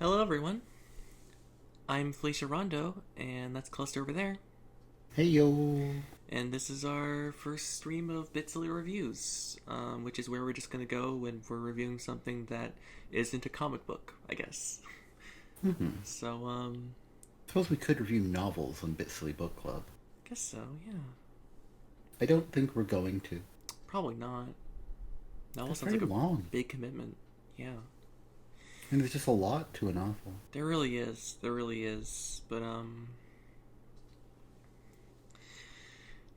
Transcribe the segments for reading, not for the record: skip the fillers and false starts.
Hello, everyone. I'm Felicia Rondo, and that's Cluster over there. Hey yo. And this is our first stream of Bitsily Reviews, which is where we're just going to go when we're reviewing something that isn't a comic book, I guess. Hmm. So, Suppose we could review novels on Bitsilly Book Club. I guess so, yeah. I don't think we're going to. Probably not. That all They're sounds very like a long. big commitment. Yeah. And there's just a lot to a novel. There really is. There really is. But,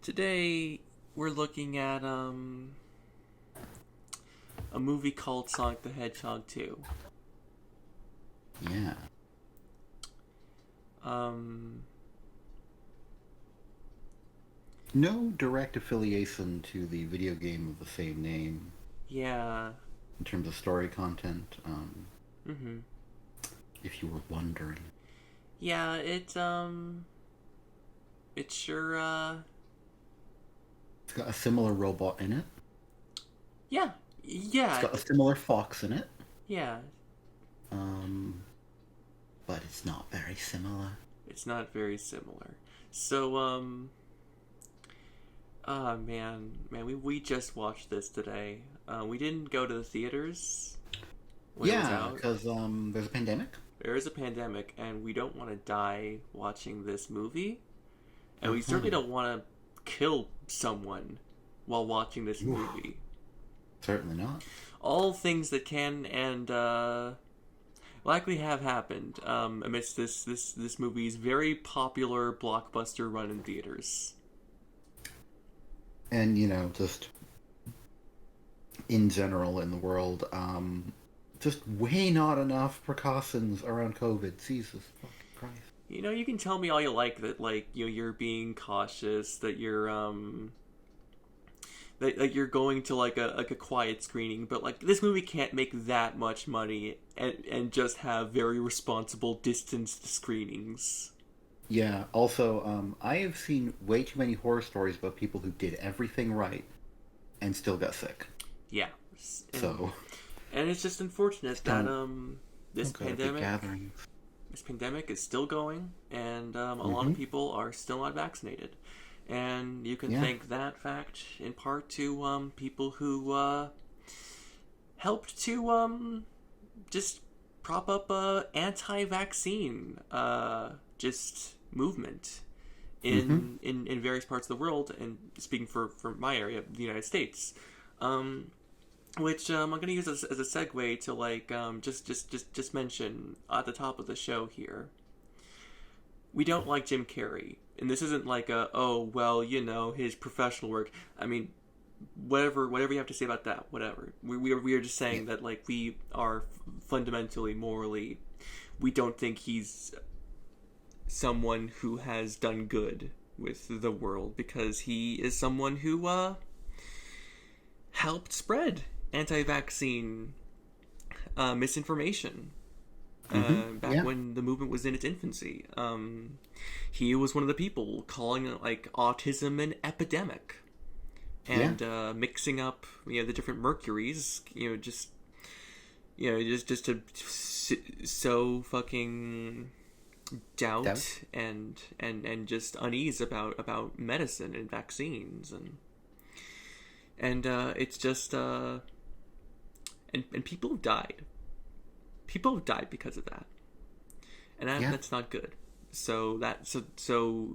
today we're looking at, a movie called Sonic the Hedgehog 2. Yeah. Um, No direct affiliation to the video game of the same name yeah. in terms of story content, Mm-hmm. if you were wondering. Yeah, it sure, It's got a similar robot in it. yeah, It's yeah, got a similar fox in it. yeah. Um, but it's not very similar. It's not very similar. So, oh man, we just watched this today. We didn't go to the theaters when it was Yeah, out. because there's a pandemic. There is a pandemic, and we don't want to die watching this movie, and we certainly Uh-huh. don't want to kill someone while watching this Oof. movie. Certainly not. All things that can and likely have happened amidst this movie's very popular blockbuster run in theaters. And just in general in the world, just way not enough precautions around COVID. Jesus fucking Christ. You know, you can tell me all you like that, like, you know, you're being cautious, that you're that you're going to like a quiet screening, but like this movie can't make that much money and just have very responsible distanced screenings. Yeah. Also, I have seen way too many horror stories about people who did everything right and still got sick. Yeah, and So and it's just unfortunate just that this don't go to big pandemic gatherings. this pandemic is still going, and a lot Mm-hmm. of people are still not vaccinated. And you can Yeah. thank that fact in part to people who helped to just prop up a anti-vaccine just movement Mm-hmm. in various parts of the world. And speaking for my area, the United States. Which I'm going to use as a segue to like just mention at the top of the show here. We don't like Jim Carrey, and this isn't like a oh well you know his professional work. I mean, whatever you have to say about that, whatever. We are just Yeah. saying that like we are fundamentally morally, we don't think he's someone who has done good with the world because he is someone who helped spread anti-vaccine misinformation Mm-hmm. back Yeah. when the movement was in its infancy. He was one of the people calling it like autism an epidemic Yeah. and mixing up the different mercuries, just to sow fucking Doubt. doubt and just unease about medicine and vaccines and it's just and people have died. People have died because of that, and Yeah. that's not good. So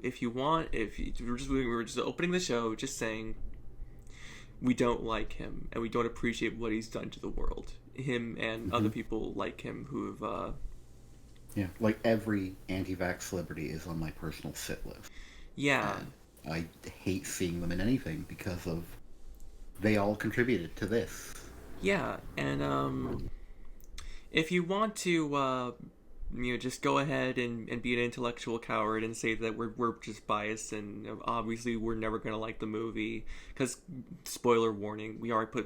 if you want, if you, we're just opening the show, just saying we don't like him and we don't appreciate what he's done to the world. Him and Mm-hmm. other people like him who have Yeah. Like every anti-vax celebrity is on my personal sit list. yeah, And I hate seeing them in anything because of they all contributed to this. yeah, and if you want to just go ahead and be an intellectual coward and say that we're just biased and obviously we're never gonna like the movie because spoiler warning,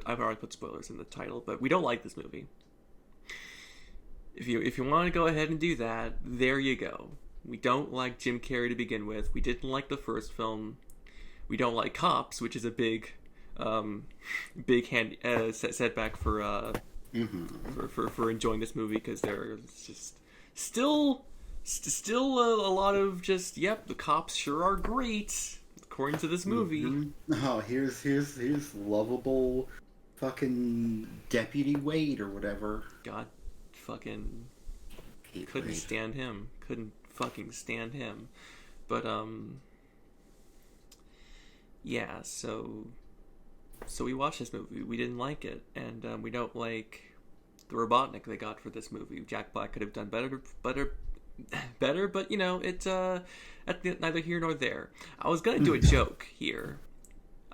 I've already put spoilers in the title, but we don't like this movie. If you want to go ahead and do that, there you go. We don't like Jim Carrey to begin with. We didn't like the first film. We don't like Cops, which is a big setback for Mm-hmm. for enjoying this movie because there's just Still, still a lot of just, yep, the cops sure are great, according to this movie. Oh, here's lovable fucking Deputy Wade or whatever. God, fucking Hate couldn't Wade. stand him. Couldn't fucking stand him. But yeah. So we watched this movie. We didn't like it, and we don't like the Robotnik they got for this movie. Jack Black could have done better. But you know, it's neither here nor there. I was gonna do a joke here.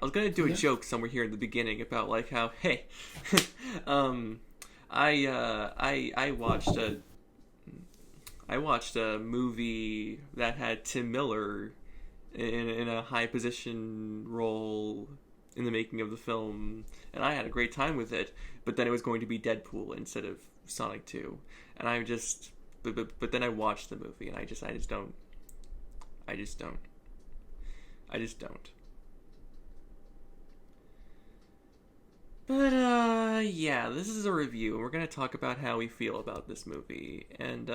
I was gonna do a joke somewhere here in the beginning about like how, hey, I watched a movie that had Tim Miller in a high position role in the making of the film, and I had a great time with it. But then it was going to be Deadpool instead of Sonic 2, and I just but then I watched the movie, and I just don't. But yeah, this is a review, and we're gonna talk about how we feel about this movie. And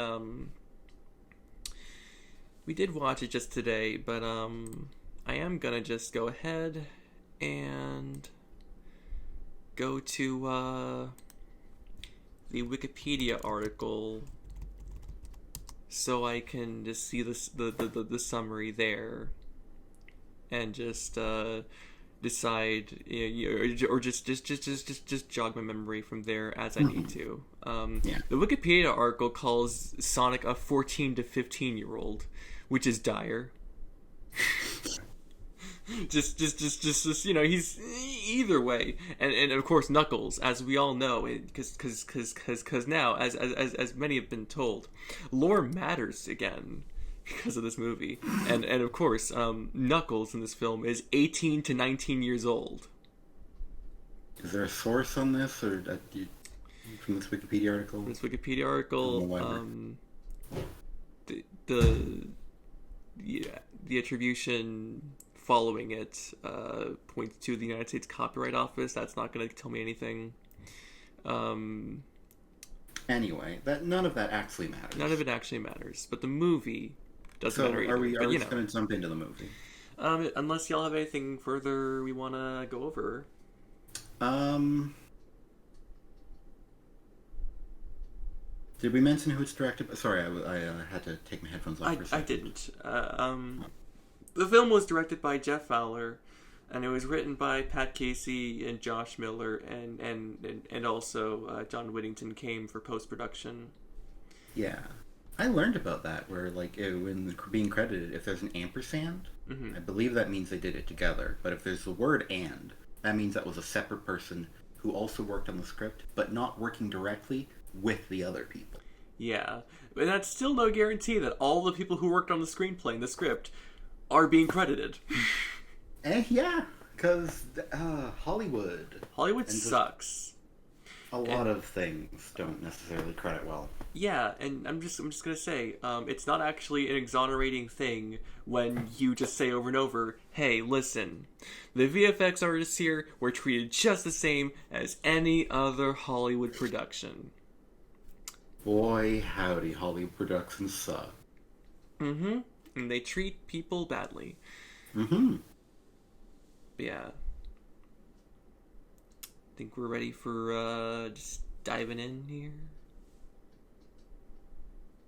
we did watch it just today, but I am gonna just go ahead and go to the Wikipedia article so I can just see the summary there, and just decide, or just jog my memory from there as I need to. Yeah. The Wikipedia article calls Sonic a 14 to 15-year-old, which is dire. just he's either way, and of course Knuckles, as we all know, because now as many have been told, lore matters again because of this movie, and of course Knuckles in this film is 18 to 19 years old. Is there a source on this, or from this Wikipedia article? This Wikipedia article, the attribution following it points to the United States Copyright Office. That's not going to tell me anything. Anyway, none of that actually matters. None of it actually matters, but the movie doesn't matter either. Are we but, just going to jump into the movie? Unless y'all have anything further we want to go over. Did we mention who it's directed by? Sorry, I had to take my headphones off for a second. I didn't. The film was directed by Jeff Fowler, and it was written by Pat Casey and Josh Miller, and also John Whittington came for post-production. Yeah. I learned about that, where like when being credited, if there's an ampersand, I believe that means they did it together. But if there's the word "and," that means that was a separate person who also worked on the script, but not working directly with the other people. Yeah, but that's still no guarantee that all the people who worked on the screenplay and the script are being credited. Yeah, because Hollywood sucks. A lot of things don't necessarily credit well. Yeah, and I'm just gonna say, it's not actually an exonerating thing when you just say over and over, "Hey, listen, the VFX artists here were treated just the same as any other Hollywood production." Boy, howdy, Hollywood productions suck. And they treat people badly. But yeah. Think we're ready for just diving in here?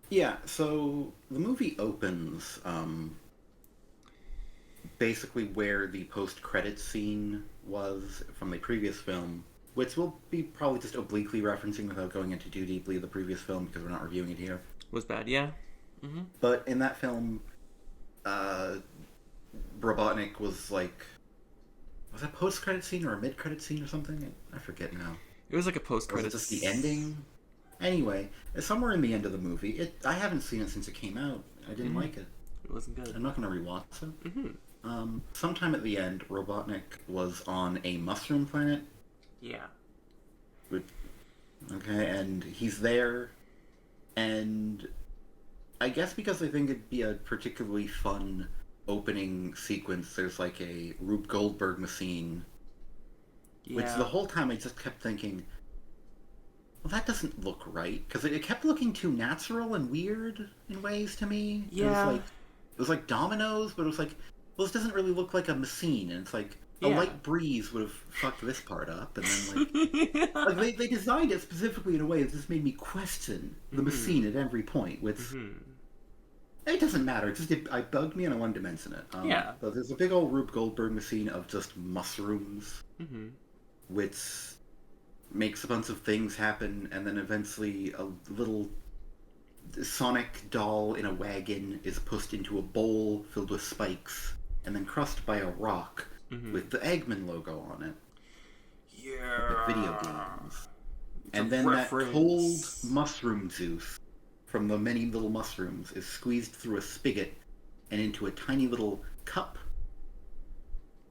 Yeah, so the movie opens basically where the post-credits scene was from the previous film, which we'll be probably just obliquely referencing without going into too deeply the previous film because we're not reviewing it here. Was bad, yeah. But in that film, Robotnik was like... Was that post-credit scene or a mid-credit scene or something? I forget now. It was like a post-credit. Was it just the ending? Anyway, it's somewhere in the end of the movie. I haven't seen it since it came out. I didn't like it. It wasn't good. I'm not going to rewatch it. Sometime at the end, Robotnik was on a mushroom planet. Yeah. Okay, and he's there, and I guess because I think it'd be a particularly fun opening sequence, there's like a Rube Goldberg machine, which the whole time I just kept thinking, well, that doesn't look right, because it kept looking too natural and weird in ways to me. Yeah. It was like dominoes, but it was like, well, this doesn't really look like a machine, and it's like a Yeah. light breeze would have fucked this part up, and then they designed it specifically in a way that just made me question the machine at every point, which it doesn't matter. It bugged me, and I wanted to mention it. Yeah. But there's a big old Rube Goldberg machine of just mushrooms, which makes a bunch of things happen, and then eventually a little Sonic doll in a wagon is pushed into a bowl filled with spikes, and then crushed by a rock with the Eggman logo on it. Yeah. Like video games. It's and a then reference. That cold mushroom juice from the many little mushrooms is squeezed through a spigot and into a tiny little cup.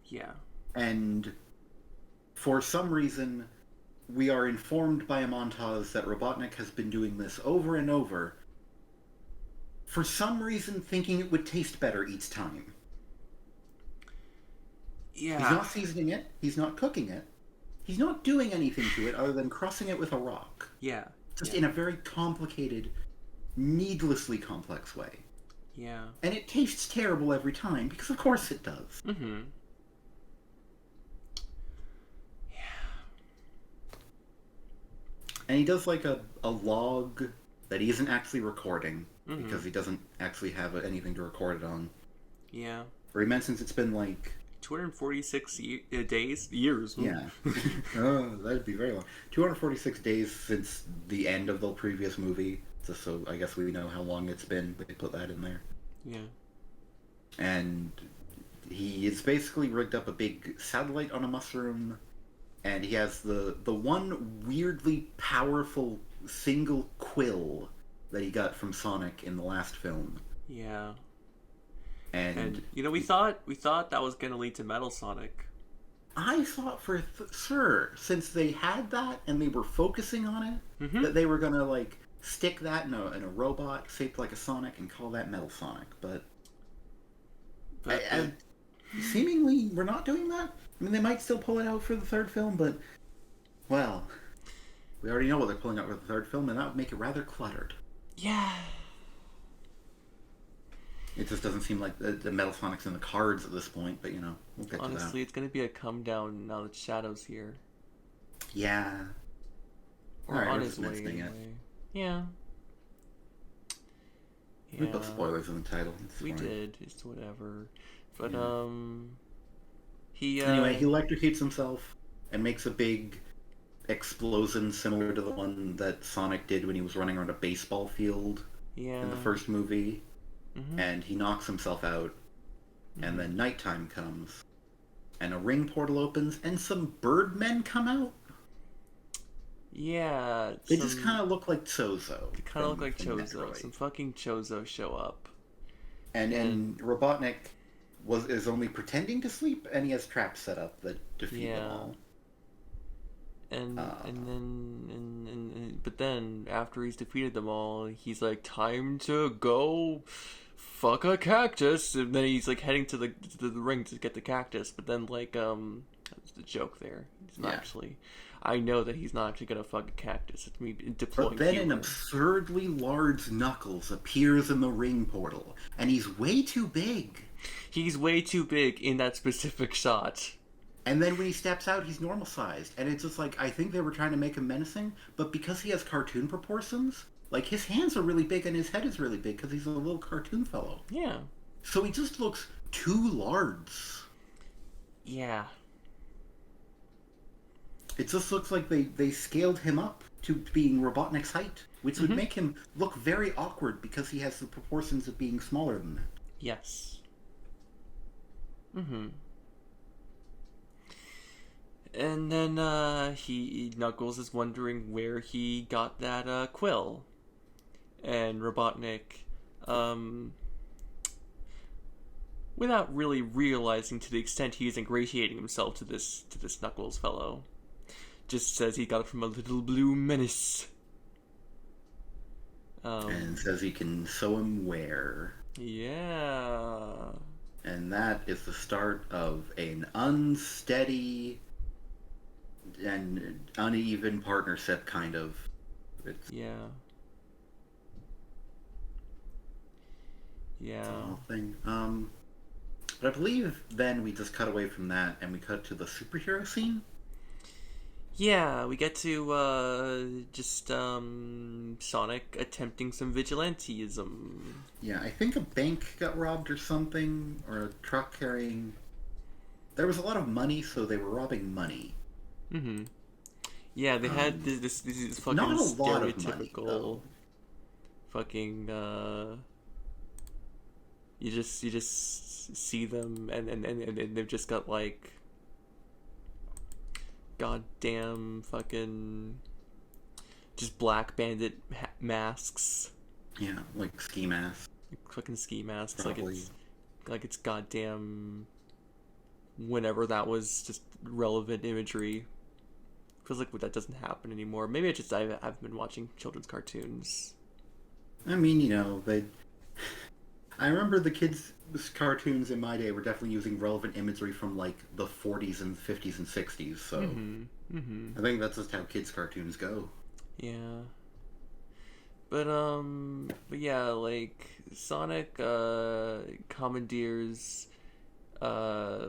Yeah. And for some reason, we are informed by a montage that Robotnik has been doing this over and over, for some reason thinking it would taste better each time. Yeah. He's not seasoning it, he's not cooking it, he's not doing anything to it other than crushing it with a rock. Yeah. Just in a very complicated, needlessly complex way. Yeah. And it tastes terrible every time, because of course it does. And he does like a log that he isn't actually recording, because he doesn't actually have anything to record it on. Yeah. Where he mentions it's been like 246 days? Years. Yeah. Oh, that'd be very long. 246 days since the end of the previous movie, just so I guess we know how long it's been, but they put that in there. Yeah. And he is basically rigged up a big satellite on a mushroom, and he has the one weirdly powerful single quill that he got from Sonic in the last film. Yeah. And you know, we thought that was going to lead to Metal Sonic. I thought for sure, since they had that and they were focusing on it, that they were going to like stick that in a robot shaped like a Sonic and call that Metal Sonic. But seemingly we're not doing that. I mean, they might still pull it out for the third film, but, well, we already know what they're pulling out for the third film, and that would make it rather cluttered. Yeah. It just doesn't seem like the Metal Sonic's in the cards at this point, but, you know, we'll get to that. Honestly, it's going to be a come down now that Shadow's here. Yeah. Or Alright, on we're his just way, mentioning anyway. Yeah. We put spoilers in the title. We did. It's whatever. But, Anyway, he electrocutes himself and makes a big explosion similar to the one that Sonic did when he was running around a baseball field in the first movie. And he knocks himself out, and then nighttime comes, and a ring portal opens, and some birdmen come out. Yeah. They just kind of look like Chozo. They kind of look like Chozo. Some fucking Chozo show up. And Robotnik is only pretending to sleep, and he has traps set up that defeat them all. But then after he's defeated them all, he's like, time to go fuck a cactus, and then he's like heading to the ring to get the cactus. But then that's the joke there. He's not actually. I know that he's not actually gonna fuck a cactus. It's me deploying. But then an absurdly large Knuckles appears in the ring portal, and he's way too big. He's way too big in that specific shot. And then when he steps out, he's normal sized. And it's just like, I think they were trying to make him menacing, but because he has cartoon proportions, like his hands are really big and his head is really big because he's a little cartoon fellow. Yeah. So he just looks too large. Yeah. It just looks like they scaled him up to being Robotnik's height, which would make him look very awkward because he has the proportions of being smaller than that. Yes. And then Knuckles is wondering where he got that quill, and Robotnik, without really realizing to the extent he is ingratiating himself to this Knuckles fellow, just says he got it from a little blue menace. And says he can sew him where. Yeah. And that is the start of an unsteady and uneven partnership, kind of, It's Yeah. a Yeah. whole thing. But I believe then we just cut away from that and we cut to the superhero scene. Yeah, we get to just Sonic attempting some vigilanteism. Yeah, I think a bank got robbed or something, or a truck carrying. There was a lot of money, so they were robbing money. Mm-hmm. Yeah, they had Um, this fucking Not a lot of money stereotypical though. fucking you just see them and they've just got like goddamn fucking just black bandit masks, Yeah, like ski mask, like fucking ski masks, probably. like it's goddamn whenever that was just relevant imagery. Feels like that doesn't happen anymore. Maybe I've been watching children's cartoons. I mean, they. I remember the kids' cartoons in my day were definitely using relevant imagery from like the 40s and 50s and 60s. So Mm-hmm. Mm-hmm. I think that's just how kids' cartoons go. Yeah. But yeah, like Sonic commandeers uh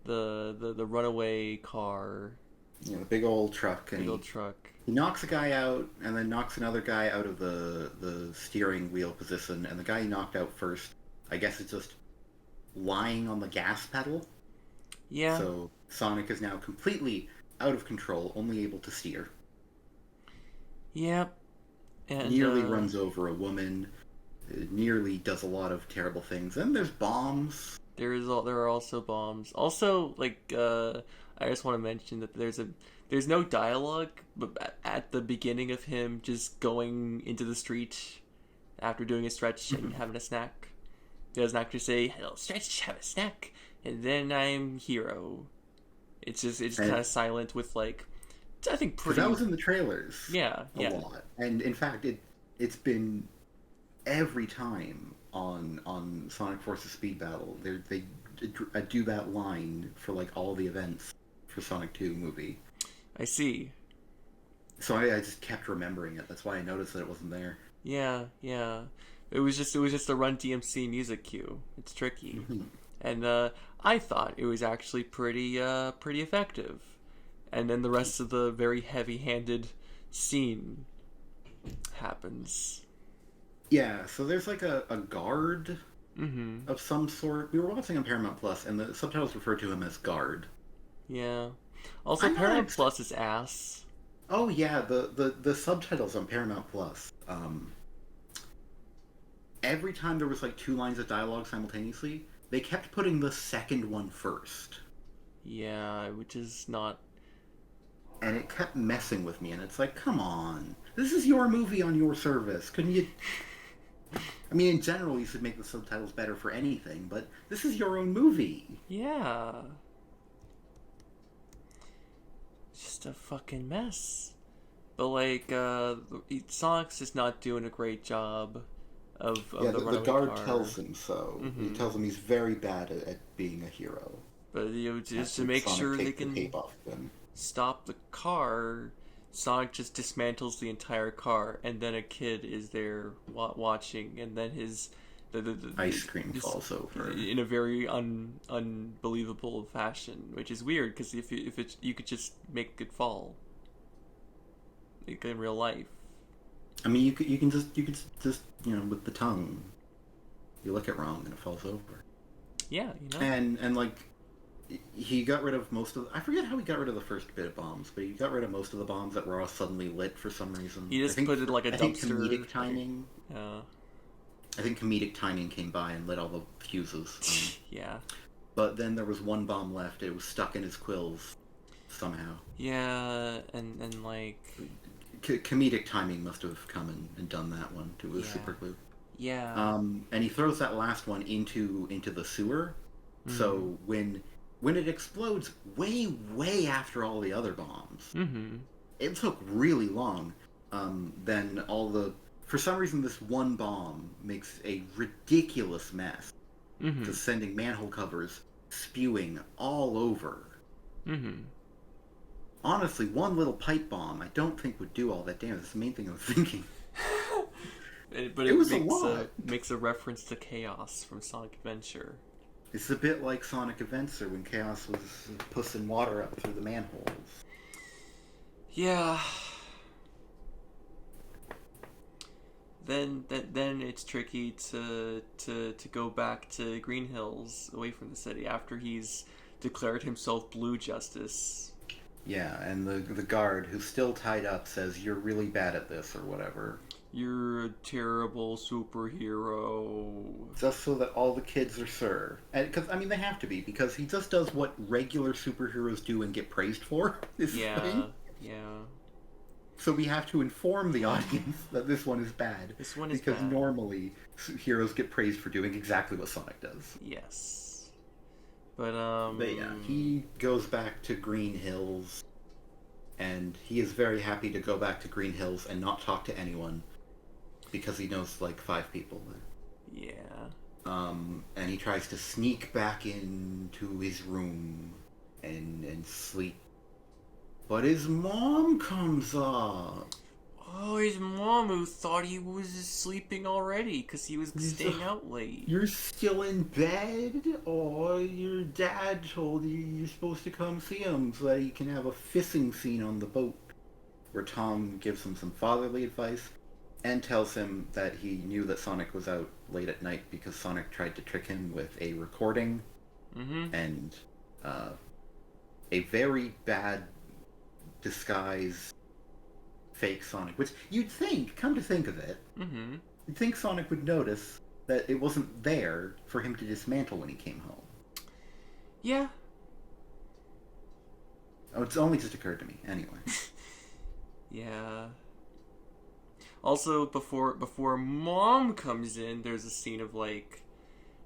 the runaway car, The big old truck, and big old truck. he knocks a guy out, and then knocks another guy out of the steering wheel position. And the guy he knocked out first, I guess, is just lying on the gas pedal. Yeah. So Sonic is now completely out of control, only able to steer. Yep. And Nearly runs over a woman. Nearly does a lot of terrible things. Then there's bombs. there are also bombs. Also, like I just want to mention that there's no dialogue, but at the beginning of him just going into the street after doing a stretch and having a snack, he doesn't actually say "Hello, stretch, have a snack," and then I'm hero. It's kind of silent with like, I think Because pretty. that was in the trailers. Yeah, A yeah. lot. And in fact, it's been every time on Sonic Forces Speed Battle. They do that line for like all the events for Sonic 2 movie. I see. So I just kept remembering it. That's why I noticed that it wasn't there. Yeah, yeah. It was just a Run DMC music cue. It's tricky, Mhm. and I thought it was actually pretty effective. And then the rest of the very heavy-handed scene happens. Yeah, so there's like a guard Mm-hmm. of some sort. We were watching on Paramount Plus, and the subtitles refer to him as guard. Yeah. Also, I'm not Paramount Plus is ass. Oh yeah, the subtitles on Paramount Plus. Every time there was like two lines of dialogue simultaneously, they kept putting the second one first, Yeah, which is not. and it kept messing with me. And it's like, come on, this is your movie on your service. Couldn't you? I mean, in general, you should make the subtitles better for anything, but this is your own movie. Yeah. It's just a fucking mess. But like, Sonic's just not doing a great job of Yeah, the the runaway guard car. tells him so. He Mm-hmm. tells him he's very bad at being a hero. But just to After make Sonic sure they takes the can tape off of him. stop the car, Sonic just dismantles the entire car, and then a kid is there watching, and then his the Ice cream this- falls over. in a very unbelievable fashion, which is weird because if it you could just make it fall, like in real life. I mean, you can just with the tongue, you lick it wrong and it falls over. Yeah, And like he got rid of most of. I forget how he got rid of the first bit of bombs, but he got rid of most of the bombs that were all suddenly lit for some reason. He just put it like a I think dumpster. comedic timing. Yeah, I think comedic timing came by and lit all the fuses. yeah, But then there was one bomb left. It was stuck in his quills somehow. yeah, and like Comedic timing must have come and done that one to a Yeah. super glue. yeah, And he throws that last one into the sewer. So when it explodes way after all the other bombs, it took really long. Then for some reason this one bomb makes a ridiculous mess, just sending manhole covers spewing all over. Honestly, one little pipe bomb I don't think would do all that damage. That's the main thing I was thinking. But It it was a lot. makes a reference to Chaos from Sonic Adventure. It's a bit like Sonic Adventure when Chaos was pussing water up through the manholes. Yeah. Then it's tricky to go back to Green Hills away from the city after he's declared himself Blue Justice. Yeah, and the guard who's still tied up says you're really bad at this or whatever. You're a terrible superhero. Just so that all the kids are Sir. Because, I mean, they have to be, because he just does what regular superheroes do and get praised for. This thing. Yeah. So we have to inform the audience that this one is bad. This one is because bad. normally heroes get praised for doing exactly what Sonic does. Yes. But yeah, he goes back to Green Hills, and he is very happy to go back to Green Hills and not talk to anyone, because he knows like 5 people there. Yeah. And he tries to sneak back into his room and sleep. But his mom comes up. Oh, his mom, who thought he was sleeping already because he was staying out late. You're still in bed? Oh, your dad told you you're supposed to come see him so that you can have a kissing scene on the boat. Where Tom gives him some fatherly advice and tells him that he knew that Sonic was out late at night because Sonic tried to trick him with a recording and a very bad disguise fake Sonic, which you'd think, come to think of it, you'd think Sonic would notice that it wasn't there for him to dismantle when he came home. Yeah. Oh, it's only just occurred to me, anyway. Yeah. Also, before Mom comes in, there's a scene of, like,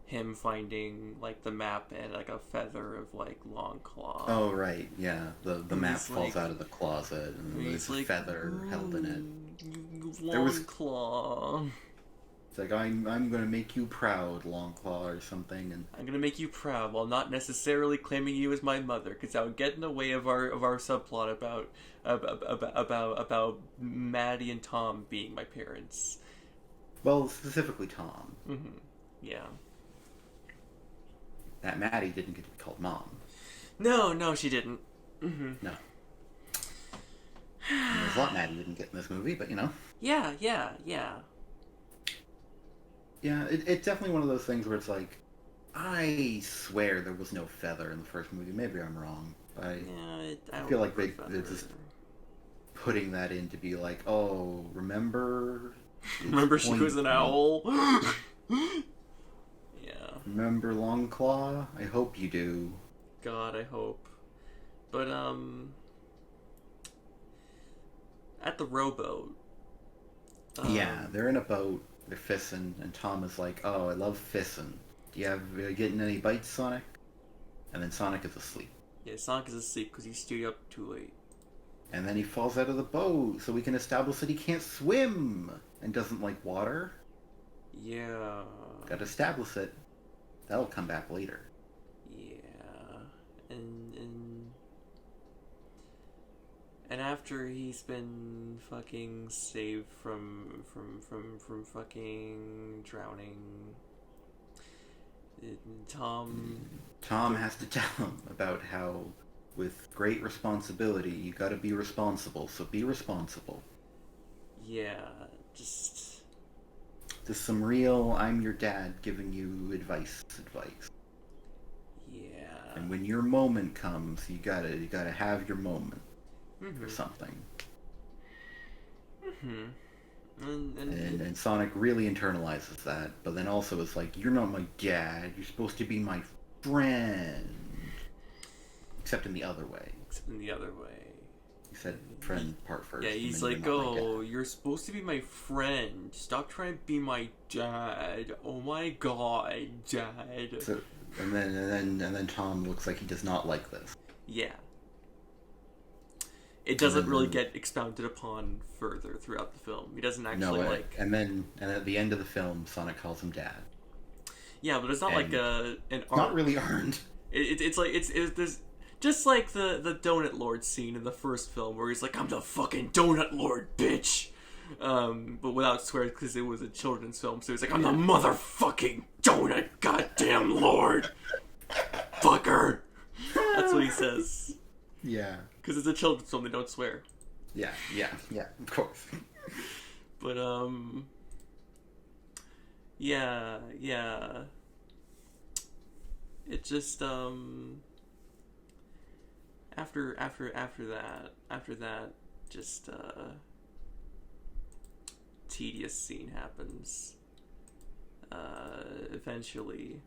him finding, like, the map and, like, a feather of, like, Long Claw. Oh, right, yeah. The map falls out of the closet, and there's a feather held in it. Long Claw. It's like, I'm gonna make you proud, Long Claw, or something, and... I'm gonna make you proud, while not necessarily claiming you as my mother, because that would get in the way of our subplot about Maddie and Tom being my parents. Well, specifically Tom. Yeah. That Maddie didn't get called Mom. No, she didn't. No. There's a lot Maddie didn't get in this movie, but you know. Yeah. Yeah, it's definitely one of those things where it's like, I swear there was no feather in the first movie. Maybe I'm wrong. I feel like they're just putting that in to be like, oh, remember? Remember she was an owl? Yeah. Remember Long Claw? I hope you do. God, I hope. But, at the rowboat. Yeah, they're in a boat. They're fissing, and Tom is like, oh, I love fissing. Do you have getting any bites, Sonic? And then Sonic is asleep. Yeah, Sonic is asleep because he stayed up too late. And then he falls out of the boat, so we can establish that he can't swim and doesn't like water. Yeah. Gotta establish it. That'll come back later. Yeah. And after he's been fucking saved from fucking drowning, Tom has to tell him about how with great responsibility you gotta be responsible, so be responsible. Yeah, just some real I'm your dad giving you advice. Yeah. And when your moment comes, you gotta have your moment. Or something. And Sonic really internalizes that, but then also is like, you're not my dad, you're supposed to be my friend. Except in the other way. He said friend part first. Yeah, he's like, oh, you're supposed to be my friend. Stop trying to be my dad. Oh my god, dad. So, and then Tom looks like he does not like this. Yeah. It doesn't really get expounded upon further throughout the film. He doesn't actually And then at the end of the film, Sonic calls him Dad. Yeah, but it's not like an arc. Not really earned. It's like it's there's Just like the Donut Lord scene in the first film, where he's like, "I'm the fucking Donut Lord, bitch," but without swears because it was a children's film. So he's like, "I'm the motherfucking Donut goddamn Lord, fucker." That's what he says. Yeah. Because it's a children's film, they don't swear. Yeah, of course. But yeah. It just after that, just tedious scene happens. Eventually,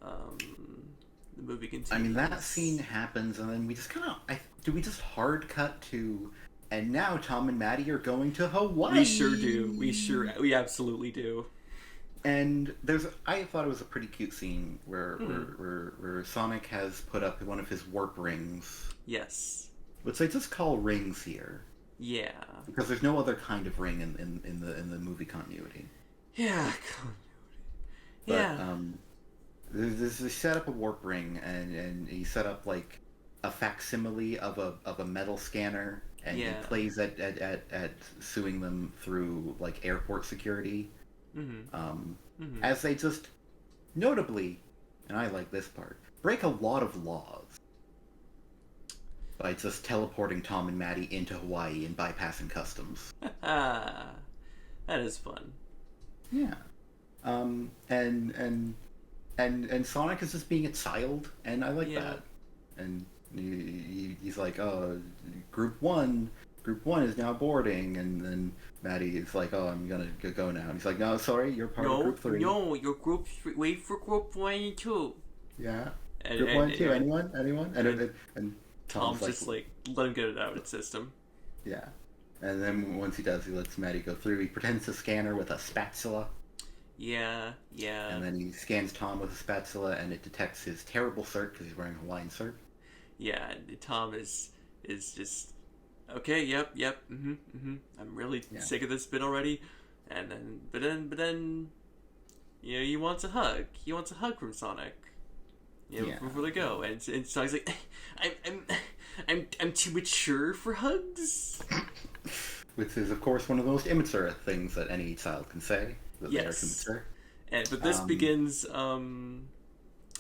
the movie continues. I mean, that scene happens, and then we just kind of... do we just hard cut to... And now Tom and Maddie are going to Hawaii. We sure do. We absolutely do. And I thought it was a pretty cute scene where Sonic has put up one of his warp rings. Yes. Which they just call rings here. Yeah. Because there's no other kind of ring in the movie continuity. Yeah. But, yeah. There's a set up a warp ring, and he set up like a facsimile of a metal scanner, and he plays at suing them through like airport security. As they just notably, and I like this part, break a lot of laws by just teleporting Tom and Maddie into Hawaii and bypassing customs. That is fun. Yeah. And Sonic is just being a child, and I like that. And he's like, "Oh, Group One is now boarding," and then Maddie is like, "Oh, I'm gonna go now." And he's like, "No, sorry, you're part of Group 3. No, you're Group 3. Wait for Group 1 and 2. Yeah. Group 1 and 2. Anyone? And Tom's just like, let him get it out of his system. Yeah. And then once he does, he lets Maddie go through. He pretends to scan her with a spatula. Yeah. And then he scans Tom with a spatula, and it detects his terrible cert because he's wearing a Hawaiian cert. Yeah, Tom is just, okay, yep, I'm really sick of this bit already. And then, but then, you know, he wants a hug. He wants a hug from Sonic. Before they go, and Sonic's like, I'm too mature for hugs. Which is, of course, one of the most immature things that any child can say. That they are too mature. But this begins. I mean,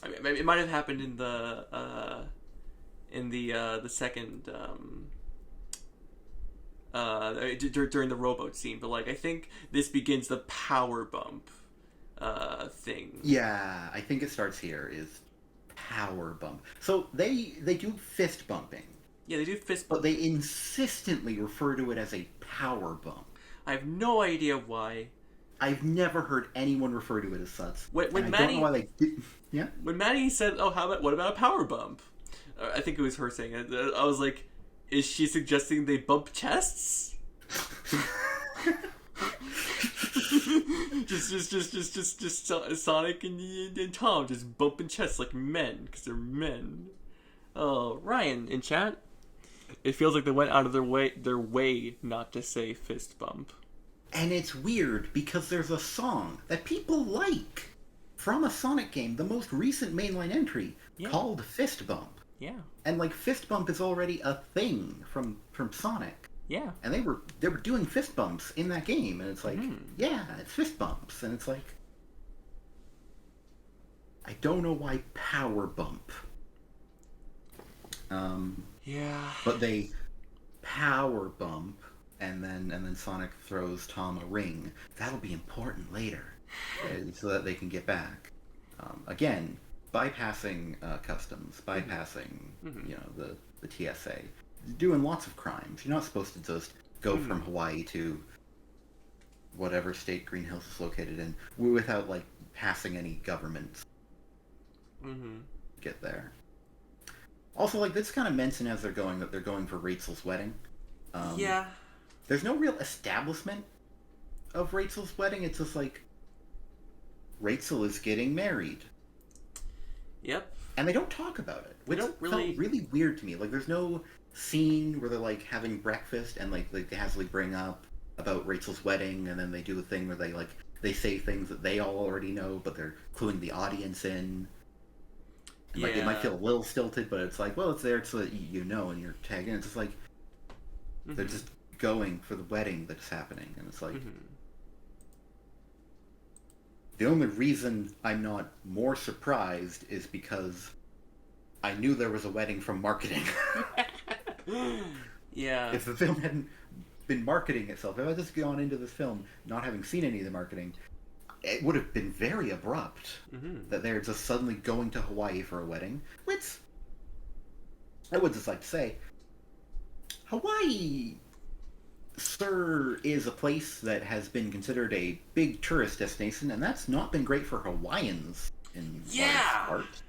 it might have happened in the second during the rowboat scene, but like I think this begins the power bump thing. Yeah, I think it starts here. Is power bump. So they do fist bumping. Yeah, they do fist bump. But they insistently refer to it as a power bump. I have no idea why. I've never heard anyone refer to it as such. When I Maddie, don't know why they did. Yeah. When Maddie said, "Oh, what about a power bump?" I think it was her saying it. I was like, "Is she suggesting they bump chests?" just Sonic and Tom just bumping chests like men because they're men. Oh, Ryan in chat. It feels like they went out of their way not to say fist bump. And it's weird because there's a song that people like from a Sonic game, the most recent mainline entry, called Fist Bump. Yeah. And like fist bump is already a thing from Sonic. Yeah. And they were doing fist bumps in that game, and it's like, yeah, it's fist bumps, and it's like, I don't know why power bump. Yeah. But they power bump, and then Sonic throws Tom a ring. That'll be important later, so that they can get back. Again, bypassing customs, bypassing the TSA, doing lots of crimes. You're not supposed to just go from Hawaii to whatever state Green Hills is located in without like passing any governments. Get there. Also, like this kind of mentioned as they're going that they're going for Rachel's wedding. Yeah. There's no real establishment of Rachel's wedding. It's just like Rachel is getting married. Yep. And they don't talk about it, which felt really weird to me. Like, there's no scene where they're like having breakfast and like they casually bring up about Rachel's wedding, and then they do a thing where they say things that they all already know, but they're cluing the audience in. And like it might Yeah. feel a little stilted, but it's like, well, it's there so that you know, and you're tagged in. It's just like they're just going for the wedding that's happening, and it's like the only reason I'm not more surprised is because I knew there was a wedding from marketing. Yeah. If the film hadn't been marketing itself, if I just gone into this film not having seen any of the marketing, it would have been very abrupt that they're just suddenly going to Hawaii for a wedding. Which I would just like to say, Hawaii, sir, is a place that has been considered a big tourist destination, and that's not been great for Hawaiians in large part.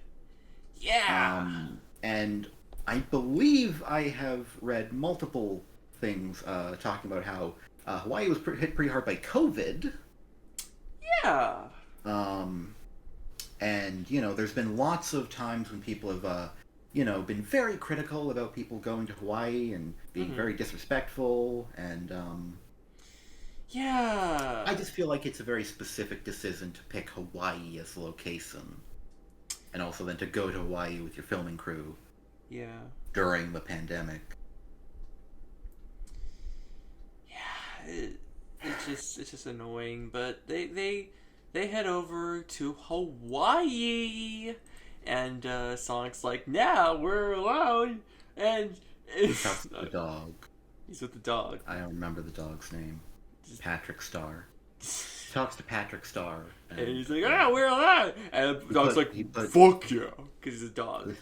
Yeah. And I believe I have read multiple things talking about how Hawaii was hit pretty hard by COVID. Yeah. And, there's been lots of times when people have, been very critical about people going to Hawaii and being very disrespectful. And Yeah. I just feel like it's a very specific decision to pick Hawaii as the location. And also then to go to Hawaii with your filming crew. Yeah. During the pandemic. Yeah. It's just annoying, but they head over to Hawaii, and Sonic's like, "Now we're alone," and Talks to the dog. He's with the dog. I don't remember the dog's name. Patrick Star. He talks to Patrick Star. And he's like, "Ah, we're alone," and the dog's like, "Fuck yeah," because he's a dog.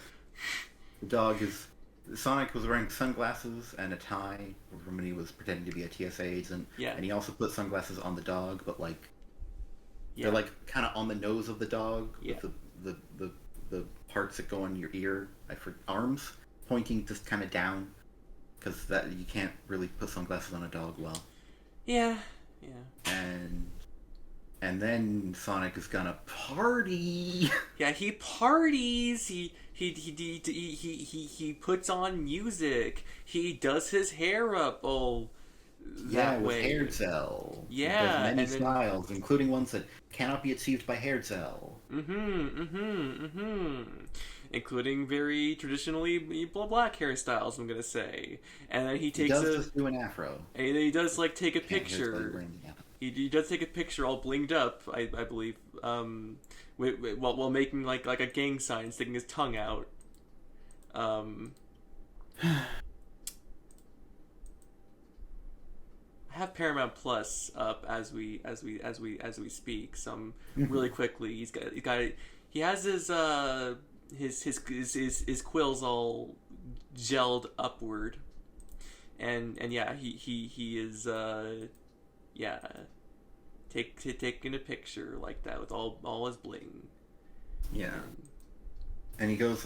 The dog is... Sonic was wearing sunglasses and a tie from when he was pretending to be a TSA agent. Yeah. And he also put sunglasses on the dog, but they're like kind of on the nose of the dog with the parts that go on your ear, like for arms, pointing just kind of down, because that you can't really put sunglasses on a dog well. Yeah. And then Sonic is gonna party. Yeah, he parties. He puts on music. He does his hair up all that with way. hair gel. Yeah, He does many styles, including ones that cannot be achieved by hair gel. Including very traditionally black hairstyles, I'm gonna say. And then he takes just do an afro. And then he does take a picture. He does take a picture all blinged up, I believe. While making like a gang sign, sticking his tongue out. I have Paramount Plus up as we speak. So really quickly, he has his quills all gelled upward, and yeah, he is taking a picture like that with all his bling. Yeah. And he goes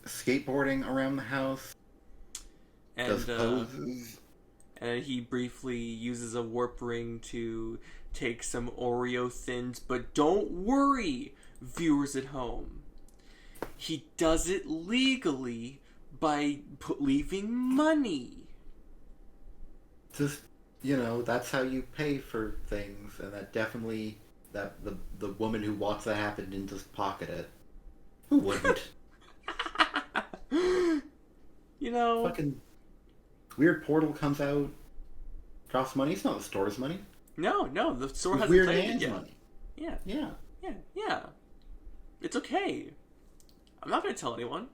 skateboarding around the house. And does poses. And he briefly uses a warp ring to take some Oreo thins, but don't worry, viewers at home. He does it legally by leaving money. Just, that's how you pay for things, and that definitely, the woman who watched that happen didn't just pocket it. Who wouldn't? Fucking weird portal comes out, drops money. It's not the store's money. No, the store hasn't Weird claimed Man's it yet. money. Yeah. It's okay. I'm not gonna tell anyone.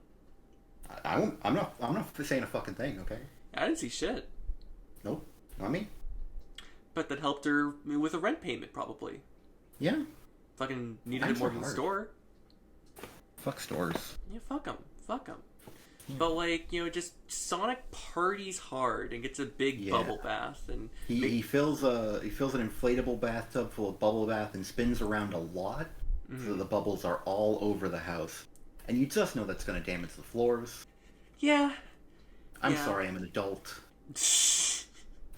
I won't. I'm not saying a fucking thing. Okay. I didn't see shit. Nope. Not me. But that helped her with a rent payment, probably. Yeah. Fucking needed it more than the store. Fuck stores. Yeah, fuck them. Yeah. But just Sonic parties hard and gets a big bubble bath, and he fills an inflatable bathtub full of bubble bath and spins around a lot, so the bubbles are all over the house, and you just know that's going to damage the floors. Yeah. I'm sorry, I'm an adult.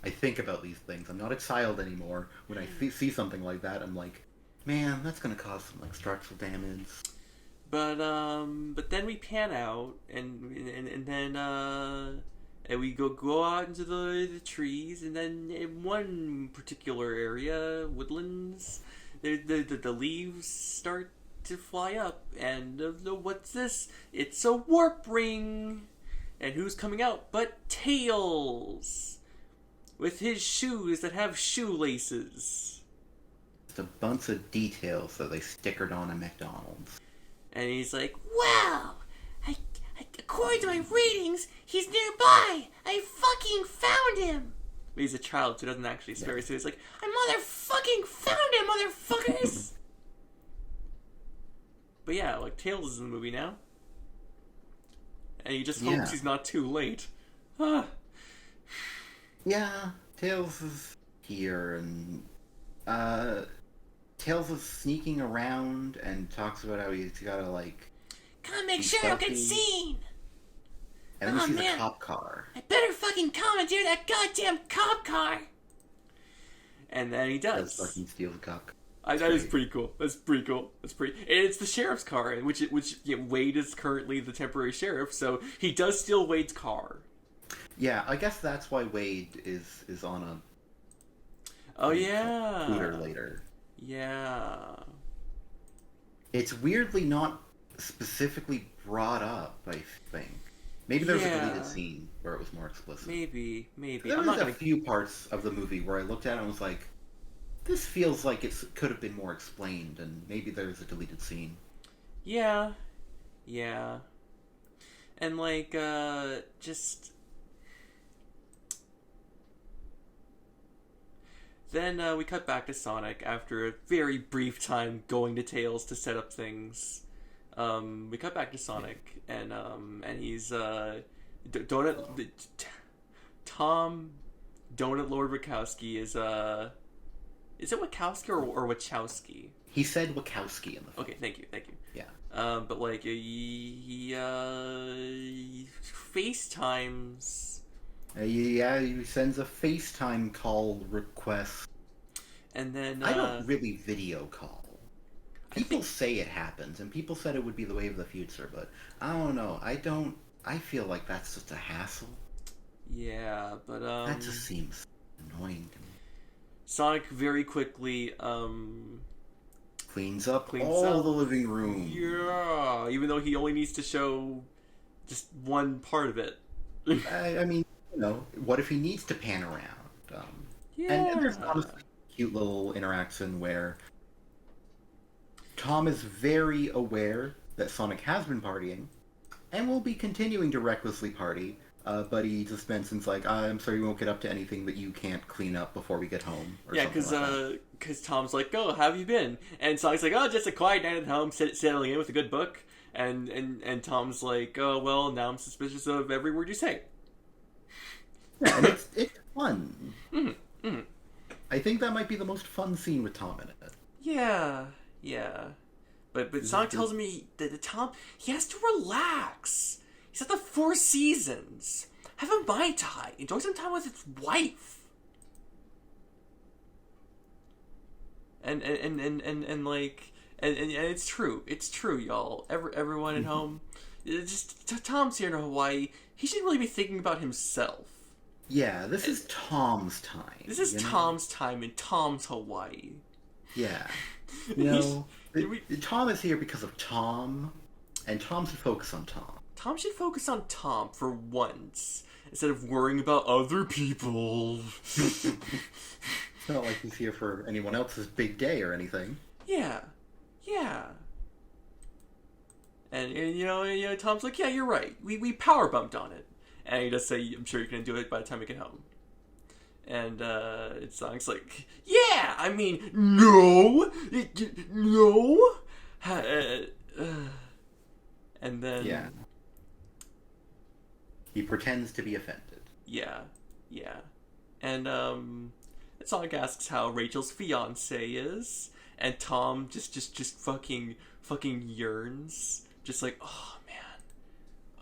I think about these things. I'm not a child anymore. When I see something like that, I'm like, man, that's going to cause some structural damage. But then we pan out, and then and we go out into the trees, and then in one particular area, woodlands, the leaves start to fly up, and what's this? It's a warp ring! And who's coming out but Tails! With his shoes that have shoelaces. Just a bunch of details that they stickered on a McDonald's. And he's like, wow! According to my readings, he's nearby! I fucking found him! But he's a child, so he doesn't actually swear, so he's like, I motherfucking found him, motherfuckers! But yeah, like, Tails is in the movie now. And he just hopes he's not too late. Ah. Yeah, Tails is here, and Tails is sneaking around and talks about how he's gotta, like... Come make sure I don't get seen! And then he sees a cop car. I better fucking commandeer that goddamn cop car! And then he does. Does fucking steal the cop car. That is pretty cool. That's pretty cool. And it's the sheriff's car, which Wade is currently the temporary sheriff, so he does steal Wade's car. Yeah, I guess that's why Wade is on a... Oh, yeah. Scooter later. Yeah. It's weirdly not specifically brought up, I think. Maybe there was a deleted scene where it was more explicit. Maybe. There was a few parts of the movie where I looked at it and was like, this feels like it could have been more explained, and maybe there's a deleted scene. Yeah. And, like, just... Then we cut back to Sonic after a very brief time going to Tails to set up things. We cut back to Sonic, and he's Tom Donut Lord Wachowski is it Wachowski or Wachowski? He said Wachowski in the film. Okay, thank you. Yeah. But like he FaceTimes. Yeah, he sends a FaceTime call request. And then I don't really video call. People say it happens, and people said it would be the way of the future, but I don't know. I feel like that's just a hassle. Yeah, but that just seems annoying to me. Sonic very quickly cleans up the living room. Yeah, even though he only needs to show just one part of it. I mean, you know, what if he needs to pan around? And there's honestly a cute little interaction where Tom is very aware that Sonic has been partying and will be continuing to recklessly party, but he just mentions, like, I'm sorry we won't get up to anything that you can't clean up before we get home. Yeah, because Tom's like, oh, how have you been? And Sonic's like, oh, just a quiet night at home, settling in with a good book. And Tom's like, oh, well, now I'm suspicious of every word you say. Yeah, and it's fun. Mm-hmm. I think that might be the most fun scene with Tom in it. Yeah. But Sonic tells me that Tom, he has to relax. He's at the Four Seasons. Have a Mai Tai. Enjoy some time with his wife. And it's true. It's true, y'all. Everyone at home. Just Tom's here in Hawaii. He should really be thinking about himself. Yeah, this is Tom's time. This is Tom's time in Tom's Hawaii. Yeah. You know, Tom is here because of Tom, and Tom should focus on Tom. Tom should focus on Tom for once, instead of worrying about other people. It's not like he's here for anyone else's big day or anything. Yeah. And you know, Tom's like, yeah, you're right. We power bumped on it. And he does say, I'm sure you're going to do it by the time we get home. And Sonic's like, yeah, I mean, no. And then... Yeah. He pretends to be offended. Yeah. And Sonic asks how Rachel's fiance is. And Tom just fucking yearns. Just like,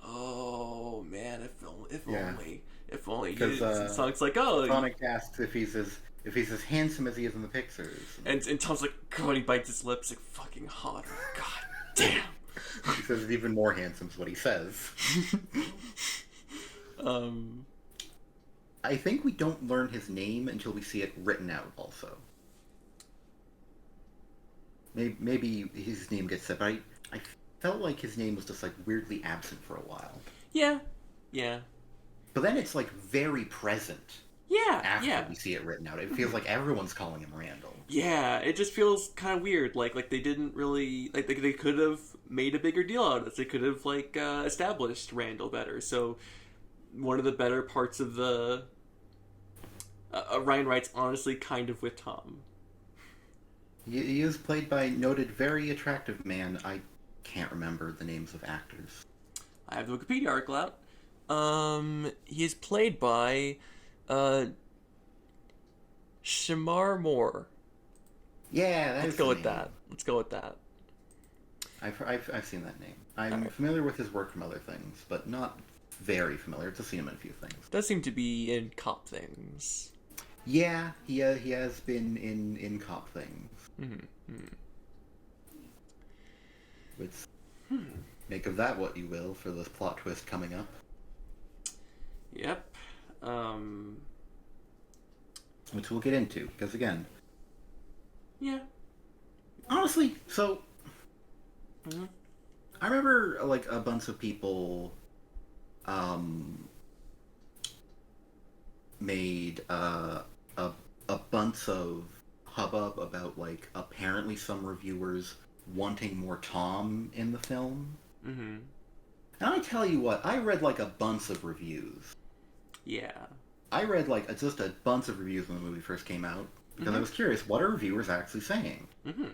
oh man, if only. Because Sonic's like, oh. Sonic asks if he's as handsome as he is in the pictures. And Tom's like, God, he bites his lips, like, fucking hotter. God damn. He says he's even more handsome is what he says. I think we don't learn his name until we see it written out also. maybe his name gets said, but I felt like his name was just like weirdly absent for a while. Yeah, yeah, But then it's like very present yeah, after yeah. we see it written out. It feels like everyone's calling him Randall. Yeah, it just feels kind of weird. Like they didn't really like they could have made a bigger deal out of this. They could have established Randall better. So one of the better parts of the Ryan writes honestly kind of with Tom. He is played by noted very attractive man. I can't remember the names of actors. I have the Wikipedia article out. He is played by Shamar Moore. Yeah, Let's go with that. Let's go with that. I've seen that name. I'm familiar with his work from other things, but not very familiar. Just seen him in a few things. Does seem to be in cop things. Yeah, he has been in cop things. Mm-hmm. Which make of that what you will for this plot twist coming up. Yep. Which we'll get into, because again... Yeah. Honestly, so... Mm-hmm. I remember, like, a bunch of people, made, a bunch of hubbub about, like, apparently some reviewers wanting more Tom in the film. Mm-hmm. And I tell you what, I read, like, a bunch of reviews. Yeah. I read, like, just a bunch of reviews when the movie first came out, because I was curious, what are reviewers actually saying? Mm-hmm.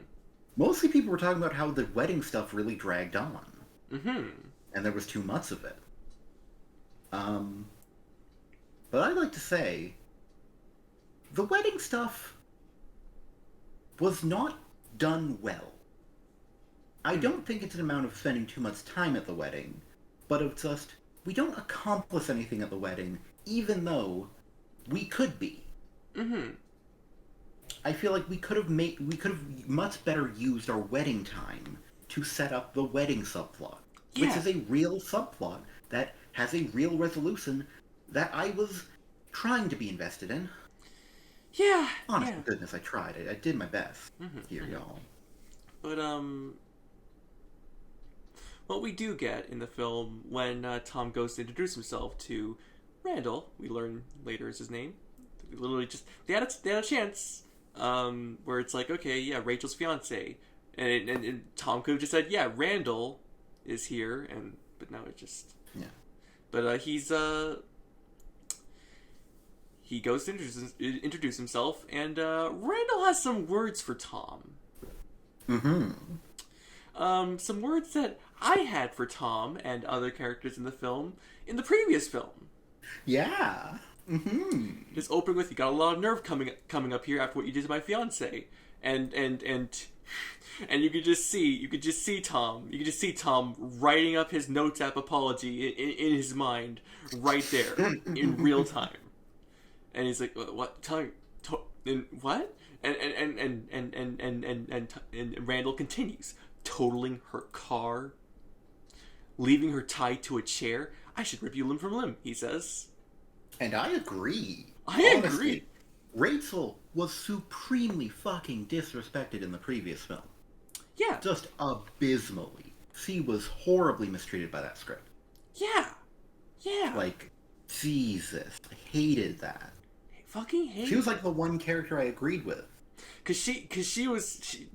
Mostly people were talking about how the wedding stuff really dragged on. Mm-hmm. And there was too much of it. But I'd like to say, the wedding stuff was not done well. I don't think it's an amount of spending too much time at the wedding, but of just, we don't accomplish anything at the wedding, even though we could be. Mm-hmm. I feel like we could have much better used our wedding time to set up the wedding subplot, which is a real subplot that has a real resolution that I was trying to be invested in. Yeah. Honest to goodness, I tried. I did my best here, y'all. But what we do get in the film when Tom goes to introduce himself to Randall, we learn later is his name. Literally, just they had a chance. Where it's like, okay, yeah, Rachel's fiance, and Tom could have just said, yeah, Randall is here, but now it just But he goes to introduce himself, and Randall has some words for Tom. Some words that I had for Tom and other characters in the film in the previous film. Yeah. Just opening with, you got a lot of nerve coming up here after what you did to my fiance, and you could just see Tom writing up his notes app apology in his mind right there in real time, and he's like, what? Tell me, what? And Randall continues, totaling her car, leaving her tied to a chair. I should rip you limb from limb, he says. And I agree. Honestly, agree. Rachel was supremely fucking disrespected in the previous film. Yeah. Just abysmally. She was horribly mistreated by that script. Yeah. Yeah. Like, Jesus. I hated that. I fucking hated She was like the one character I agreed with. Cause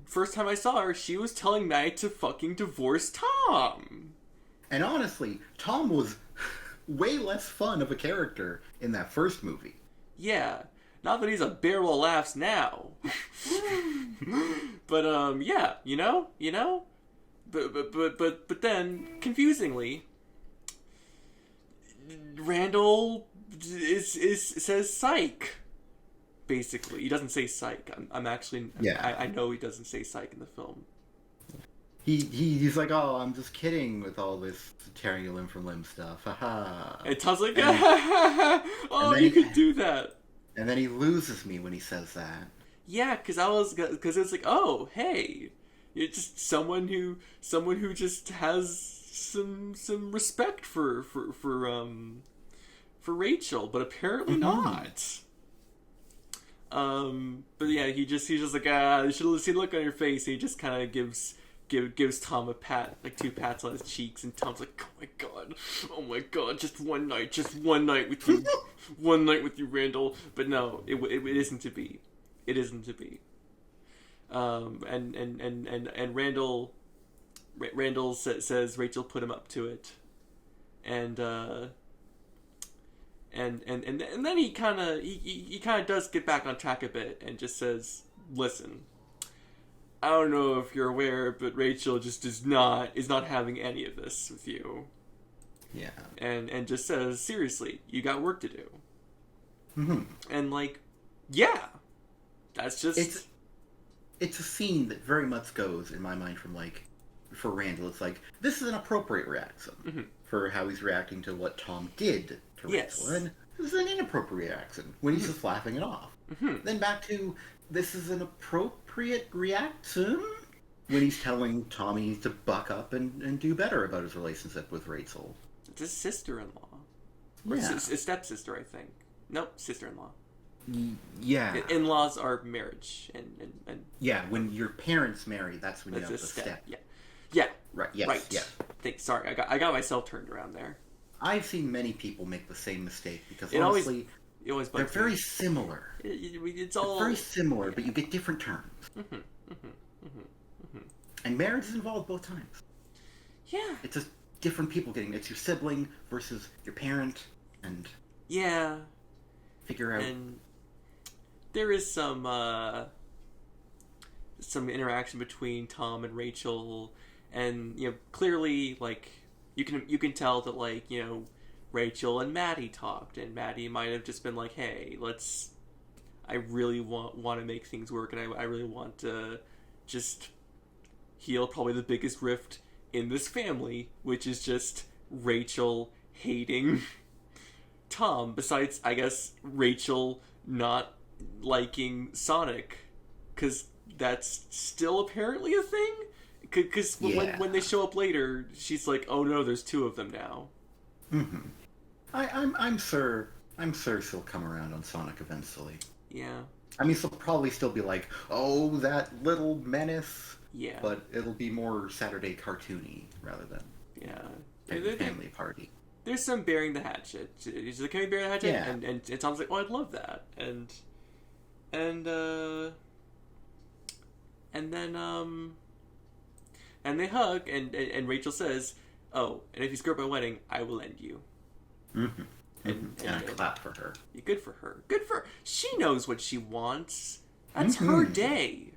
first time I saw her, she was telling Maggie to fucking divorce Tom. And honestly, Tom was way less fun of a character in that first movie. Yeah. Not that he's a barrel of laughs now. But yeah, you know? But then, confusingly, Randall says psych. Basically. He doesn't say psych. I know he doesn't say psych in the film. He's like, oh, I'm just kidding with all this tearing you limb from limb stuff. Haha. And Tom's like, oh, you could do that. And then he loses me when he says that. Yeah, because it's like, oh, hey, you're just someone who just has some respect for Rachel, but apparently not. But yeah, he's just like, you should see the look on your face. And he just kind of gives Tom a pat, like 2 pats on his cheeks, and Tom's like, oh my god, just one night with you, one night with you, Randall. But no, it isn't to be, it isn't to be. And Randall says Rachel put him up to it, and then he kind of does get back on track a bit and just says, listen, I don't know if you're aware, but Rachel just is not having any of this with you. Yeah. And just says, seriously, you got work to do. Mm-hmm. And like, yeah, that's just... It's a scene that very much goes, in my mind, from like, for Randall, it's like, this is an appropriate reaction for how he's reacting to what Tom did to Rachel. And this is an inappropriate reaction when he's just laughing it off. Then back to, this is an appropriate reaction when he's telling Tommy to buck up and do better about his relationship with Rachel. It's his sister-in-law. Or his stepsister, I think. Nope, sister-in-law. Yeah. In-laws are marriage. And yeah, when your parents marry, that's when you have the step. Yeah. Right, yes, right. Yeah. Sorry, I got myself turned around there. I've seen many people make the same mistake because it honestly, always they're very similar. It's all very similar, but you get different terms. And marriage is involved both times. Yeah. It's just different people getting. It's your sibling versus your parent, and figure out. And there is some interaction between Tom and Rachel, and clearly, like, you can tell that, like, Rachel and Maddie talked, and Maddie might have just been like, hey, I really want to make things work, and I really want to just heal probably the biggest rift in this family, which is just Rachel hating Tom, besides, I guess, Rachel not liking Sonic, because that's still apparently a thing. Because when they show up later, she's like, "Oh no, there's 2 of them now." I'm sure she'll come around on Sonic eventually. Yeah. I mean, she'll probably still be like, "Oh, that little menace." Yeah. But it'll be more Saturday cartoony rather than family party. There's some burying the hatchet. He's like, "Can we bury the hatchet?" Yeah. And Tom's like, "Oh, I'd love that." And they hug, and Rachel says, "Oh, and if you screw up my wedding, I will end you." And I clap for her. Good for her. Good for her. She knows what she wants. That's her day.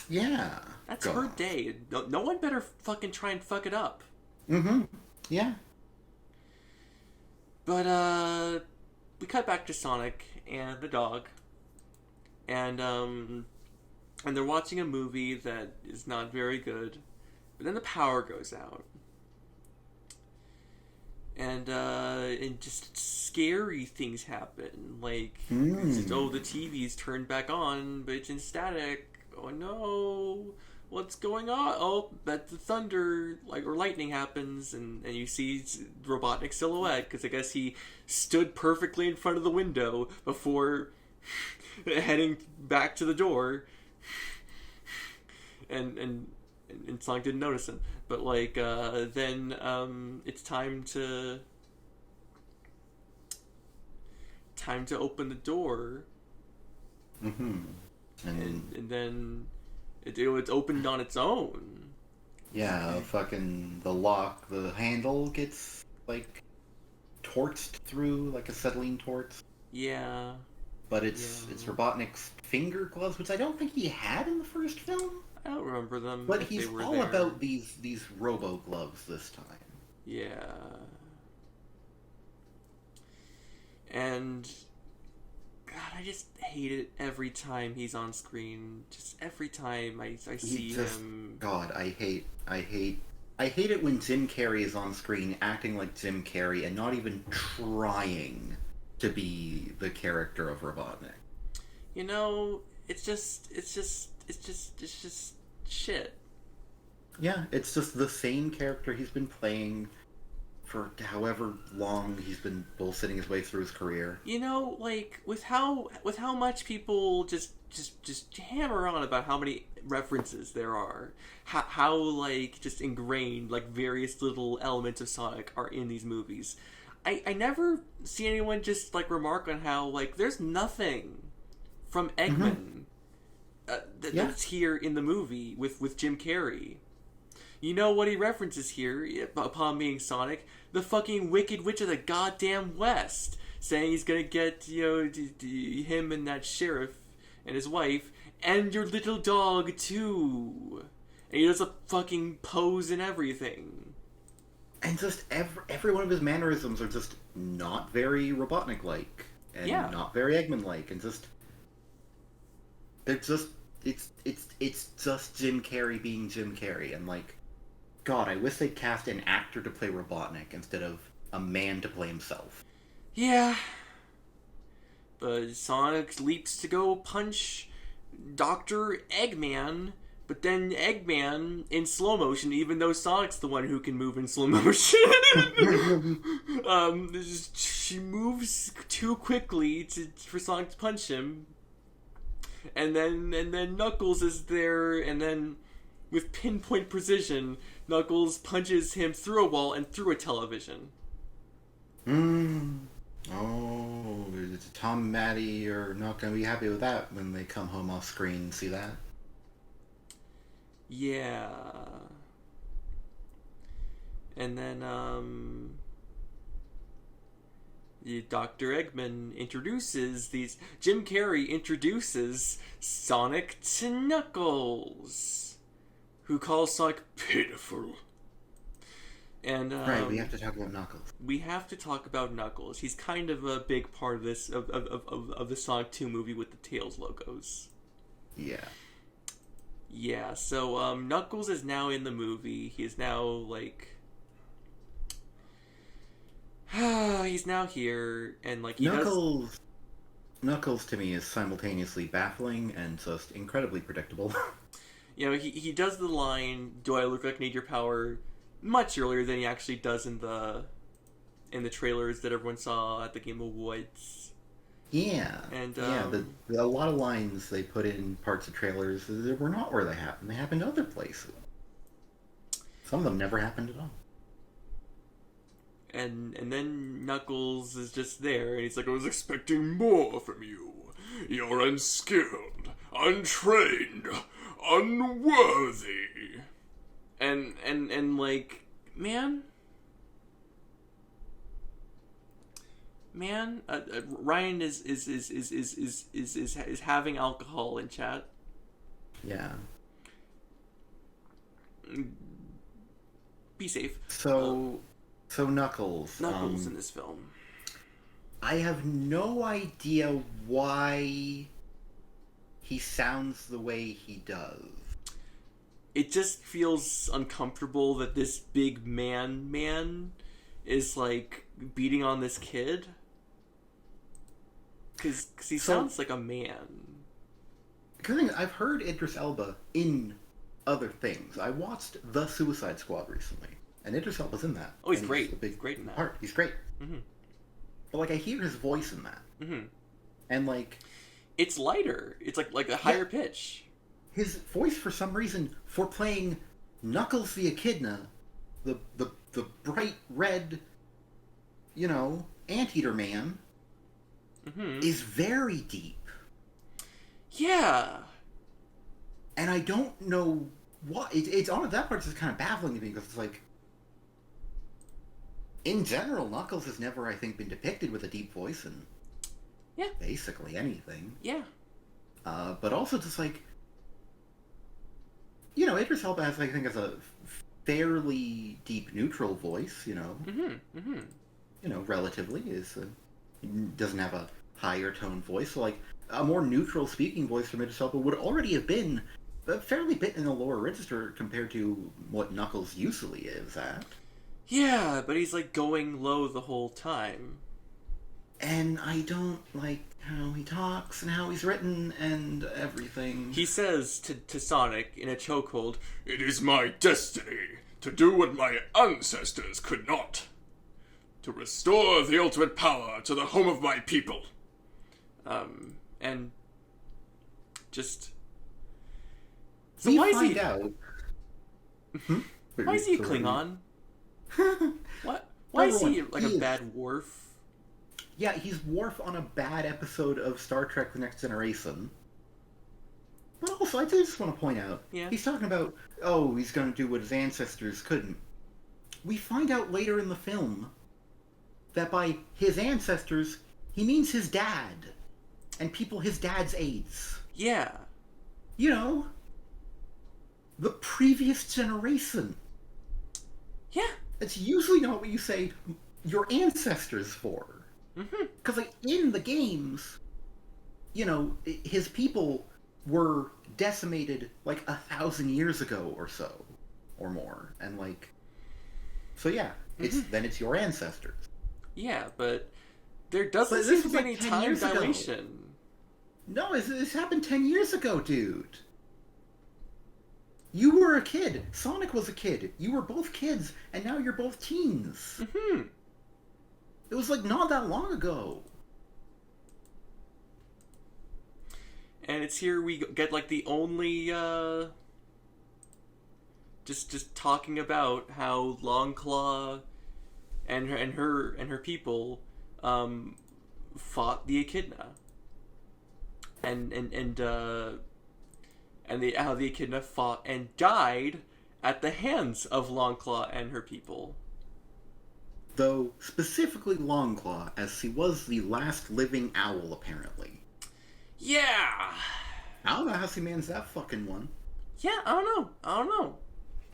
Yeah. That's her day. No one better fucking try and fuck it up. Yeah. But, we cut back to Sonic and the dog. And they're watching a movie that is not very good. But then the power goes out. And just scary things happen. Like, it's just, the TV's turned back on, but it's in static. Oh no, what's going on? Oh, that's the thunder, or lightning happens, and you see Robotnik's silhouette, because I guess he stood perfectly in front of the window before heading back to the door. And Sonic didn't notice him. But, then it's time to open the door. And then it's opened on its own. Yeah, fucking the handle gets, torched through, like acetylene torch. Yeah. But it's Robotnik's finger gloves, which I don't think he had in the first film. I don't remember them. But he's all about these robo gloves this time. Yeah. And God, I just hate it every time he's on screen. Just every time I see him. God, I hate it when Jim Carrey is on screen acting like Jim Carrey and not even trying to be the character of Robotnik. It's just shit. Yeah, it's just the same character he's been playing for however long he's been bullshitting his way through his career. You know, like with how much people just hammer on about how many references there are, how like just ingrained like various little elements of Sonic are in these movies. I never see anyone just like remark on how like there's nothing from Eggman that's here in the movie with Jim Carrey. You know what he references here upon being Sonic? The fucking Wicked Witch of the goddamn West, saying he's gonna get, him and that sheriff and his wife, and your little dog too. And he does a fucking pose and everything. And just every one of his mannerisms are just not very Robotnik-like. And not very Eggman-like. And just... It's just Jim Carrey being Jim Carrey. And like... God, I wish they'd cast an actor to play Robotnik instead of a man to play himself. Yeah. But Sonic leaps to go punch Dr. Eggman, but then Eggman, in slow motion, even though Sonic's the one who can move in slow motion, she moves too quickly for Sonic to punch him. And then Knuckles is there, and then with pinpoint precision, Knuckles punches him through a wall and through a television. Oh, Tom and Maddie are not going to be happy with that when they come home off screen and see that. Yeah. And then, Dr. Eggman Jim Carrey introduces Sonic to Knuckles, who calls Sonic pitiful. And right, we have to talk about Knuckles. We have to talk about Knuckles. He's kind of a big part of this of the Sonic 2 movie with the Tails logos. Yeah. Yeah, so Knuckles is now in the movie. He is now like he's now here, and like Knuckles to me is simultaneously baffling and just incredibly predictable. You know, he does the line, "Do I look like I need your power?" much earlier than he actually does in the trailers that everyone saw at the Game Awards. Yeah. And a lot of lines they put in parts of trailers that were not where they happened. They happened other places. Some of them never happened at all. And then Knuckles is just there, and he's like, "I was expecting more from you. You're unskilled, untrained, unworthy." And like, man, Ryan is having alcohol in chat. Yeah. Be safe. So Knuckles. Knuckles in this film. I have no idea why he sounds the way he does. It just feels uncomfortable that this big man is like beating on this kid. Because he sounds like a man. Because I've heard Idris Elba in other things. I watched The Suicide Squad recently, and Idris Elba's in that. Oh, he's great. He's great in that. Part. He's great. Mm-hmm. But like, I hear his voice in that, and like, it's lighter. It's like a higher pitch. His voice, for some reason, for playing Knuckles the Echidna, the bright red, anteater man, is very deep. Yeah. And I don't know what. It's all of that part's just kind of baffling to me, because it's like, in general, Knuckles has never, I think, been depicted with a deep voice in basically anything. Yeah. But also just like, Idris Elba has, I think, has a fairly deep neutral voice, relatively. Doesn't have a higher tone voice. So, like, a more neutral speaking voice from Idris Elba would already have been a fairly bit in the lower register compared to what Knuckles usually is at. Yeah, but he's, like, going low the whole time. And I don't like how he talks and how he's written and everything. He says to Sonic in a chokehold, "It is my destiny to do what my ancestors could not." to restore the ultimate power to the home of my people. And just... So why is he... out... Why is he a Klingon? What? Why is he like a bad Worf? Yeah, he's Worf on a bad episode of Star Trek The Next Generation. But also, I just want to point out, he's talking about, he's going to do what his ancestors couldn't. We find out later in the film that by his ancestors, he means his dad. And people his dad's age. Yeah. You know, the previous generation. Yeah. It's usually not what you say your ancestors for. Because, like, in the games, you know, his people were decimated, like, 1,000 years ago or so. Or more. And, like... So, yeah. Then it's your ancestors. Yeah, but there doesn't seem to be any time dilation. No, this happened 10 years ago, dude. You were a kid. Sonic was a kid. You were both kids, and now you're both teens. It was, like, not that long ago. And it's here we get, like, the only, just talking about how Longclaw and her people, fought the Echidna. And how the Echidna fought and died at the hands of Longclaw and her people. Though, specifically Longclaw, as he was the last living owl, apparently. Yeah! I don't know how he managed that fucking one. Yeah, I don't know.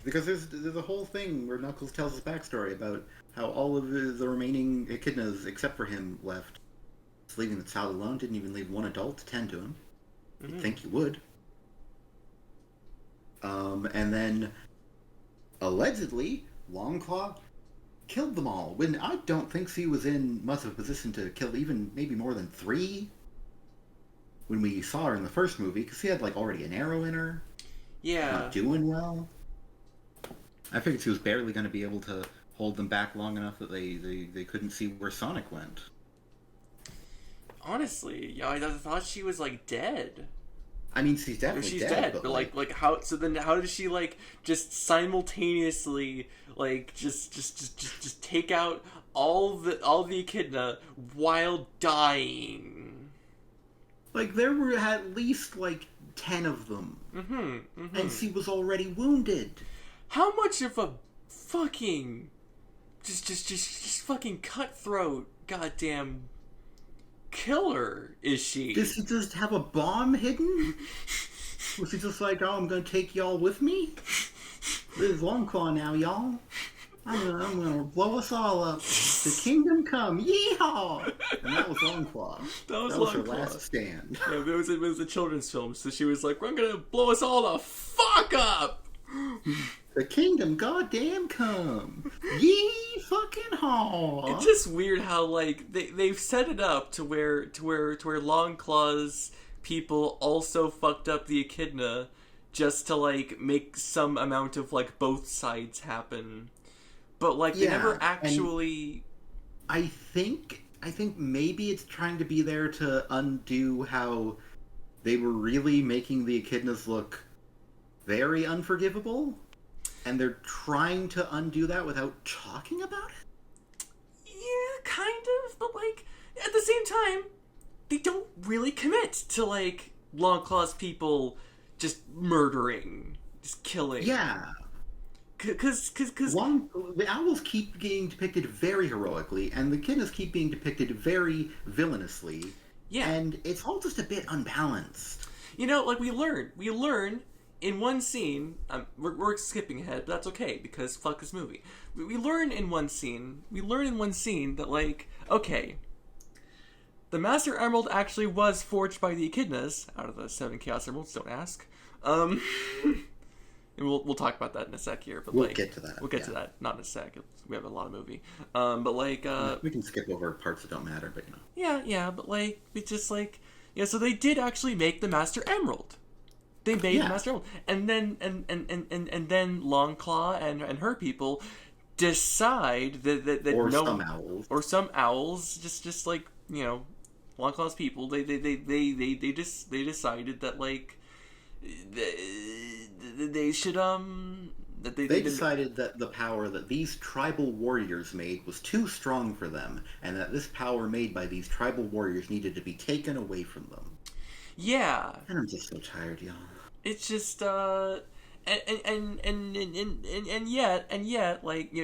Because there's a whole thing where Knuckles tells his backstory about how all of the remaining Echidnas, except for him, left. He's leaving the child alone, didn't even leave one adult to tend to him. You'd think you would. And then, allegedly, Longclaw killed them all, when I don't think he was in much of a position to kill even maybe more than 3 when we saw her in the first movie, because he had, like, already an arrow in her. Yeah. Not doing well. I figured he was barely going to be able to hold them back long enough that they couldn't see where Sonic went. Honestly, yeah, I thought she was, like, dead. I mean, she's definitely dead. But like how? So then, how does she like just simultaneously like just take out all the Echidna while dying? Like there were at least like 10 of them, and she was already wounded. How much of a fucking just fucking cutthroat goddamn killer is she? Does she just have a bomb hidden? Was she just like, I'm gonna take y'all with me? This is Longclaw now, y'all. I'm gonna blow us all up. The kingdom come, yeehaw! And that was Longclaw. That was her last stand. Yeah, it was a children's film, so she was like, I'm gonna blow us all the fuck up! The kingdom goddamn come. Yee fucking haw. It's just weird how like they've set it up to where Longclaw's people also fucked up the Echidna just to like make some amount of like both sides happen. But like they never actually I think maybe it's trying to be there to undo how they were really making the Echidnas look very unforgivable. And they're trying to undo that without talking about it? Yeah, kind of. But, like, at the same time, they don't really commit to, like, Longclaw's people just murdering, just killing. Yeah. Because the owls keep getting depicted very heroically, and the Echidnas keep being depicted very villainously. Yeah. And it's all just a bit unbalanced. You know, like, we learn in one scene, we're skipping ahead, but that's okay, because fuck this movie. We learn in one scene that, like, okay, the Master Emerald actually was forged by the Echidnas, out of the 7 Chaos Emeralds, don't ask. And we'll talk about that in a sec here, but we'll get to that. We'll get to that, not in a sec, we have a lot of movie. But, like, we can skip over parts that don't matter, but, you know. Yeah, but, like, it's just, like, yeah, so they did actually make the Master Emerald. They made the Master Emerald, and then Longclaw and her people decide that or no, some owls, or some owls, just like, long claws people, they decided that, like, they should that they decided that the power that these tribal warriors made was too strong for them, and that this power made by these tribal warriors needed to be taken away from them. yeah. And I'm just so tired, y'all. It's just and yet, like,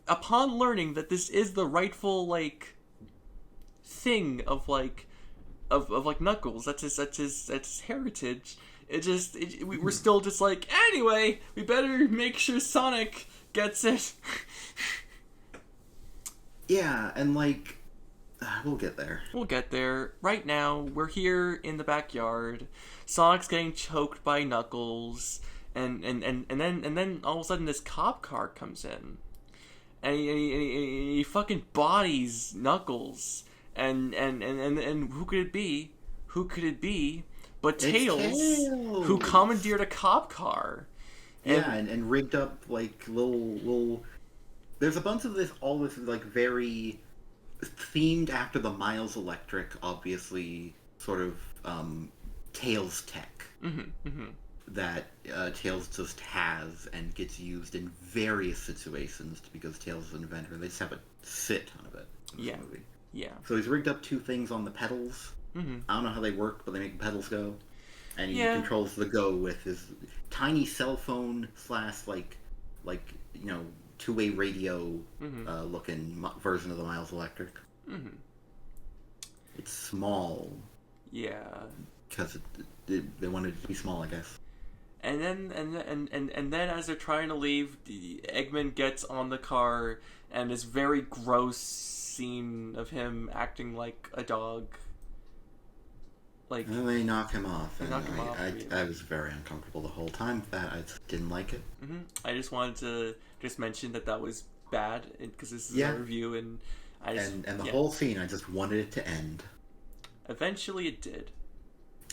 upon learning that this is the rightful, like, thing of, like, of like Knuckles, that's his heritage. We're still just like, anyway, we better make sure Sonic gets it. Yeah, and like, we'll get there. We'll get there. Right now, we're here in the backyard. Sonic's getting choked by Knuckles, and then all of a sudden this cop car comes in, and he fucking bodies Knuckles, and who could it be? Who could it be? But Tails, who commandeered a cop car. And rigged up like little. There's a bunch of all this like very themed after the Miles Electric, obviously sort of Tails tech that Tails just has and gets used in various situations because Tails is an inventor. They just have a shit ton of it in this movie. Yeah. So he's rigged up two things on the pedals. I don't know how they work, but they make the pedals go. And he controls the go with his tiny cell phone / like two-way radio looking version of the Miles Electric. It's small. Yeah. Because they wanted it to be small, I guess. And then as they're trying to leave, Eggman gets on the car, and this very gross scene of him acting like a dog. Like, and they knock him off, and I I was very uncomfortable the whole time with that. I just didn't like it. I just wanted to mention that was bad, because this is a review, and I just... And the whole scene, I just wanted it to end. Eventually it did.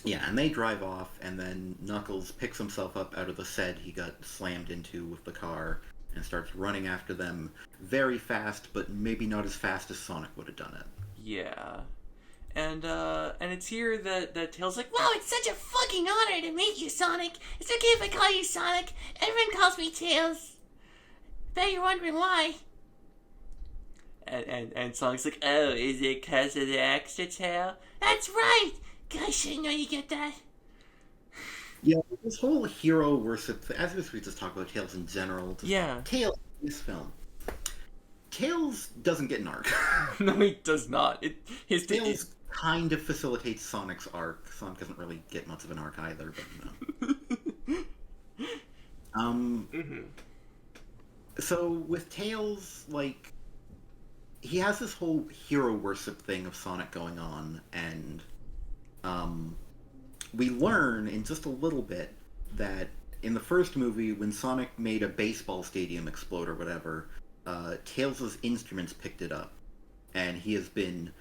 Yeah, and they drive off, and then Knuckles picks himself up out of the shed he got slammed into with the car, and starts running after them very fast, but maybe not as fast as Sonic would have done it. Yeah. And it's here that Tails like, wow, it's such a fucking honor to meet you, Sonic. It's okay if I call you Sonic. Everyone calls me Tails. Bet you're wondering why. And Sonic's like, oh, is it 'cause of the extra tail? That's right. Gosh, I didn't know you get that. Yeah, this whole hero worship thing, as we just talked about Tails in general. Tails in this film. Tails doesn't get an arc. No, he does not. Tails kind of facilitates Sonic's arc. Sonic doesn't really get much of an arc either, but So with Tails, like, he has this whole hero worship thing of Sonic going on, and we learn in just a little bit that in the first movie, when Sonic made a baseball stadium explode or whatever, Tails' instruments picked it up, and he has been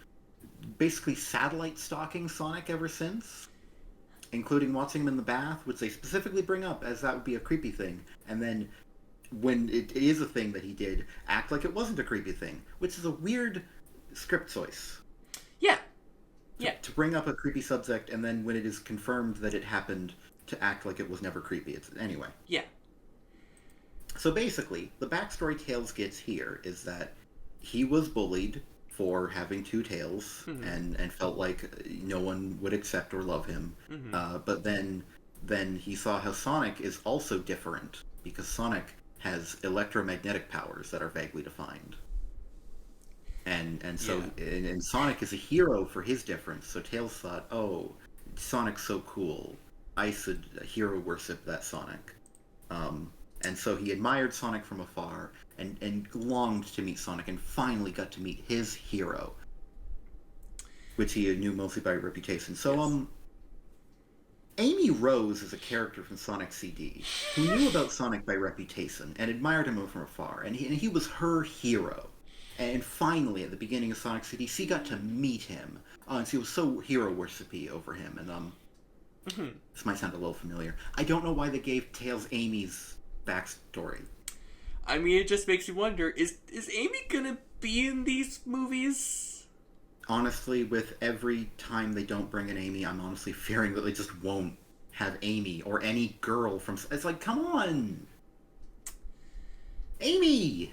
basically satellite stalking Sonic ever since, including watching him in the bath, which they specifically bring up as that would be a creepy thing, and then when it is a thing that he did, act like it wasn't a creepy thing, which is a weird script choice. Yeah. To bring up a creepy subject, and then when it is confirmed that it happened, to act like it was never creepy. Anyway. Yeah. So basically, the backstory Tails gets here is that he was bullied for having two tails, and felt like no one would accept or love him. But then he saw how Sonic is also different, because Sonic has electromagnetic powers that are vaguely defined. And so and Sonic is a hero for his difference, so Tails thought, oh, Sonic's so cool, I should hero worship that Sonic. And so he admired Sonic from afar, and longed to meet Sonic, and finally got to meet his hero, which he knew mostly by reputation. So, Amy Rose is a character from Sonic CD who knew about Sonic by reputation and admired him from afar, and he was her hero. And finally, at the beginning of Sonic CD, she got to meet him, and she was so hero worshipy over him. And this might sound a little familiar. I don't know why they gave Tails Amy's backstory. I mean, it just makes you wonder, is Amy gonna be in these movies? Honestly, with every time they don't bring in Amy, I'm honestly fearing that they just won't have Amy or any girl from... It's like, come on! Amy!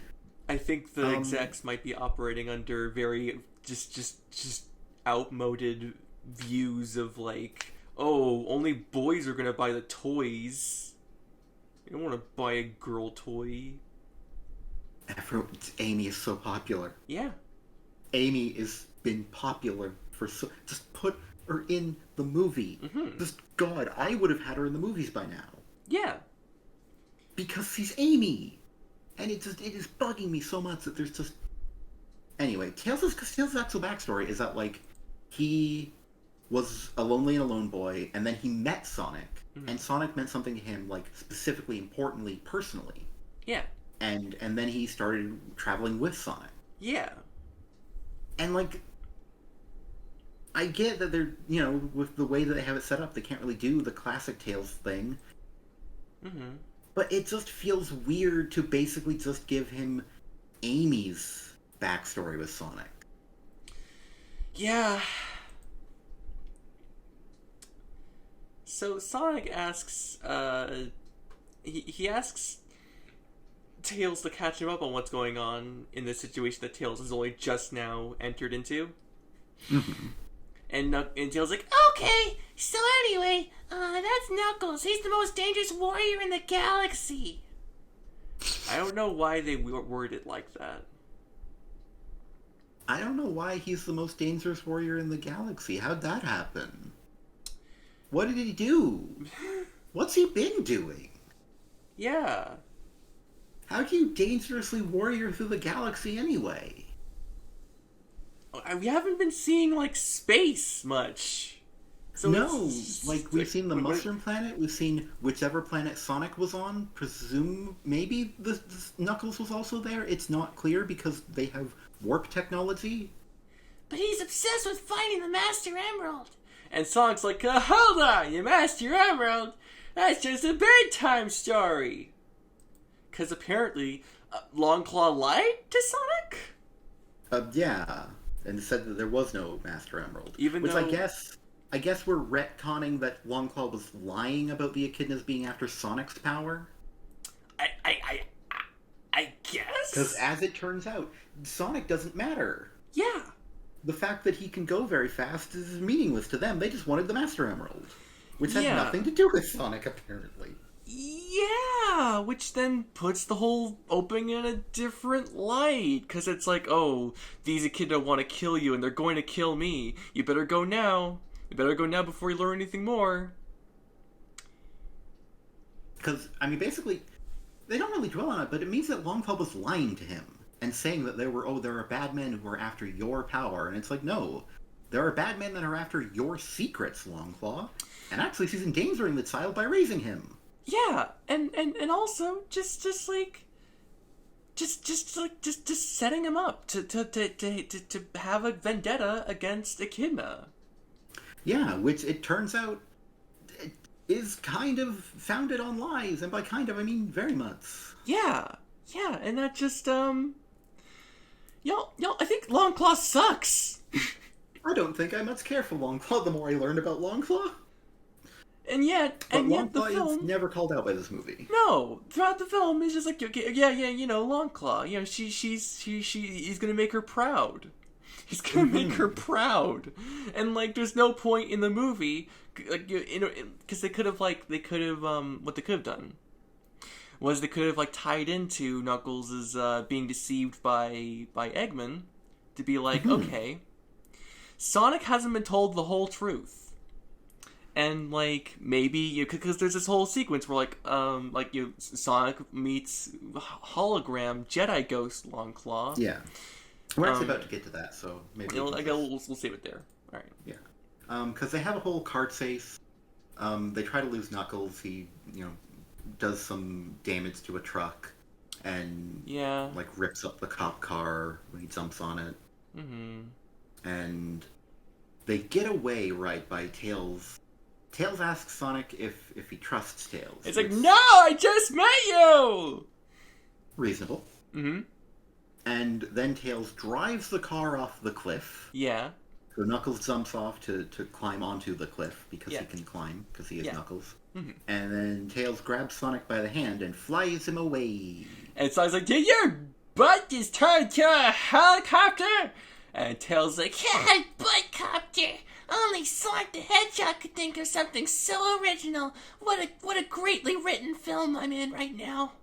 I think the execs might be operating under very just outmoded views of like, oh, only boys are gonna buy the toys. You don't want to buy a girl toy. Amy is so popular. Yeah. Amy has been popular for so... Just put her in the movie. Mm-hmm. Just, God, I would have had her in the movies by now. Yeah. Because she's Amy. And it is bugging me so much that there's just... Anyway, Tails' actual backstory is that, like, he was a lonely and alone boy, and then he met Sonic, and Sonic meant something to him, like, specifically, importantly, personally. Yeah. And then he started traveling with Sonic. Yeah. And, like, I get that they're, you know, with the way that they have it set up, they can't really do the classic Tails thing. Mm-hmm. But it just feels weird to basically just give him Amy's backstory with Sonic. Yeah. So Sonic asks, he asks Tails to catch him up on what's going on in this situation that Tails has only just now entered into. Mm-hmm. And Tails like, okay, so anyway, that's Knuckles. He's the most dangerous warrior in the galaxy. I don't know why they worded it like that. I don't know why he's the most dangerous warrior in the galaxy. How'd that happen? What did he do? What's he been doing? Yeah. How do you dangerously warrior through the galaxy anyway? We haven't been seeing, like, space much. So no, like, we've seen the Mushroom Planet, we've seen whichever planet Sonic was on, maybe the Knuckles was also there. It's not clear because they have warp technology. But he's obsessed with finding the Master Emerald. And Sonic's like, hold on, you Master Emerald? That's just a bedtime story. Because apparently, Longclaw lied to Sonic? Yeah. And said that there was no Master Emerald. Which I guess we're retconning that Longclaw was lying about the echidnas being after Sonic's power. I guess? Because as it turns out, Sonic doesn't matter. Yeah. The fact that he can go very fast is meaningless to them. They just wanted the Master Emerald. Which has nothing to do with Sonic, apparently. Yeah, which then puts the whole opening in a different light. Because it's like, oh, these echidna want to kill you and they're going to kill me. You better go now. You better go now before you learn anything more. Because, I mean, basically, they don't really dwell on it, but it means that Longclaw was lying to him. And saying that there are bad men who are after your power. And it's like, no. There are bad men that are after your secrets, Longclaw. And actually, he's endangering the child by raising him. Yeah, and also just setting him up to have a vendetta against Echidna. Yeah, which it turns out is kind of founded on lies, and by kind of I mean very much. Yeah, and that just y'all, I think Longclaw sucks. I don't think I much care for Longclaw the more I learned about Longclaw. And yet the film is never called out by this movie. No, throughout the film, he's just like, okay, yeah, you know, Longclaw, you know, he's gonna make her proud. He's gonna make her proud, and like, there's no point in the movie, like, you know, because what they could have done was they could have like tied into Knuckles' being deceived by Eggman to be like, okay, Sonic hasn't been told the whole truth. And like maybe because there's this whole sequence where Sonic meets hologram Jedi Ghost Longclaw. Yeah, we're actually about to get to that, so maybe we'll save it there. All right. Yeah, because they have a whole car chase. They try to lose Knuckles. He does some damage to a truck, and like rips up the cop car when he jumps on it. Mm-hmm. And they get away by Tails. Tails asks Sonic if he trusts Tails. It's like, no, I just met you! Reasonable. Mm-hmm. And then Tails drives the car off the cliff. Yeah. So Knuckles jumps off to climb onto the cliff because Yeah. he can climb, because he is Yeah. Knuckles. Mm-hmm. And then Tails grabs Sonic by the hand and flies him away. And Sonic's like, did your butt is turned to a helicopter? And Tails like, God, buttcopter! Only Sonic the Hedgehog could think of something so original. What a greatly written film I'm in right now.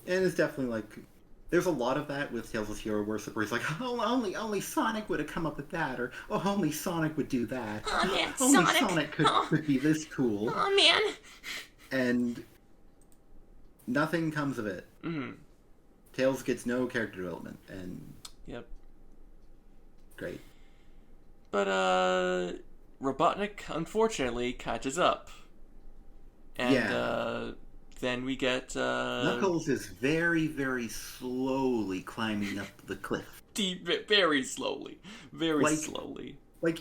And it's definitely like, there's a lot of that with Tails' Hero Worship where he's like, oh, only Sonic would have come up with that, or oh, only Sonic would do that. Oh man, Only Sonic! Sonic could be this cool. Oh man! And nothing comes of it. mm-hmm. Tails gets no character development, and Yep. great. But, Robotnik, unfortunately, catches up. And, Yeah. then we get, Knuckles is very, very slowly climbing up the cliff. very slowly. Very Like- slowly. Like,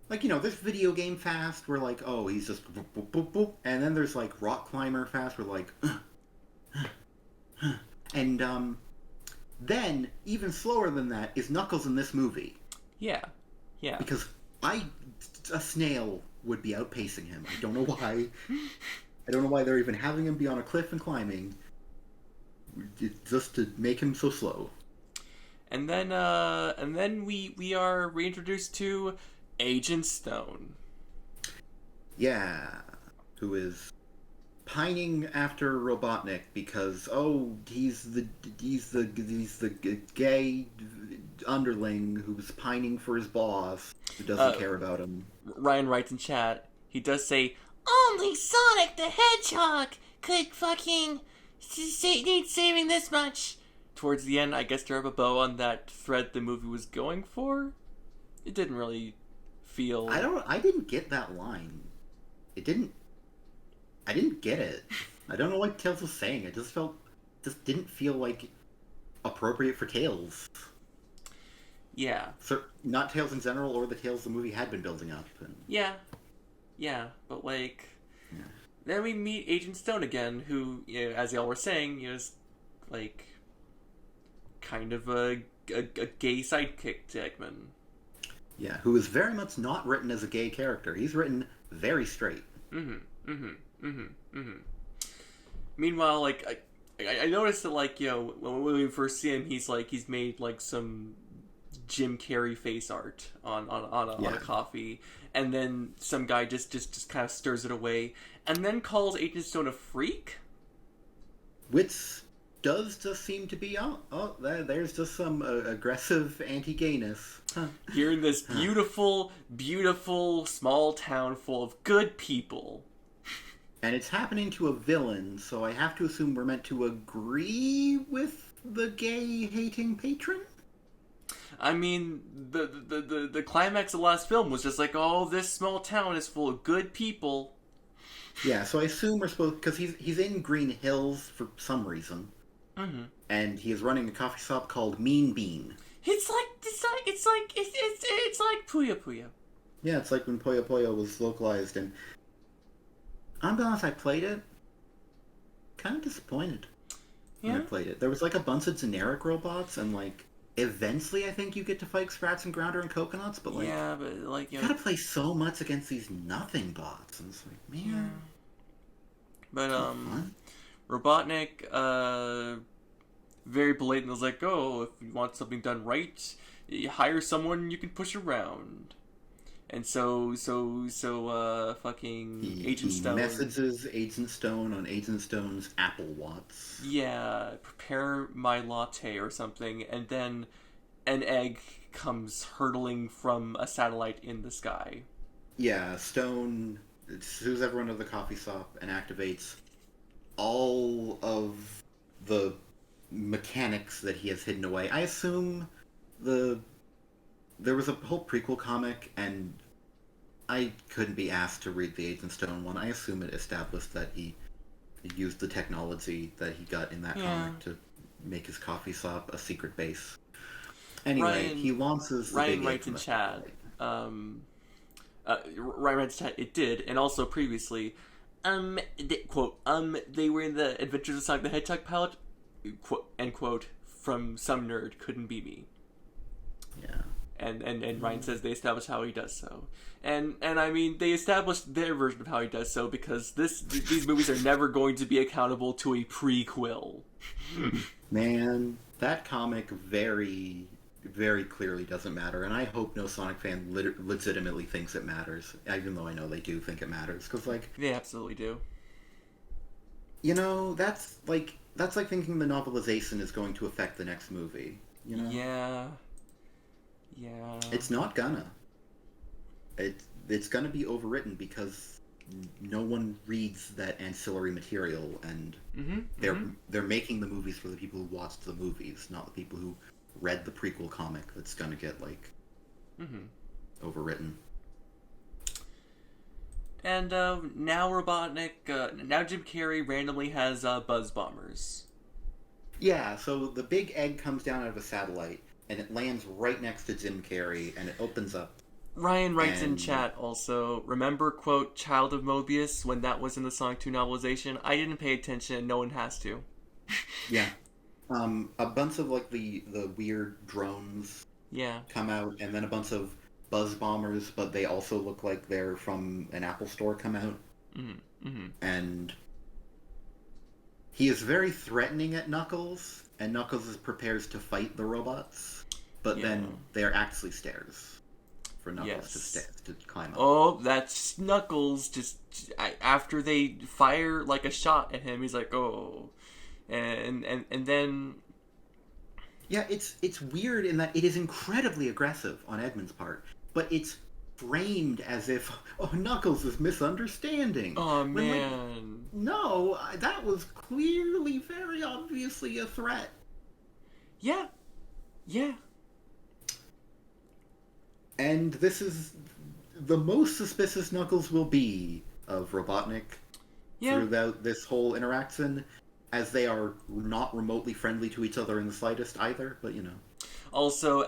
there's video game fast where, like, oh, he's just boop, boop, boop, boop. And then there's, like, rock climber fast where, like, and, then, even slower than that, is Knuckles in this movie. Yeah. Yeah. Because a snail would be outpacing him. I don't know why. I don't know why they're even having him be on a cliff and climbing. Just to make him so slow. And then we are reintroduced to Agent Stone. Yeah. Who is pining after Robotnik because he's the gay underling who's pining for his boss who doesn't care about him. Ryan writes in chat, he does say, Only Sonic the Hedgehog could fucking need saving this much. towards the end, I guess to wrap a bow on that thread the movie was going for. It didn't really feel... I didn't get that line. I didn't get it. I don't know what Tails was saying. It just didn't feel like appropriate for Tails. Yeah. So, not Tails in general, or the Tails the movie had been building up. And... Yeah, but like... Yeah. Then we meet Agent Stone again, who, you know, as y'all were saying, is like kind of a gay sidekick to Eggman. Yeah, who is very much not written as a gay character. He's written very straight. Meanwhile, like I noticed that, like, you know, when we first see him, he's made like some Jim Carrey face art on a coffee, and then some guy just kind of stirs it away, and then calls Agent Stone a freak, which does just seem to be there's just some aggressive anti-gayness here in this beautiful small town full of good people. And it's happening to a villain, so I have to assume we're meant to agree with the gay-hating patron? I mean, the climax of the last film was just like, oh, this small town is full of good people. Yeah, so I assume we're supposed... Because he's in Green Hills for some reason. Mm-hmm. And he is running a coffee shop called Mean Bean. It's like Puyo Puyo. Yeah, it's like when Puyo Puyo was localized, and... I'm honest, I played it. Kind of disappointed when I played it. There was like a bunch of generic robots, and like eventually I think you get to fight Scratch and Grounder and Coconuts, but like you gotta play so much against these nothing bots, and it's like, man. Yeah. But Robotnik very blatant was like, oh, if you want something done right, you hire someone you can push around. And so, fucking Agent Stone... He messages Agent Stone on Agent Stone's Apple Watch. Yeah, prepare my latte or something, and then an egg comes hurtling from a satellite in the sky. Yeah, Stone sues everyone at the coffee shop and activates all of the mechanics that he has hidden away. I assume there was a whole prequel comic, and I couldn't be asked to read the Agent Stone one. I assume it established that he used the technology that he got in that comic to make his coffee shop a secret base. Anyway, he launches the Ryan big writes in chat. Ryan writes in chat, it did, and also previously, quote, they were in the Adventures of Sonic the Hedgehog end quote, from some nerd couldn't be me. Yeah. And Ryan says they established how he does so. And I mean, they established their version of how he does so because these movies are never going to be accountable to a prequel. Man, that comic very, very clearly doesn't matter, and I hope no Sonic fan legitimately thinks it matters, even though I know they do think it matters, because, like... They absolutely do. You know, that's like thinking the novelization is going to affect the next movie, you know? Yeah. It's not gonna. It's gonna be overwritten because no one reads that ancillary material, and they're making the movies for the people who watched the movies, not the people who read the prequel comic that's gonna get, like, overwritten. And now Robotnik, now Jim Carrey randomly has buzz bombers. Yeah, so the big egg comes down out of a satellite, and it lands right next to Jim Carrey, and it opens up. Ryan writes in chat also, remember, quote, Child of Mobius, when that was in the Sonic 2 novelization? I didn't pay attention, and no one has to. Yeah. A bunch of, like, the weird drones come out, and then a bunch of buzz bombers, but they also look like they're from an Apple store come out. And he is very threatening at Knuckles, and Knuckles prepares to fight the robots, but then they're actually stairs for Knuckles to climb up. Oh, that's Knuckles just after they fire like a shot at him, he's like, oh, and then yeah, it's weird in that it is incredibly aggressive on Eggman's part, but it's framed as if, oh, Knuckles is misunderstanding. Oh, when, man. like, no, that was clearly, very obviously a threat. Yeah. And this is the most suspicious Knuckles will be of Robotnik throughout this whole interaction, as they are not remotely friendly to each other in the slightest either, but you know. Also,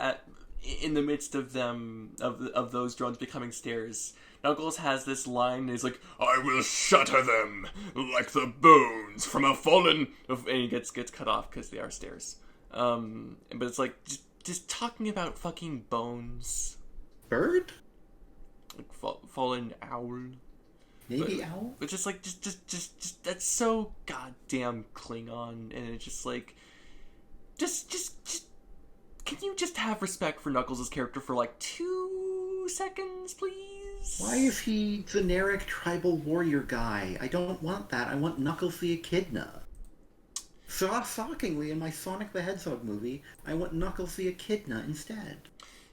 in the midst of them, of those drones becoming stairs, Knuckles has this line, and he's like, I will shatter them like the bones from a fallen... And he gets cut off because they are stairs. But it's like, just talking about fucking bones. Bird? Like fallen owl. Maybe owl? But just like, just that's so goddamn Klingon, and it's just like, just can you just have respect for Knuckles' character for like 2 seconds, please? Why is he generic tribal warrior guy? I don't want that. I want Knuckles the Echidna. So shockingly, in my Sonic the Hedgehog movie, I want Knuckles the Echidna instead.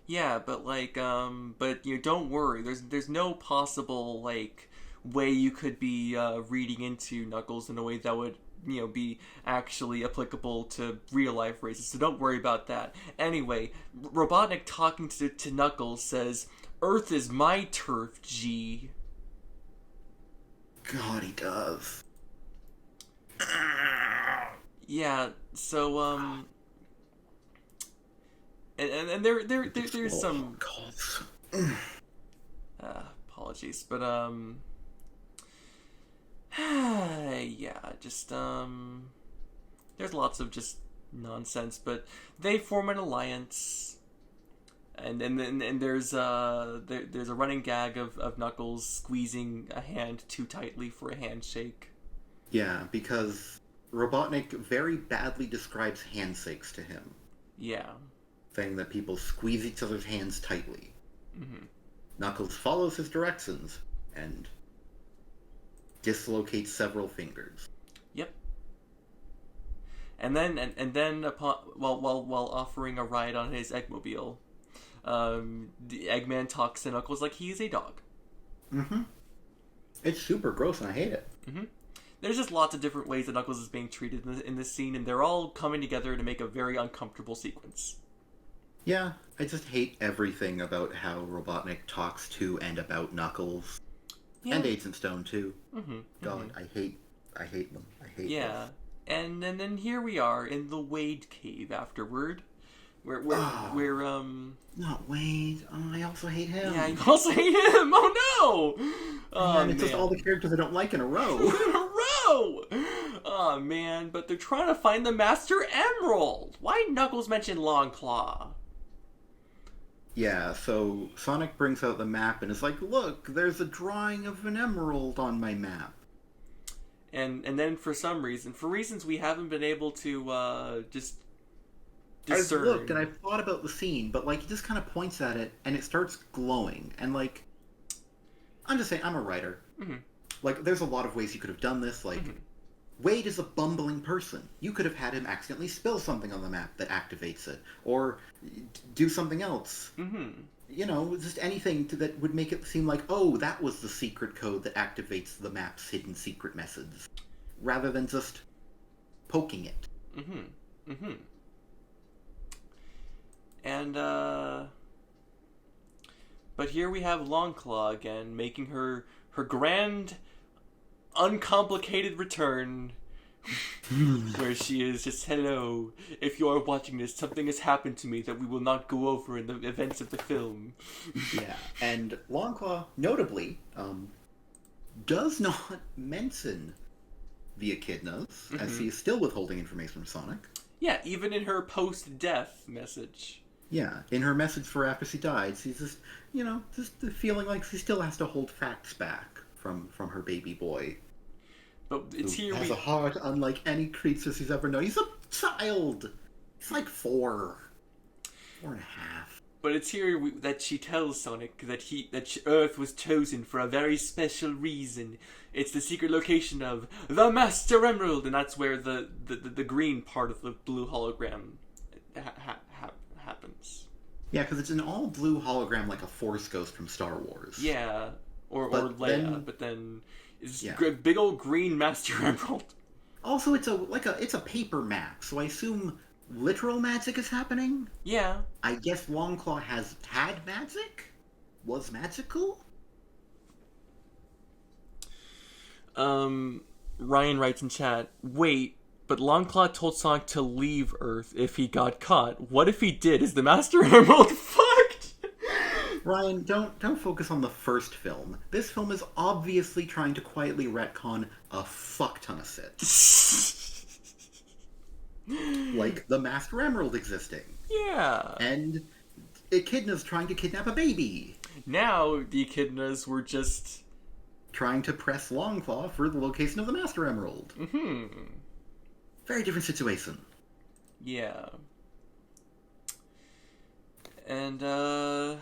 Yeah, but like, but you know, don't worry. There's no possible like way you could be reading into Knuckles in a way that would, you know, be actually applicable to real life races. So don't worry about that. Anyway, Robotnik talking to Knuckles says, "Earth is my turf, G." God, he does. Yeah. So and there's some apologies, but yeah, just there's lots of just nonsense, but they form an alliance, and there's there's a running gag of Knuckles squeezing a hand too tightly for a handshake. Yeah, because Robotnik very badly describes handshakes to him. Yeah. Saying that people squeeze each other's hands tightly. Knuckles follows his directions and dislocates several fingers. Yep. And then upon while offering a ride on his Eggmobile, the Eggman talks to Knuckles like he's a dog. It's super gross and I hate it. There's just lots of different ways that Knuckles is being treated in this scene, and they're all coming together to make a very uncomfortable sequence. Yeah, I just hate everything about how Robotnik talks to and about Knuckles. Yeah. And Agent Stone, too. God, I hate them. I hate them. And then here we are in the Wade Cave afterward. Where Not Wade. Oh, I also hate him. Yeah, you also hate him! Oh no! It's just all the characters I don't like in a row. In a row! Aw, man, but they're trying to find the Master Emerald. Why Knuckles mention Longclaw? Yeah, so Sonic brings out the map and is like, look, there's a drawing of an emerald on my map. And then for some reason, for reasons we haven't been able to just discern. I've looked and I've thought about the scene, but like he just kind of points at it and it starts glowing. And like, I'm just saying, I'm a writer. Mm-hmm. Like, there's a lot of ways you could have done this. Like, Wade is a bumbling person. You could have had him accidentally spill something on the map that activates it, or do something else. Mm-hmm. You know, just anything that would make it seem like, oh, that was the secret code that activates the map's hidden secret message, rather than just poking it. Mm-hmm. Mm-hmm. And, but here we have Longclaw again, making her grand, uncomplicated return, where she is just, hello, if you are watching this, something has happened to me that we will not go over in the events of the film. Yeah, and Longclaw, notably, does not mention the echidnas, as he is still withholding information from Sonic. Yeah, even in her post-death message. Yeah, in her message for after she died, she's just, you know, just feeling like she still has to hold facts back from her baby boy. But it's here has a heart unlike any creature she's ever known. He's a child. He's like 4 and a half. But it's here that she tells Sonic that Earth was chosen for a very special reason. It's the secret location of the Master Emerald, and that's where the green part of the blue hologram happens. Yeah, because it's an all blue hologram like a Force Ghost from Star Wars. Yeah, or Leia, but then it's a big old green Master Emerald. Also, it's a paper map, so I assume literal magic is happening? Yeah. I guess Longclaw has had magic? Was magical? Ryan writes in chat, wait, but Longclaw told Sonic to leave Earth if he got caught. What if he did? Is the Master Emerald fucked? Ryan, don't focus on the first film. This film is obviously trying to quietly retcon a fuck ton of shit. Like the Master Emerald existing. Yeah. And echidnas trying to kidnap a baby. Now the echidnas were just trying to press Longclaw for the location of the Master Emerald. Mm-hmm. Very different situation. Yeah. And, you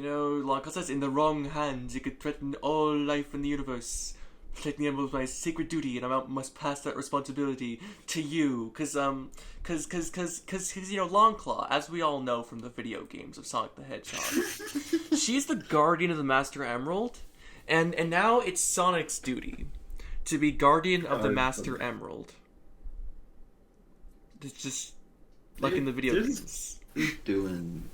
know, Longclaw says, in the wrong hands, it could threaten all life in the universe. Protecting the emerald is my sacred duty, and I must pass that responsibility to you. Cause, you know, Longclaw, as we all know from the video games of Sonic the Hedgehog, she's the guardian of the Master Emerald, and now it's Sonic's duty to be guardian of the Master Emerald. It's just like in the video games. He's doing.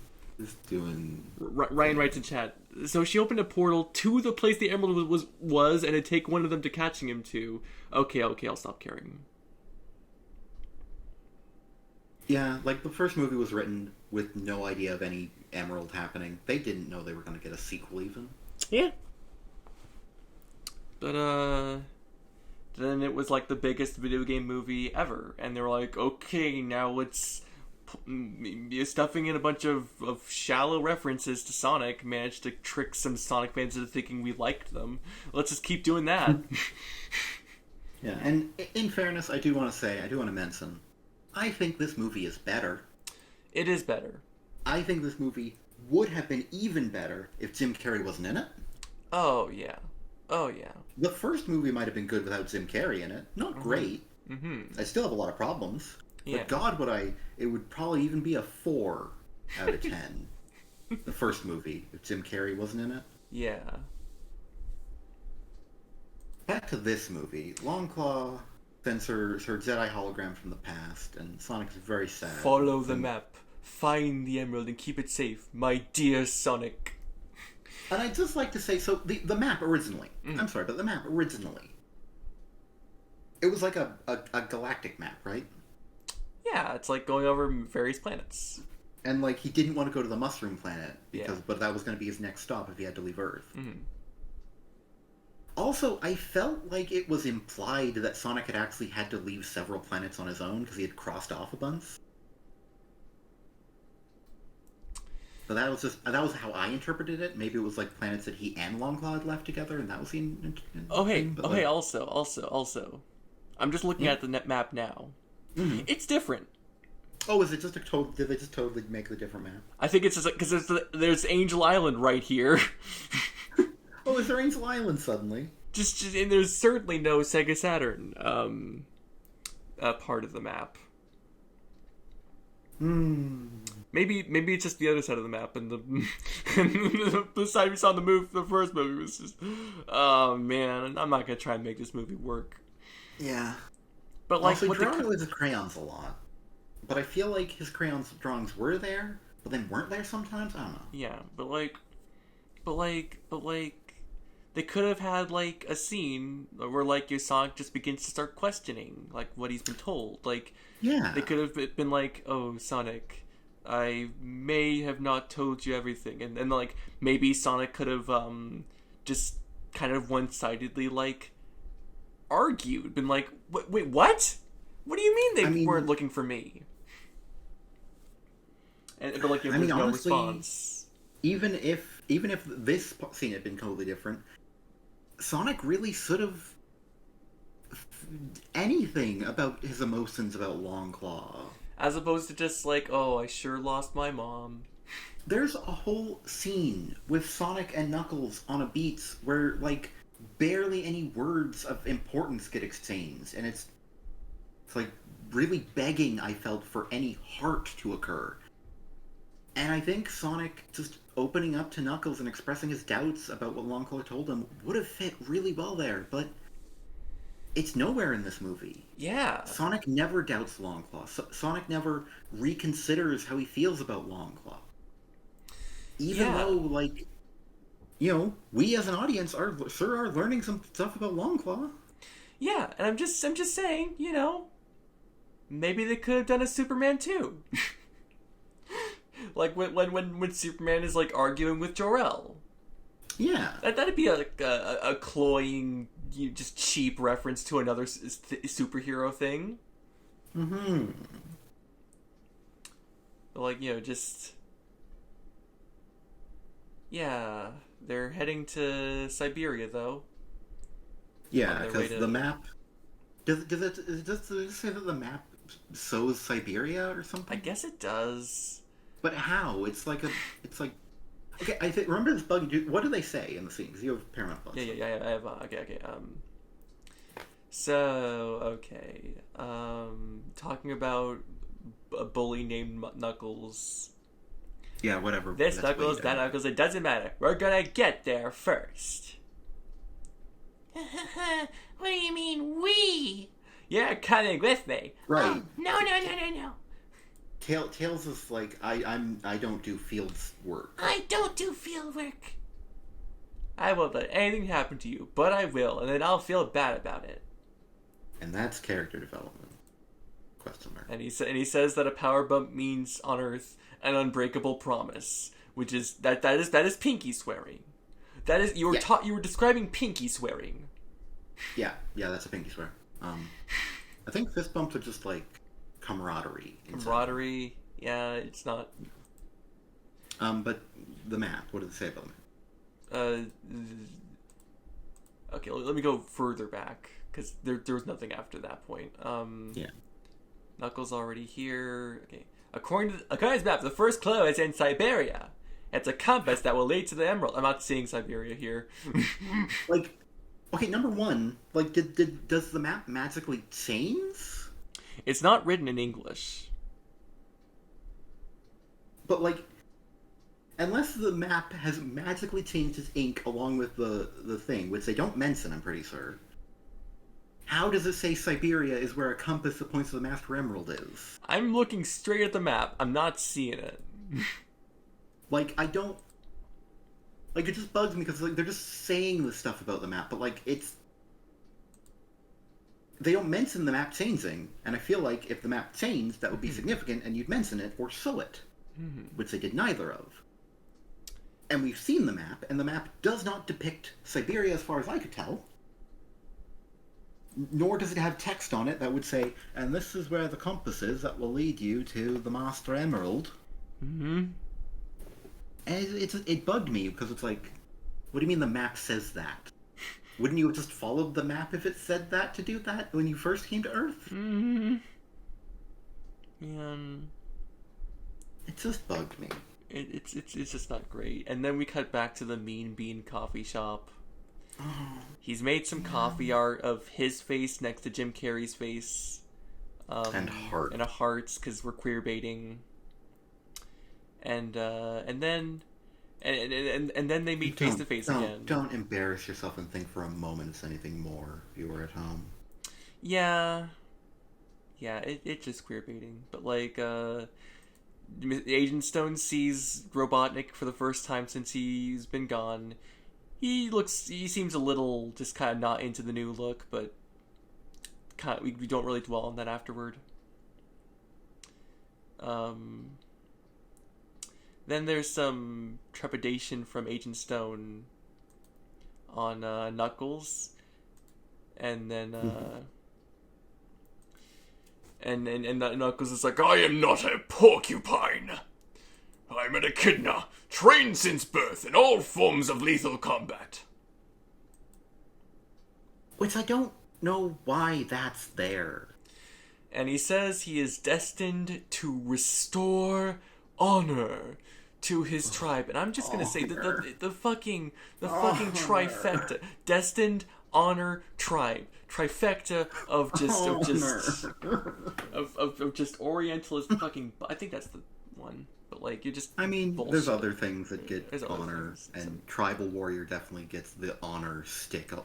Ryan writes in chat. So she opened a portal to the place the emerald was, and it'd take one of them to catching him to. Okay, I'll stop caring. Yeah, like the first movie was written with no idea of any emerald happening. They didn't know they were going to get a sequel even. Yeah. But then it was like the biggest video game movie ever, and they were like, okay, now let's stuffing in a bunch of shallow references to Sonic, managed to trick some Sonic fans into thinking we liked them. Let's just keep doing that. Yeah, and in fairness, I do want to mention, I think this movie is better. It is better. I think this movie would have been even better if Jim Carrey wasn't in it. Oh, yeah. The first movie might have been good without Jim Carrey in it. Not great. Mm-hmm. I still have a lot of problems. Yeah. But God, it would probably even be a 4 out of 10. The first movie, if Jim Carrey wasn't in it. Yeah. Back to this movie. Longclaw sends her Jedi hologram from the past, and Sonic's very sad. Follow the map. Find the emerald and keep it safe, my dear Sonic. And I'd just like to say, so the map originally, I'm sorry, but the map originally, it was like a galactic map, right? Yeah, it's like going over various planets. And like he didn't want to go to the mushroom planet but that was going to be his next stop if he had to leave Earth. Mm-hmm. Also, I felt like it was implied that Sonic had actually had to leave several planets on his own because he had crossed off a bunch. So that was how I interpreted it. Maybe it was like planets that he and Longclaw had left together, and that was the Oh hey, thing. But oh like, hey. Also. I'm just looking yeah. at the net map now. Mm-hmm. It's different. Oh, is it just a total? Did they just totally make the different map? I think it's just because there's Angel Island right here. Oh, is there Angel Island suddenly? just and there's certainly no Sega Saturn part of the map. Maybe it's just the other side of the map, and the side we saw in the first movie was just, oh man, I'm not gonna try and make this movie work. Yeah. But like, Also, what drawing with his crayons a lot, but I feel like his crayons drawings were there, but then weren't there sometimes. I don't know. yeah, but they could have had like a scene where like your Sonic just begins to start questioning like what he's been told. Like, Yeah. they could have been like, oh, Sonic, I may have not told you everything, and like maybe Sonic could have just kind of one-sidedly like argued, been like, wait, what? What do you mean they weren't looking for me? But like, there's no honestly, response. Even if this scene had been totally different, Sonic really should have anything about his emotions about Longclaw. As opposed to just like, oh, I sure lost my mom. There's a whole scene with Sonic and Knuckles on a beach where, like, barely any words of importance get exchanged, and it's like really begging, I felt, for any heart to occur. And I think Sonic just opening up to Knuckles and expressing his doubts about what Longclaw told him would have fit really well there, but it's nowhere in this movie. Yeah. Sonic never doubts Longclaw. Sonic never reconsiders how he feels about Longclaw. Even though, like, you know, we as an audience are learning some stuff about Longclaw. Yeah, and I'm just saying, you know, maybe they could have done a Superman 2. Like when Superman is like arguing with Jor-El. Yeah. That'd be a cloying, just cheap reference to another superhero thing. Mm-hmm. Like, you know, just... Yeah, they're heading to Siberia, though. Yeah, because the map... Does it say that the map shows Siberia or something? I guess it does. But how? It's like... Okay, remember this bug... What do they say in the scene? Because you have Paramount Plus. Yeah, I have... Okay. So, okay. Talking about a bully named Knuckles. Yeah, whatever. This Knuckles, that Knuckles, it doesn't matter. We're gonna get there first. What do you mean, we? You're coming with me. Right. Oh, no. Tails is like, I don't do field work. I don't do field work. I won't let anything happen to you, but I will, and then I'll feel bad about it. And that's character development. Question mark. And he says that a power bump means on Earth an unbreakable promise, which is that is pinky swearing. That is you were describing pinky swearing. Yeah, that's a pinky swear. I think fist bumps are just like camaraderie. Camaraderie, yeah, it's not. But the map. What does it say about the map? Okay, let me go further back because there was nothing after that point. Yeah. Knuckles already here. Okay. According to the map, the first clue is in Siberia. It's a compass that will lead to the Emerald. I'm not seeing Siberia here. Like, okay, number one, like, does the map magically change? It's not written in English. But, like, unless the map has magically changed its ink along with the thing, which they don't mention, I'm pretty sure. How does it say Siberia is where a compass that points to the Master Emerald is? I'm looking straight at the map. I'm not seeing it. Like, I don't... Like, it just bugs me because, like, they're just saying this stuff about the map, but, like, it's... They don't mention the map changing, and I feel like if the map changed, that would be significant, and you'd mention it or show it. Which they did neither of. And we've seen the map, and the map does not depict Siberia as far as I could tell. Nor does it have text on it that would say, and this is where the compass is that will lead you to the Master Emerald. Mm-hmm. And it bugged me, because it's like, what do you mean the map says that? Wouldn't you have just followed the map if it said that to do that when you first came to Earth? Mm-hmm. Yeah. It just bugged me. It's just not great. And then we cut back to the Mean Bean coffee shop. Oh, He's made some coffee art of his face next to Jim Carrey's face. and heart. And a hearts, because we're queer baiting. And then they meet face to face again. Don't embarrass yourself and think for a moment it's anything more if you were at home. Yeah, it's just queer baiting. But like, Agent Stone sees Robotnik for the first time since he's been gone. He seems a little just kind of not into the new look, but we don't really dwell on that afterward. Then there's some trepidation from Agent Stone on Knuckles, and then and Knuckles is like, I am not a porcupine. I'm an echidna, trained since birth in all forms of lethal combat. Which I don't know why that's there. And he says he is destined to restore honor to his tribe. And I'm just gonna say the fucking trifecta. Destined, honor, tribe. Trifecta of just Orientalist fucking. I think that's the one. But like, you just. I mean, bullshit. there's other things that get There's other honor, things. and Tribal Warrior definitely gets the honor stick a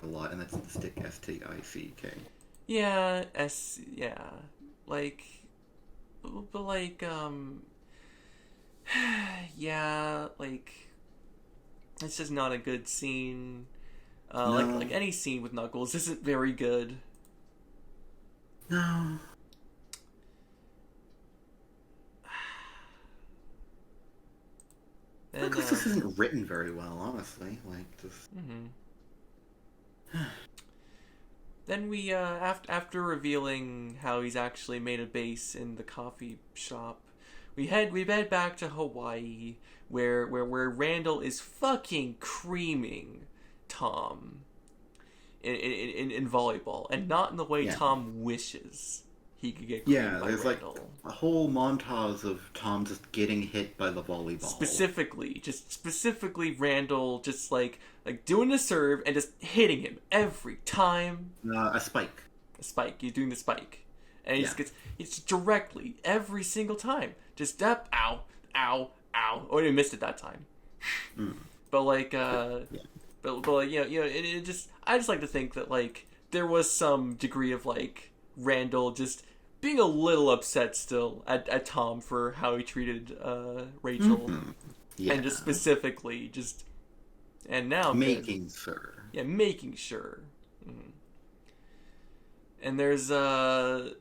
lot, and that's the stick STICK. Yeah, like, but like, yeah, like, it's just not a good scene. No. Like any scene with Knuckles isn't very good. No. And, Knuckles just isn't written very well, honestly. Like, just. Then we, after revealing how he's actually made a base in the coffee shop, we head back to Hawaii, where Randall is fucking creaming Tom in volleyball, and not in the way Tom wishes he could get creamed by there's Randall. like a whole montage of Tom just getting hit by the volleyball. Specifically Randall just like doing the serve and just hitting him every time. A spike. You're doing the spike. And he just gets, it's directly every single time. Just up, ow, ow, ow. Oh, he missed it that time. But like, but like, it just, I just like to think that like, there was some degree of like, Randall just being a little upset still at Tom for how he treated Rachel. Yeah. And just specifically just, and now making sure. Yeah, making sure. And there's there's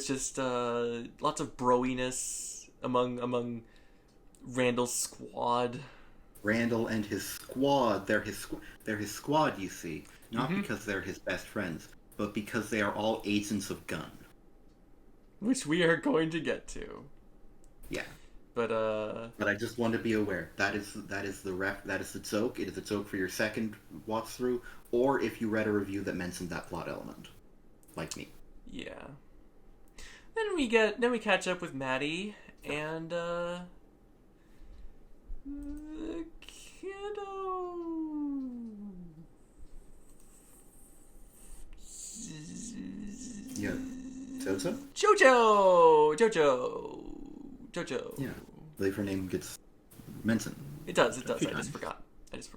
just lots of broiness among Randall's squad. Randall and his squad, they're his squad, you see, not because they're his best friends, but because they are all agents of Gun. Which we are going to get to. Yeah. But I just want to be aware that is the joke. It is a joke for your second watch through, or if you read a review that mentioned that plot element, like me. Yeah. Then we catch up with Maddie and the kiddo. Yeah. Jojo? Jojo. Yeah. I believe her name gets mentioned. It does. I just forgot.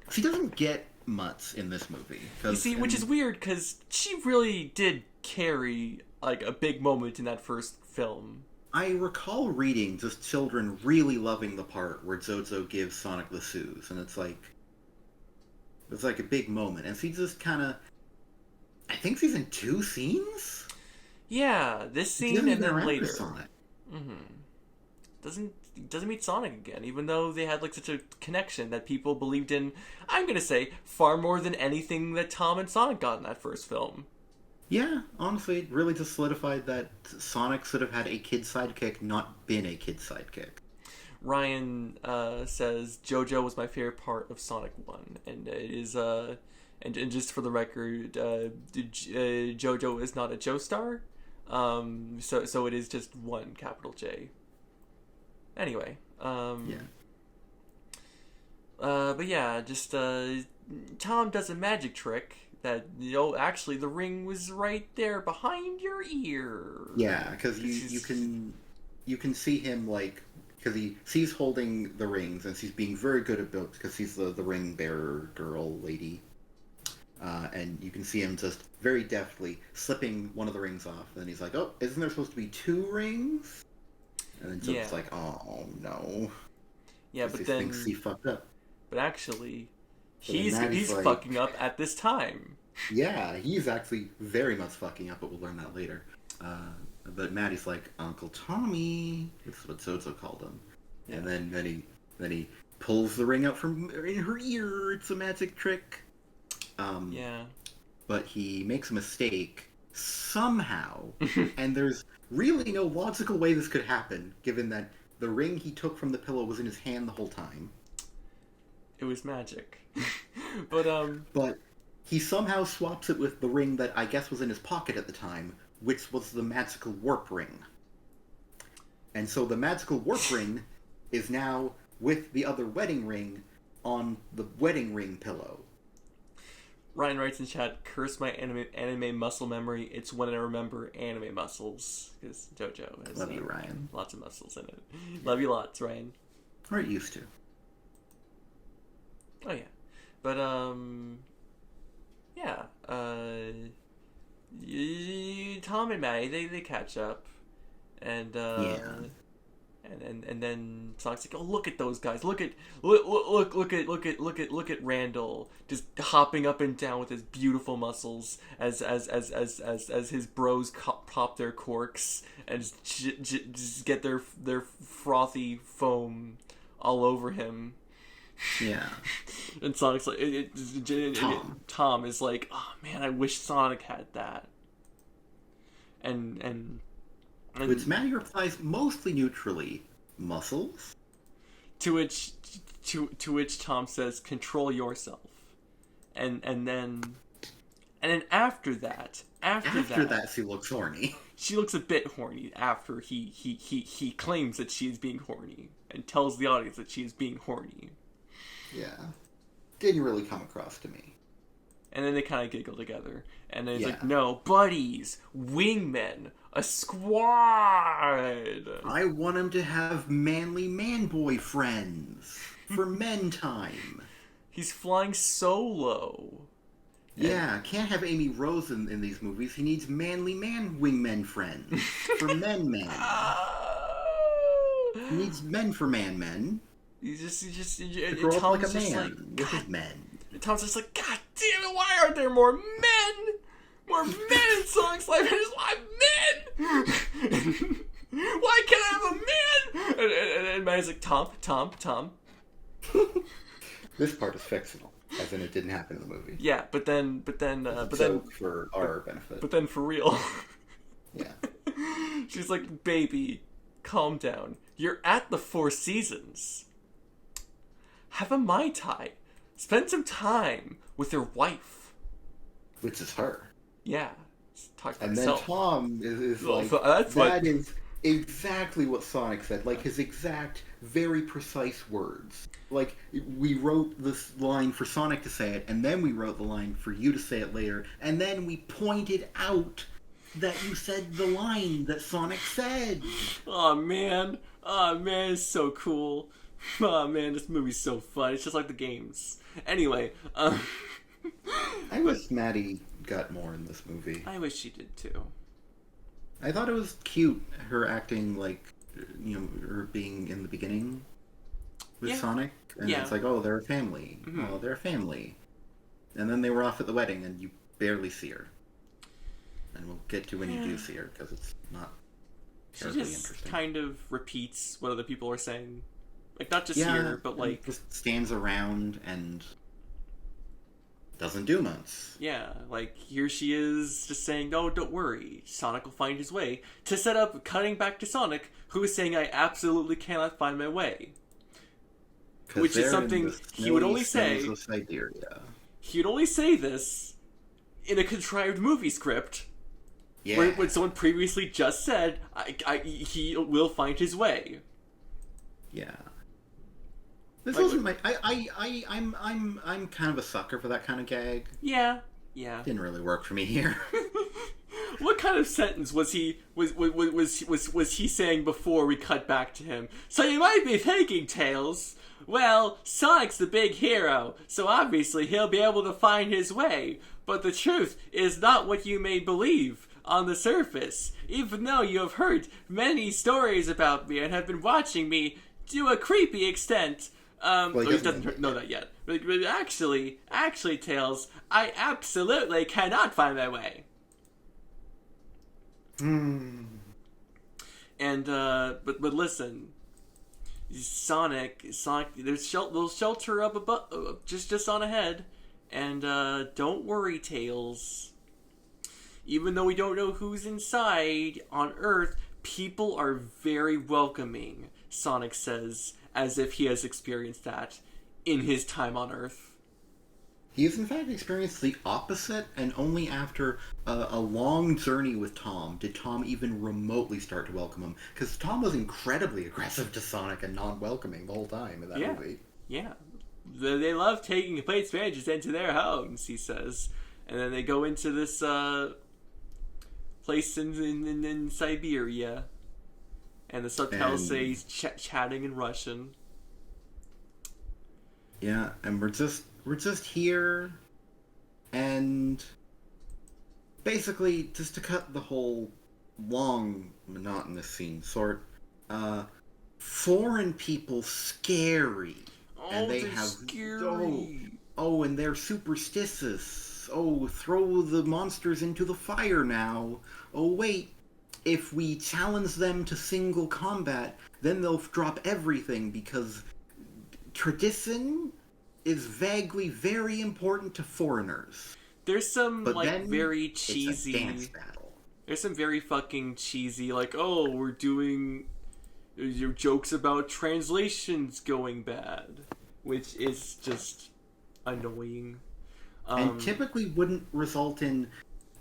She doesn't get much in this movie. You see, which is weird, because she really did carry, like, a big moment in that first film. I recall reading just children really loving the part where Jojo gives Sonic the shoes, and it's like a big moment. And she just kind of, I think she's in 2 scenes? Yeah, this scene and then later. Sonic. doesn't meet Sonic again, even though they had like such a connection that people believed in. I'm gonna say far more than anything that Tom and Sonic got in that first film. Yeah, honestly, it really just solidified that Sonic should have had a kid sidekick, not been a kid sidekick. Ryan says JoJo was my favorite part of Sonic 1, and it is and just for the record, JoJo is not a Joestar, so it is just one capital J. Anyway, Yeah. but yeah, just Tom does a magic trick that actually the ring was right there behind your ear. Yeah, because you can see him like because he's holding the rings and she's being very good about because he's the ring bearer girl lady, and you can see him just very deftly slipping one of the rings off. And then he's like, "Oh, isn't there supposed to be 2 rings?" And then Joe's like, "Oh no." Yeah, but he then thinks he fucked up. But actually, So he's like, fucking up at this time. Yeah, he's actually very much fucking up, but we'll learn that later. But Maddie's like, Uncle Tommy. This is what Zozo called him. Yeah. And then he pulls the ring out from in her ear. It's a magic trick. Yeah. But he makes a mistake somehow, and there's really no logical way this could happen, given that the ring he took from the pillow was in his hand the whole time. It was magic. But he somehow swaps it with the ring that I guess was in his pocket at the time, which was the magical warp ring. And so the magical warp ring is now with the other wedding ring on the wedding ring pillow. Ryan writes in chat, curse my anime muscle memory. It's when I remember anime muscles. Because JoJo has Love you, Ryan. Lots of muscles in it. Love you lots, Ryan. Or it used to. Oh, yeah. But, yeah. Tom and Maddie, they catch up. And, And then Sonic's like, oh, look at those guys! Look at Randall just hopping up and down with his beautiful muscles as his bros pop their corks and just get their frothy foam all over him. Yeah. And Sonic's like, Tom is like, oh man, I wish Sonic had that. And which Maddie replies mostly neutrally, muscles? To which Tom says, control yourself. And then after that she looks horny. She looks a bit horny after he claims that she is being horny and tells the audience that she is being horny. Yeah. Didn't really come across to me. And then they kind of giggle together. And then he's like, no, buddies, wingmen, a squad. I want him to have manly man-boy friends for men time. He's flying solo. Yeah, can't have Amy Rose in these movies. He needs manly man wingmen friends for men. He needs men for men. He's just grow up like a just man like, with his men. Tom's just like, God damn it, why aren't there more men? More men in Sonic's life. I just want men. Why can't I have a man? And Maddie's like, Tom. This part is fictional, as in it didn't happen in the movie. Yeah, but then for our benefit. But then for real. Yeah. She's like, baby, calm down. You're at the Four Seasons. Have a Mai Tai. Spend some time with your wife. Which is her. Yeah. Talk to and herself. Then Tom is like, is exactly what Sonic said. Like, his exact, very precise words. Like, we wrote this line for Sonic to say it, and then we wrote the line for you to say it later, and then we pointed out that you said the line that Sonic said. Oh, man, it's so cool. Oh, man, this movie's so fun. It's just like the games. Anyway, I wish Maddie got more in this movie. I wish she did, too. I thought it was cute, her acting like, her being in the beginning with Sonic. And it's like, oh, they're a family. Mm-hmm. Oh, they're a family. And then they were off at the wedding, and you barely see her. And we'll get to when you do see her, because it's not She terribly just interesting. kind of repeats what other people are saying. Like, not just Yeah, here, but, like... just stands around and doesn't do much. Yeah, like, here she is just saying, "Oh, don't worry, Sonic will find his way," to set up cutting back to Sonic, who is saying, "I absolutely cannot find my way." Which is something he would only say... Of Siberia. He would only say this in a contrived movie script, Yeah. when someone previously just said, he will find his way. Yeah. This Like, wasn't my. I'm kind of a sucker for that kind of gag. Yeah. Didn't really work for me here. What kind of sentence was he saying before we cut back to him? So you might be thinking, Tails, well, Sonic's the big hero, so obviously he'll be able to find his way. But the truth is not what you may believe on the surface. Even though you have heard many stories about me and have been watching me to a creepy extent. Well, he doesn't know that yet. But actually, Tails, I absolutely cannot find my way. And, but listen, Sonic, there's little shelter up above, just on ahead, and, don't worry, Tails. Even though we don't know who's inside, on Earth, people are very welcoming, Sonic says, as if he has experienced that in his time on Earth. He has in fact experienced the opposite, and only after a long journey with Tom did Tom even remotely start to welcome him. Because Tom was incredibly aggressive to Sonic and non-welcoming the whole time in that movie. Yeah. They love taking complete strangers into their homes, he says. And then they go into this place in Siberia. And the subtitles say he's chatting in Russian. Yeah, and we're just here, and basically, just to cut the whole long, monotonous scene short, foreign people scary. Oh, and they they're have scary. Oh, and they're superstitious. Oh, throw the monsters into the fire now. Oh, wait. If we challenge them to single combat, then they'll drop everything because tradition is vaguely very important to foreigners. There's some, But like, then very cheesy... It's a dance battle. There's some very fucking cheesy, like, oh, we're doing your jokes about translations going bad, which is just annoying. And typically wouldn't result in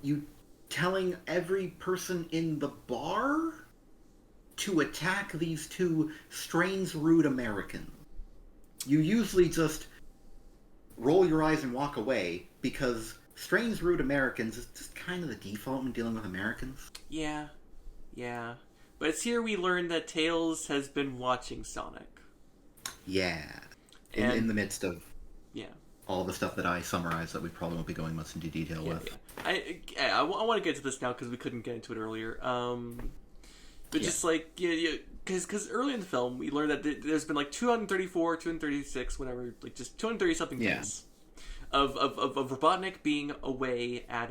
you telling every person in the bar to attack these two strange, rude Americans. You usually just roll your eyes and walk away, because strange, rude Americans is just kind of the default when dealing with Americans. Yeah. But it's here we learn that Tails has been watching Sonic. Yeah. In the midst of all the stuff that I summarized that we probably won't be going much into detail with. I want to get to this now because we couldn't get into it earlier. But just like, because early in the film we learned that there's been like 234, 236, whatever, like just 230 something days of Robotnik being away at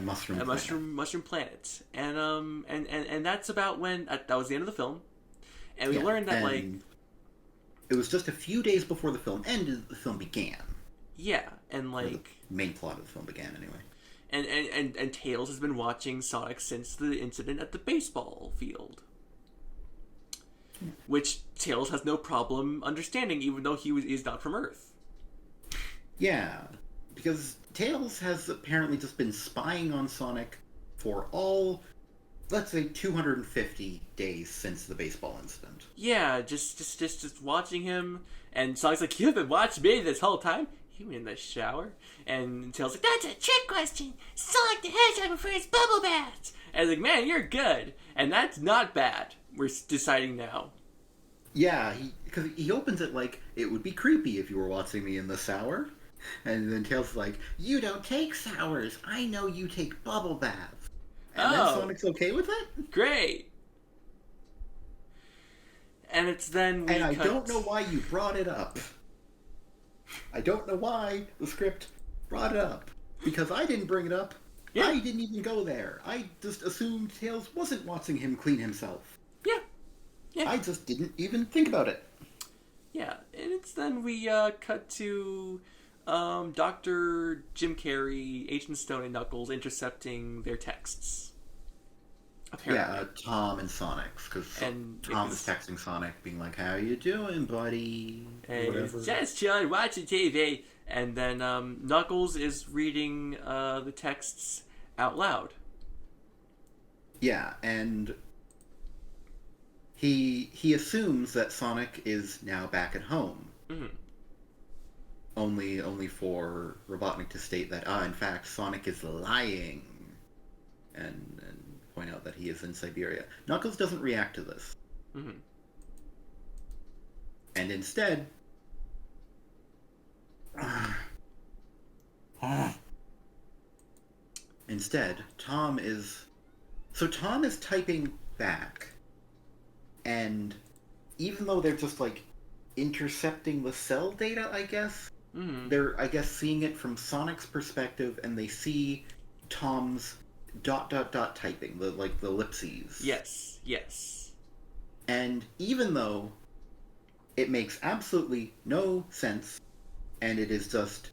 Mushroom Planet, and that's about when that was the end of the film, and we learned that like it was just a few days before the film ended, the film began. Yeah, and like the main plot of the film began anyway. And Tails has been watching Sonic since the incident at the baseball field, which Tails has no problem understanding, even though he's not from Earth. Yeah, because Tails has apparently just been spying on Sonic for all, let's say, 250 days since the baseball incident. Yeah, just watching him, and Sonic's like, "You've been watching me this whole time? You were in the shower?" And Tails like, "That's a trick question. Sonic the Hedgehog prefers bubble baths." And I was like, "Man, you're good. And that's not bad. We're deciding now." Yeah, because he opens it like, "It would be creepy if you were watching me in the shower." And then Tails is like, "You don't take showers. I know you take bubble baths." And then Sonic's okay with it? Great. And it's then And I don't know why you brought it up. I don't know why the script brought it up. Because I didn't bring it up, Yeah. I didn't even go there. I just assumed Tails wasn't watching him clean himself. Yeah. Yeah. I just didn't even think about it. Yeah, and it's then we cut to Dr. Jim Carrey, Agent Stone, and Knuckles intercepting their texts. Apparently. Yeah, Tom and Sonic's, because Tom is texting Sonic, being like, "How you doing, buddy?" Hey, whatever. just chilling, watching TV. And then Knuckles is reading the texts out loud. Yeah, and he assumes that Sonic is now back at home. Mm-hmm. Only for Robotnik to state that, in fact, Sonic is lying, and point out that he is in Siberia. Knuckles doesn't react to this. Mm-hmm. And instead... Tom is typing back, and even though they're just, like, intercepting the cell data, I guess, they're, I guess, seeing it from Sonic's perspective, and they see Tom's ... typing, the ellipses. Yes. And even though it makes absolutely no sense, and it is just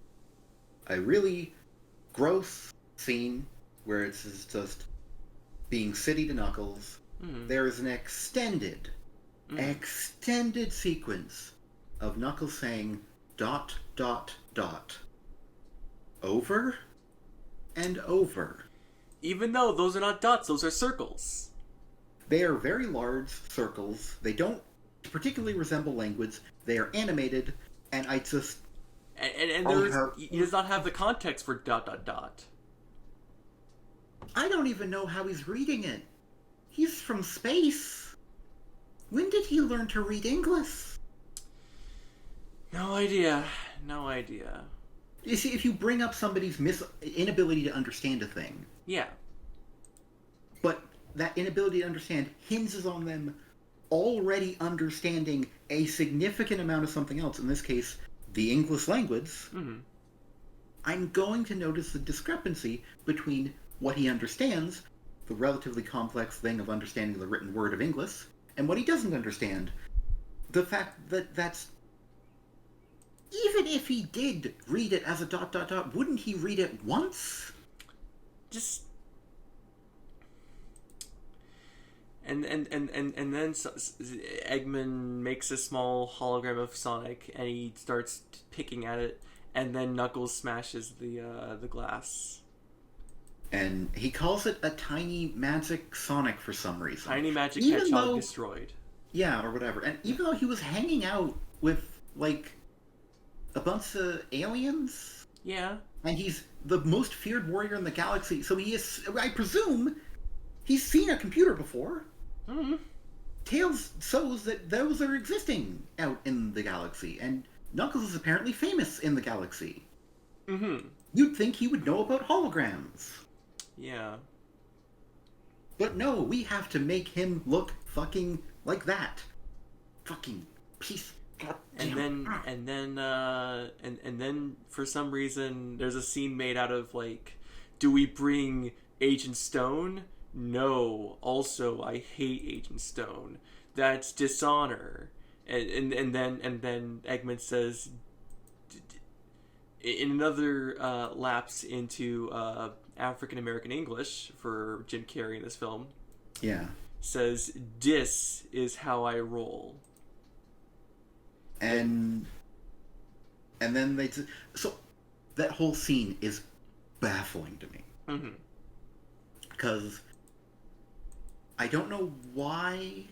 a really gross scene where it's just being city to Knuckles, there is an extended sequence of Knuckles saying ... over and over. Even though those are not dots, those are circles. They are very large circles. They don't particularly resemble language. They are animated, and I just... And he does not have the context for ... I don't even know how he's reading it. He's from space. When did he learn to read English? No idea. You see, if you bring up somebody's inability to understand a thing... Yeah. But that inability to understand hinges on them already understanding a significant amount of something else, in this case, the English language. I'm going to notice the discrepancy between what he understands, the relatively complex thing of understanding the written word of English, and what he doesn't understand. The fact that that's... Even if he did read it as a ... wouldn't he read it once? Just... And then Eggman makes a small hologram of Sonic, and he starts picking at it, and then Knuckles smashes the glass. And he calls it a tiny magic Sonic for some reason. Tiny magic Hedgehog destroyed. Yeah, or whatever. And even though he was hanging out with, like, a bunch of aliens... Yeah. And he's the most feared warrior in the galaxy, so he is... I presume he's seen a computer before. Tails shows that those are existing out in the galaxy, and Knuckles is apparently famous in the galaxy. You'd think he would know about holograms. Yeah. But no, we have to make him look fucking like that. Fucking piece. And then for some reason there's a scene made out of, like, do we bring Agent Stone? No. Also, I hate Agent Stone. That's dishonor. And then Eggman says, in another lapse into African American English for Jim Carrey in this film. Yeah. Says, "Dis is how I roll." And then so that whole scene is baffling to me. Because I don't know why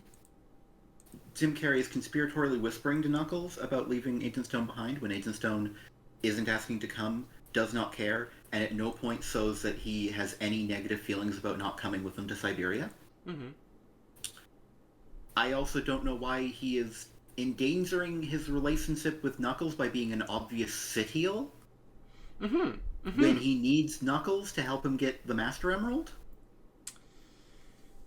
Jim Carrey is conspiratorially whispering to Knuckles about leaving Agent Stone behind when Agent Stone isn't asking to come, does not care, and at no point shows that he has any negative feelings about not coming with them to Siberia. I also don't know why he is endangering his relationship with Knuckles by being an obvious sit-heel when he needs Knuckles to help him get the Master Emerald.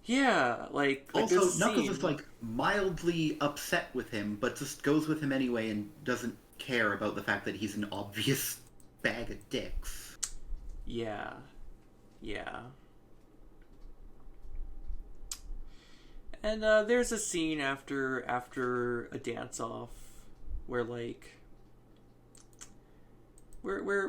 Yeah, like also, Knuckles is, like, mildly upset with him, but just goes with him anyway and doesn't care about the fact that he's an obvious bag of dicks. Yeah. Yeah. And there's a scene after a dance off where like where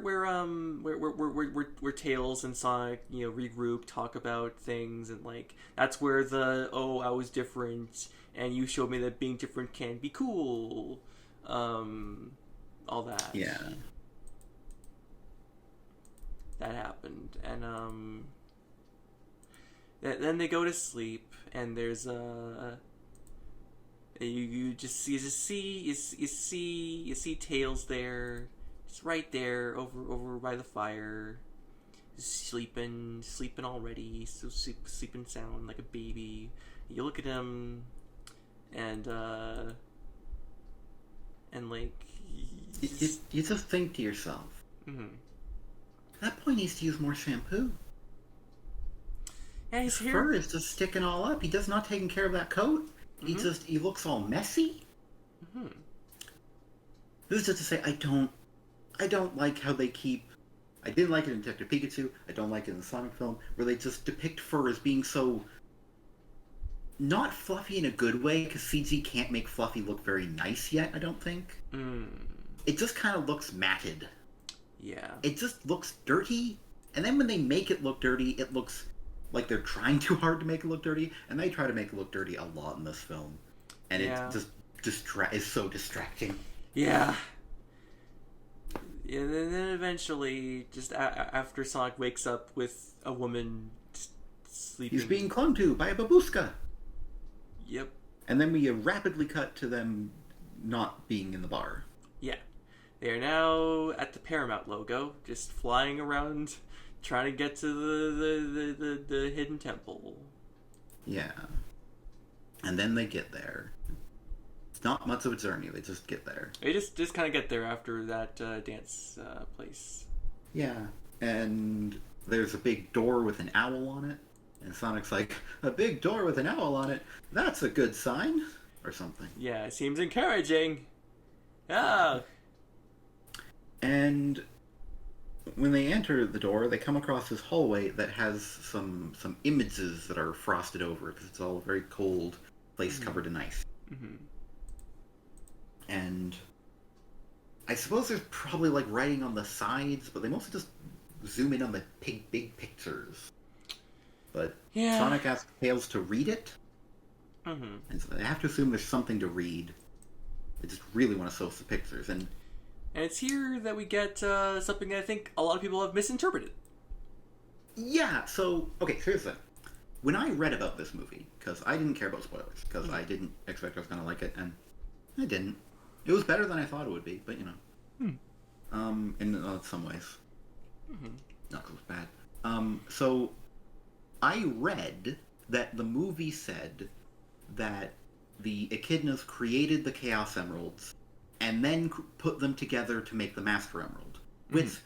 Tails and Sonic, you know, regroup, talk about things, and like that's where the I was different and you showed me that being different can be cool, all that. Yeah. That happened, and then they go to sleep, and there's you see Tails there, just right there over by the fire, sleeping already, so sleeping sound like a baby. You look at him, and like you just think to yourself, mm-hmm. that boy needs to use more shampoo. Yeah, his hair fur is just sticking all up. He does not taking care of that coat. Mm-hmm. He looks all messy. Mm-hmm. This is just to say, I don't like how they keep. I didn't like it in Detective Pikachu. I don't like it in the Sonic film, where they just depict fur as being so not fluffy in a good way, because CG can't make fluffy look very nice yet. I don't think. It just kind of looks matted. Yeah. It just looks dirty, and then when they make it look dirty, it looks like they're trying too hard to make it look dirty, and they try to make it look dirty a lot in this film, and yeah. it just is so distracting. Yeah. And then eventually, just after Sonic wakes up with a woman sleeping, He's being clung to by a babushka. Yep. And then we rapidly cut to them not being in the bar. Yeah. They are now at the Paramount logo, just flying around, trying to get to the hidden temple. Yeah. And then they get there. It's not much of a journey, they just get there. They just kind of get there after that dance place. Yeah. And there's a big door with an owl on it. And Sonic's like, a big door with an owl on it? That's a good sign. Or something. Yeah, it seems encouraging. Ah. And when they enter the door, they come across this hallway that has some images that are frosted over because it's all a very cold place covered in ice. Mm-hmm. And I suppose there's probably like writing on the sides, but they mostly just zoom in on the big pictures. But yeah. Sonic asks Tails to read it, mm-hmm. and so they have to assume there's something to read. They just really want to show us the pictures, and it's here that we get something I think a lot of people have misinterpreted. Yeah, so, okay, here's the thing. When I read about this movie, because I didn't care about spoilers, because I didn't expect I was going to like it, and I didn't. It was better than I thought it would be, but you know. In some ways. Mm-hmm. Not because it was bad. So, I read that the movie said that the Echidnas created the Chaos Emeralds and then put them together to make the Master Emerald. Which,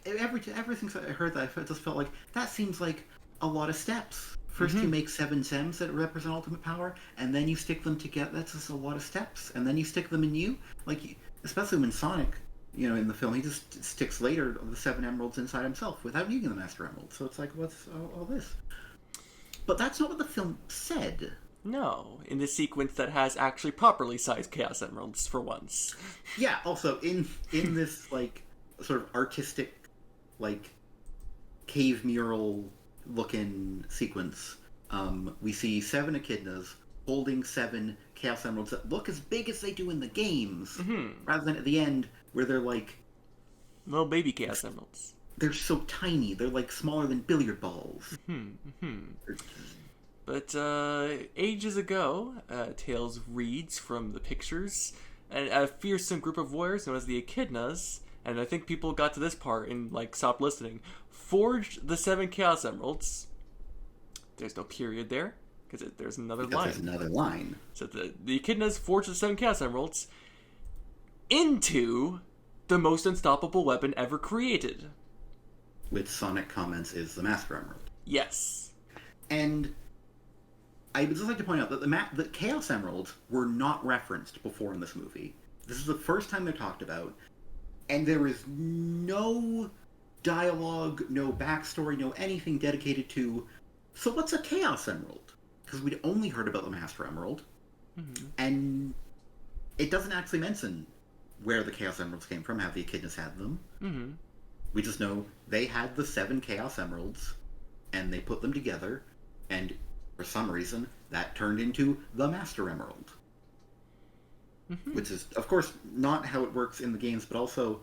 everything I heard that, I just felt like, that seems like a lot of steps. First you make 7 gems that represent ultimate power, and then you stick them together. That's just a lot of steps. And then you stick them in you. Like, especially when Sonic, you know, in the film, he just sticks later the 7 emeralds inside himself without needing the Master Emerald. So it's like, what's all this? But that's not what the film said. No, in the sequence that has actually properly sized Chaos Emeralds for once. Yeah, also, in this, like, sort of artistic, like, cave mural-looking sequence, we see 7 Echidnas holding 7 Chaos Emeralds that look as big as they do in the games, rather than at the end, where they're, like... Little baby Chaos Emeralds. They're so tiny, they're, like, smaller than billiard balls. But ages ago, Tails reads from the pictures, and a fearsome group of warriors known as the Echidnas, and I think people got to this part and like stopped listening, forged the 7 Chaos Emeralds. There's no period there, because there's another line. There's another line. So the Echidnas forged the 7 Chaos Emeralds into the most unstoppable weapon ever created. Which Sonic comments is the Master Emerald. Yes. And I would just like to point out that the Chaos Emeralds were not referenced before in this movie. This is the first time they're talked about, and there is no dialogue, no backstory, no anything dedicated to, so what's a Chaos Emerald? Because we'd only heard about the Master Emerald, and it doesn't actually mention where the Chaos Emeralds came from, how the Echidnas had them. We just know they had the 7 Chaos Emeralds, and they put them together, and for some reason, that turned into the Master Emerald. Which is, of course, not how it works in the games, but also,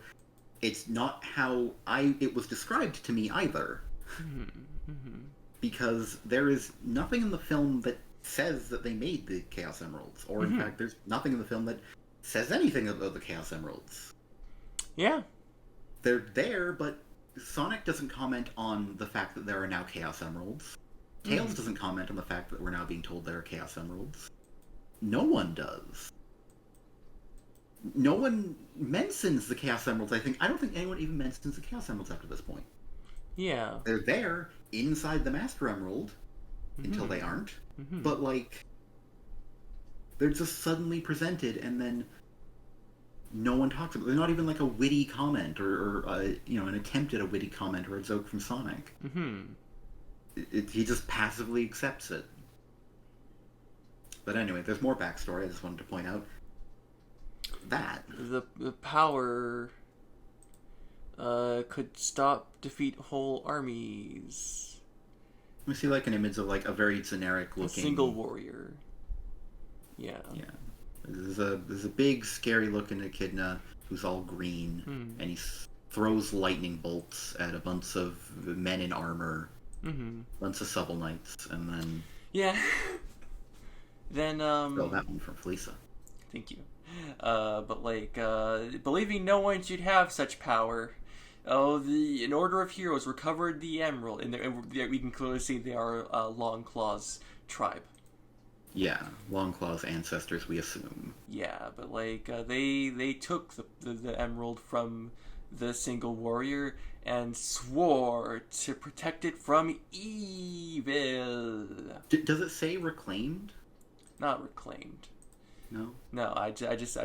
it's not how it was described to me either. Because there is nothing in the film that says that they made the Chaos Emeralds, or in fact, there's nothing in the film that says anything about the Chaos Emeralds. Yeah. They're there, but Sonic doesn't comment on the fact that there are now Chaos Emeralds. Tails doesn't comment on the fact that we're now being told there are Chaos Emeralds. No one does. No one mentions the Chaos Emeralds, I think. I don't think anyone even mentions the Chaos Emeralds after this point. Yeah. They're there inside the Master Emerald until they aren't. But, like, they're just suddenly presented and then no one talks about it. They're not even like a witty comment or an attempt at a witty comment or a joke from Sonic. He just passively accepts it. But anyway, there's more backstory I just wanted to point out. That. The power could defeat whole armies. We see like an image of like a very generic looking... A single warrior. Yeah. Yeah. There's a big, scary looking echidna who's all green, and he throws lightning bolts at a bunch of men in armor, bunch of Shovel Knights, and then... Yeah. Then, Oh, that one from Felicia. Thank you. But like, believing no one should have such power, an order of heroes recovered the emerald, and we can clearly see they are Longclaw's tribe. Yeah, Longclaw's ancestors, we assume. Yeah, but like, they took the emerald from the single warrior and swore to protect it from evil. Does it say reclaimed? Not reclaimed. No? No, I just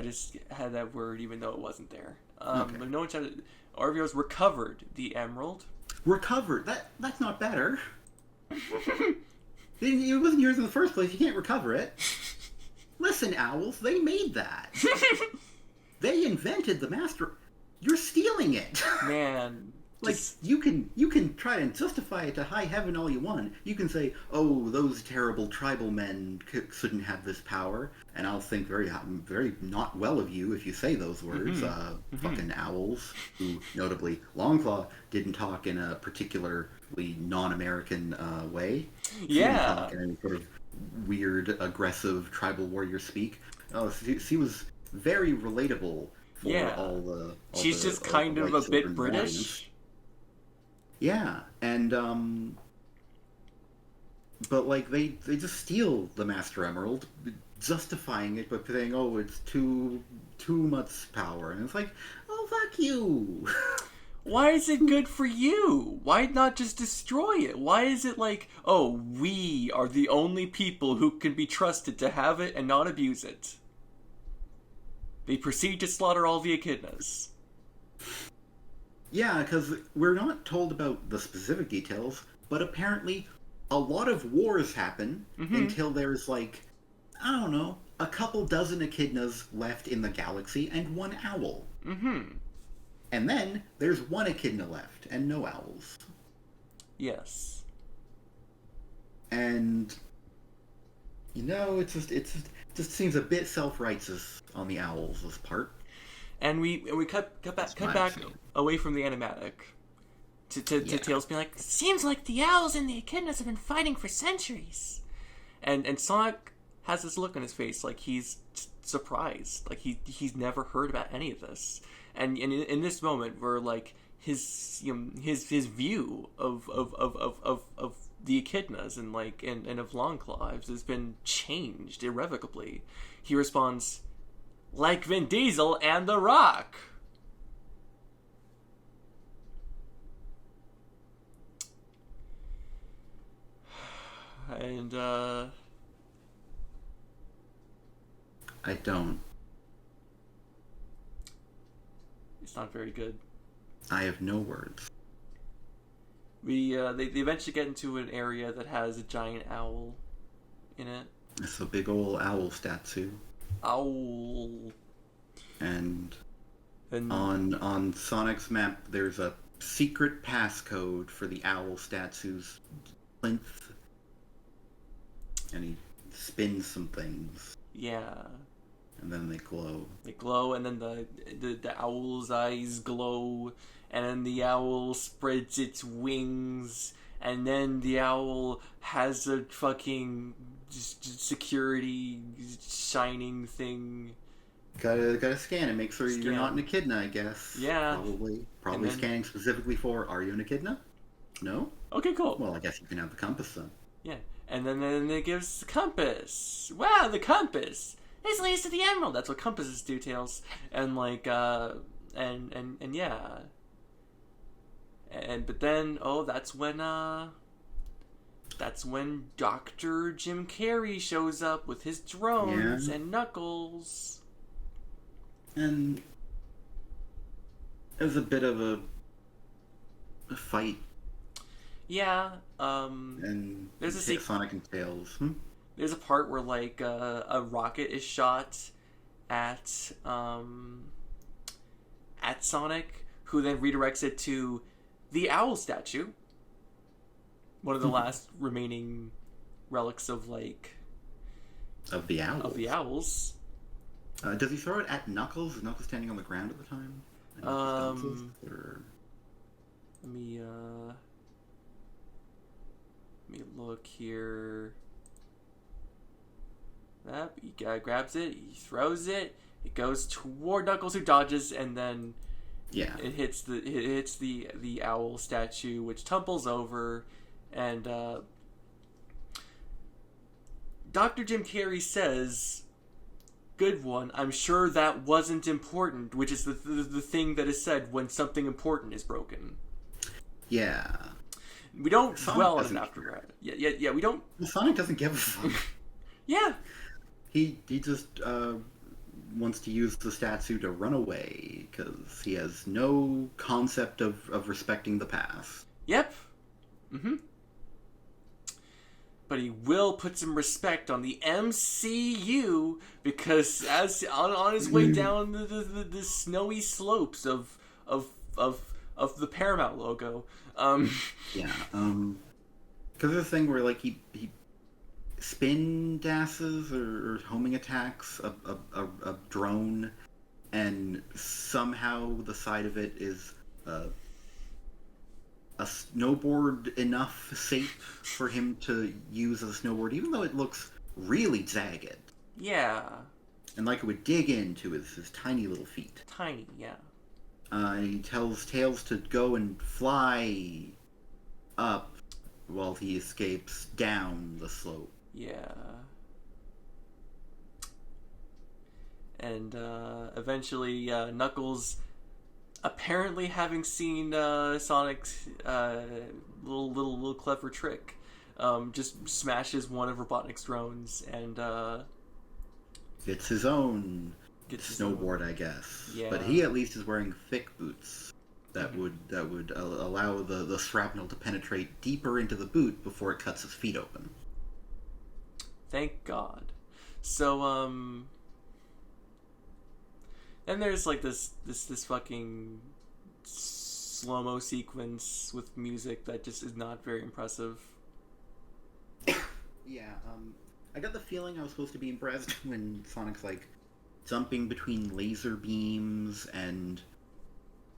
had that word even though it wasn't there. Okay. But no one shouted. Our heroes recovered the emerald. Recovered? That's not better. It wasn't yours in the first place. You can't recover it. Listen, owls, they made that. They invented the master. You're stealing it. Man. Like, you can try and justify it to high heaven all you want. You can say, oh, those terrible tribal men shouldn't have this power, and I'll think very, very not well of you if you say those words. Fucking owls, who, notably, Longclaw didn't talk in a particularly non-American way. He didn't talk in any sort of weird, aggressive tribal warrior speak. Oh, she was very relatable for all She's just kind of a bit British. Yeah, and but like they just steal the Master Emerald, justifying it by saying, "Oh, it's too much power," and it's like, "Oh, fuck you." Why is it good for you? Why not just destroy it? Why is it like, oh, we are the only people who can be trusted to have it and not abuse it? They proceed to slaughter all the echidnas. Yeah, because we're not told about the specific details, but apparently a lot of wars happen until there's like, I don't know, a couple dozen echidnas left in the galaxy and one owl. And then there's one echidna left and no owls. Yes. And it just seems a bit self-righteous on the owls' part. And we cut back away from the animatic to Tails being like, seems like the owls and the echidnas have been fighting for centuries. And Sonic has this look on his face like he's surprised, like he's never heard about any of this. And in this moment where like his view of the echidnas and of Longclaw has been changed irrevocably, he responds, like Vin Diesel and The Rock. And I don't. It's not very good. I have no words. they eventually get into an area that has a giant owl in it. It's a big old owl statue. Owl. And on Sonic's map, there's a secret passcode for the owl statue's plinth. And he spins some things. Yeah. And then they glow. They glow, and then the owl's eyes glow, and then the owl spreads its wings, and then the owl has a fucking security shining thing. Gotta scan and make sure you're not an echidna, I guess. Yeah. Probably scanning specifically for, are you an echidna? No? Okay, cool. Well, I guess you can have the compass then. Yeah. And then it gives the compass. Wow, the compass! This leads to the emerald. That's what compasses do, Tails. And like, and yeah. But then, that's when Dr. Jim Carrey shows up with his drones and Knuckles. And it was a bit of a fight. Yeah. And there's a Sonic and Tails. There's a part where like a rocket is shot at Sonic, who then redirects it to the owl statue. One of the last remaining relics of the owls. Of the owls. Does he throw it at Knuckles? Is Knuckles standing on the ground at the time? Let me look here. He grabs it, he throws it, it goes toward Knuckles, who dodges, and then it hits the owl statue, which tumbles over, and Dr. Jim Carrey says, "Good one, I'm sure that wasn't important," which is the thing that is said when something important is broken. Yeah. We don't dwell on it after that. Yeah, we don't... Sonic doesn't give a fuck. Yeah. He just wants to use the statue to run away, because he has no concept of respecting the past. Yep. Mm-hmm. But he will put some respect on the MCU, because as on his way down the snowy slopes of the Paramount logo. Because there's a thing where like he spin dashes or homing attacks a drone, and somehow the side of it is a snowboard enough safe for him to use as a snowboard, even though it looks really jagged. Yeah. And like it would dig into his tiny little feet. Tiny, yeah. He tells Tails to go and fly up while he escapes down the slope. Yeah. And eventually Knuckles, apparently having seen Sonic's little clever trick, just smashes one of Robotnik's drones and gets his own snowboard, I guess. Yeah. But he at least is wearing thick boots that would allow the shrapnel to penetrate deeper into the boot before it cuts his feet open. Thank God. So then there's like this fucking slow-mo sequence with music that just is not very impressive. Yeah, I got the feeling I was supposed to be impressed when Sonic's like jumping between laser beams and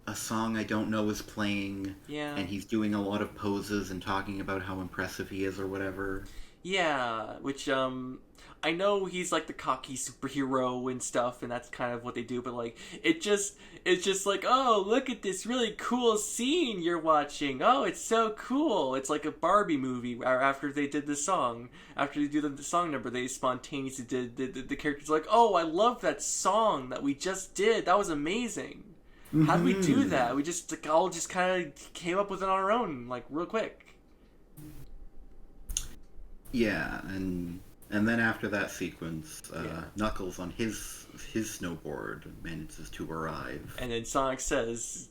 a song I don't know is playing. Yeah. And he's doing a lot of poses and talking about how impressive he is or whatever. Yeah, which I know he's like the cocky superhero and stuff, and that's kind of what they do, but like it's just like, oh, look at this really cool scene you're watching. Oh, it's so cool. It's like a Barbie movie. After they did the song, after they do the song number, they spontaneously did the characters like, oh, I love that song that we just did. That was amazing. Mm-hmm. How did we do that? We just all just kind of came up with it on our own, like real quick. Yeah, and then after that sequence, Knuckles on his snowboard manages to arrive. And then Sonic says,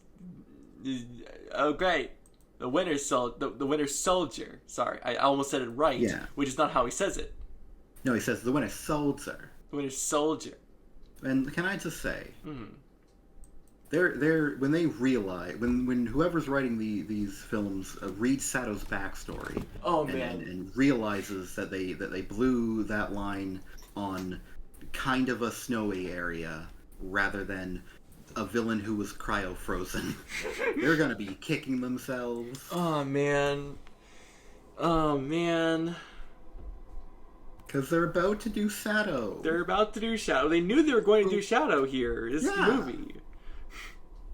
"Oh great, The Winter Soldier. Sorry, I almost said it right, Yeah. which is not how he says it. No, he says the Winter Soldier. The Winter Soldier. And can I just say, Mm. they're when they realize when whoever's writing these films reads Sato's backstory, Oh man, and realizes that they blew that line on kind of a snowy area rather than a villain who was cryo frozen, they're gonna be kicking themselves. Oh man. Oh man. Because they're about to do Sato. They're about to do Shadow. They knew they were going to do Shadow here. This Yeah. movie.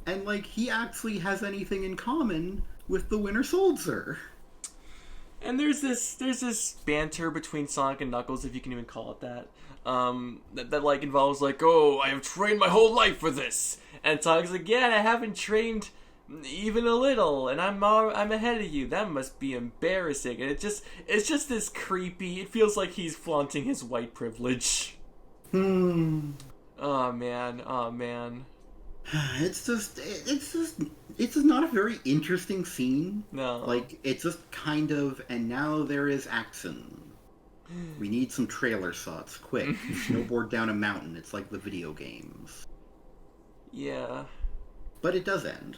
And, like, he actually has anything in common with the Winter Soldier. And there's this banter between Sonic and Knuckles, if you can even call it that. That like involves like, oh, I have trained my whole life for this. And Sonic's like, yeah, I haven't trained even a little, and I'm ahead of you. That must be embarrassing. And it's just this creepy. It feels like he's flaunting his white privilege. Oh man. It's just not a very interesting scene. No. Like, it's just kind of, and now there is action. We need some trailer shots, quick. You snowboard down a mountain. It's like the video games. Yeah. But it does end.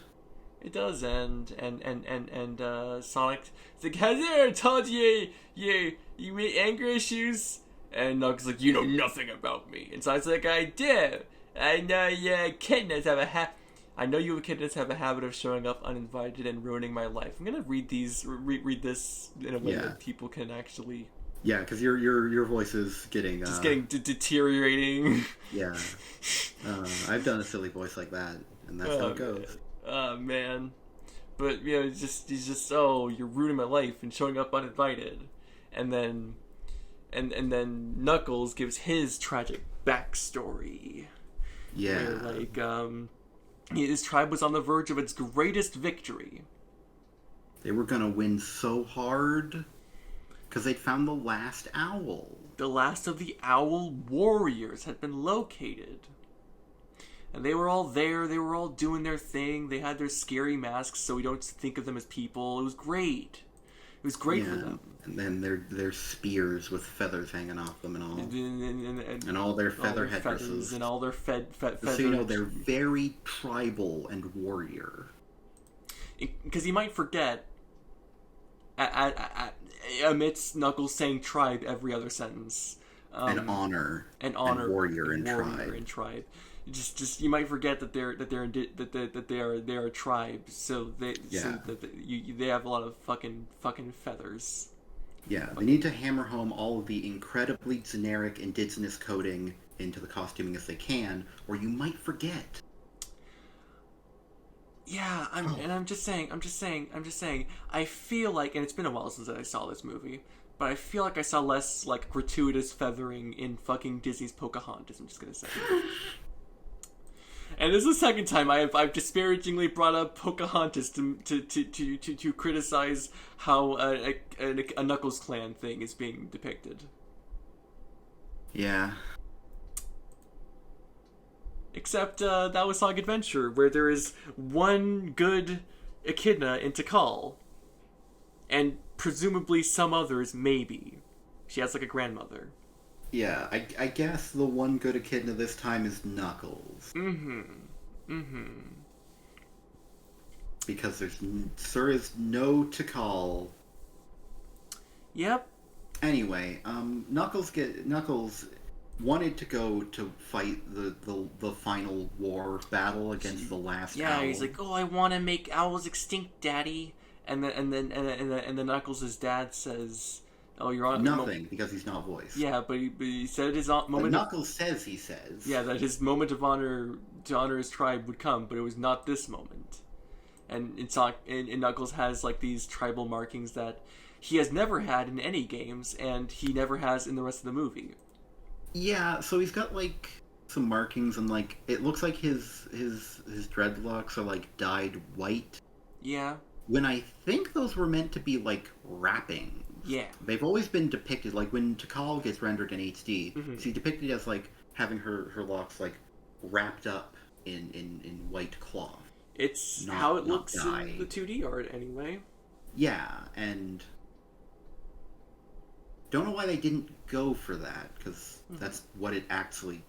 It does end, and Sonic's like, has I ever told you made anger issues? And Knuckles like, you know nothing about me. And Sonic's like, I do. I know you echidnas have a habit of showing up uninvited and ruining my life. I'm gonna read this in a way that people can actually. Yeah, because your voice is getting getting deteriorating. Yeah, I've done a silly voice like that, and that's how it goes. Oh man, but you know, he's just oh, you're ruining my life and showing up uninvited, and then Knuckles gives his tragic backstory. Yeah, where, like his tribe was on the verge of its greatest victory. They were gonna win so hard because they'd found the last owl. The last of the owl warriors had been located. And they were all there, they were all doing their thing, they had their scary masks so we don't think of them as people. It was great. It was great for them. And then their spears with feathers hanging off them and all. And all their feather headdresses. And all their feathers. So you know, they're very tribal and warrior. Because you might forget, amidst Knuckles saying tribe every other sentence. And honor. And warrior and tribe. Just you might forget that they are a tribe, so they have a lot of fucking feathers. Yeah, they need to hammer home all of the incredibly generic indigenous coding into the costuming as they can, or you might forget. Yeah, I'm just saying. I feel like, and it's been a while since I saw this movie, but I feel like I saw less like gratuitous feathering in fucking Disney's Pocahontas. I'm just gonna say. And this is the second time I've disparagingly brought up Pocahontas to criticize how a Knuckles Clan thing is being depicted. Yeah. Except that was Sonic Adventure, where there is one good echidna in Tikal, and presumably some others, maybe. She has like a grandmother. Yeah, I guess the one good echidna this time is Knuckles. Because there is no Tikal. Yep. Anyway, Knuckles wanted to go to fight the final war battle against the last owl. Yeah, he's like, oh, I want to make owls extinct, Daddy. And then Knuckles' dad says, oh, you're on nothing because he's not voiced. Yeah, but he said his moment. But Knuckles says he says. Yeah, that his moment of honor to honor his tribe would come, but it was not this moment. And Knuckles has like these tribal markings that he has never had in any games, and he never has in the rest of the movie. Yeah, so he's got like some markings, and like it looks like his dreadlocks are like dyed white. Yeah. When I think those were meant to be like wrappings. Yeah. They've always been depicted, like when Tikal gets rendered in HD, she's depicted as like having her locks like wrapped up in white cloth. It's how it looks in the 2D art anyway. Yeah, and don't know why they didn't go for that, because that's what it actually,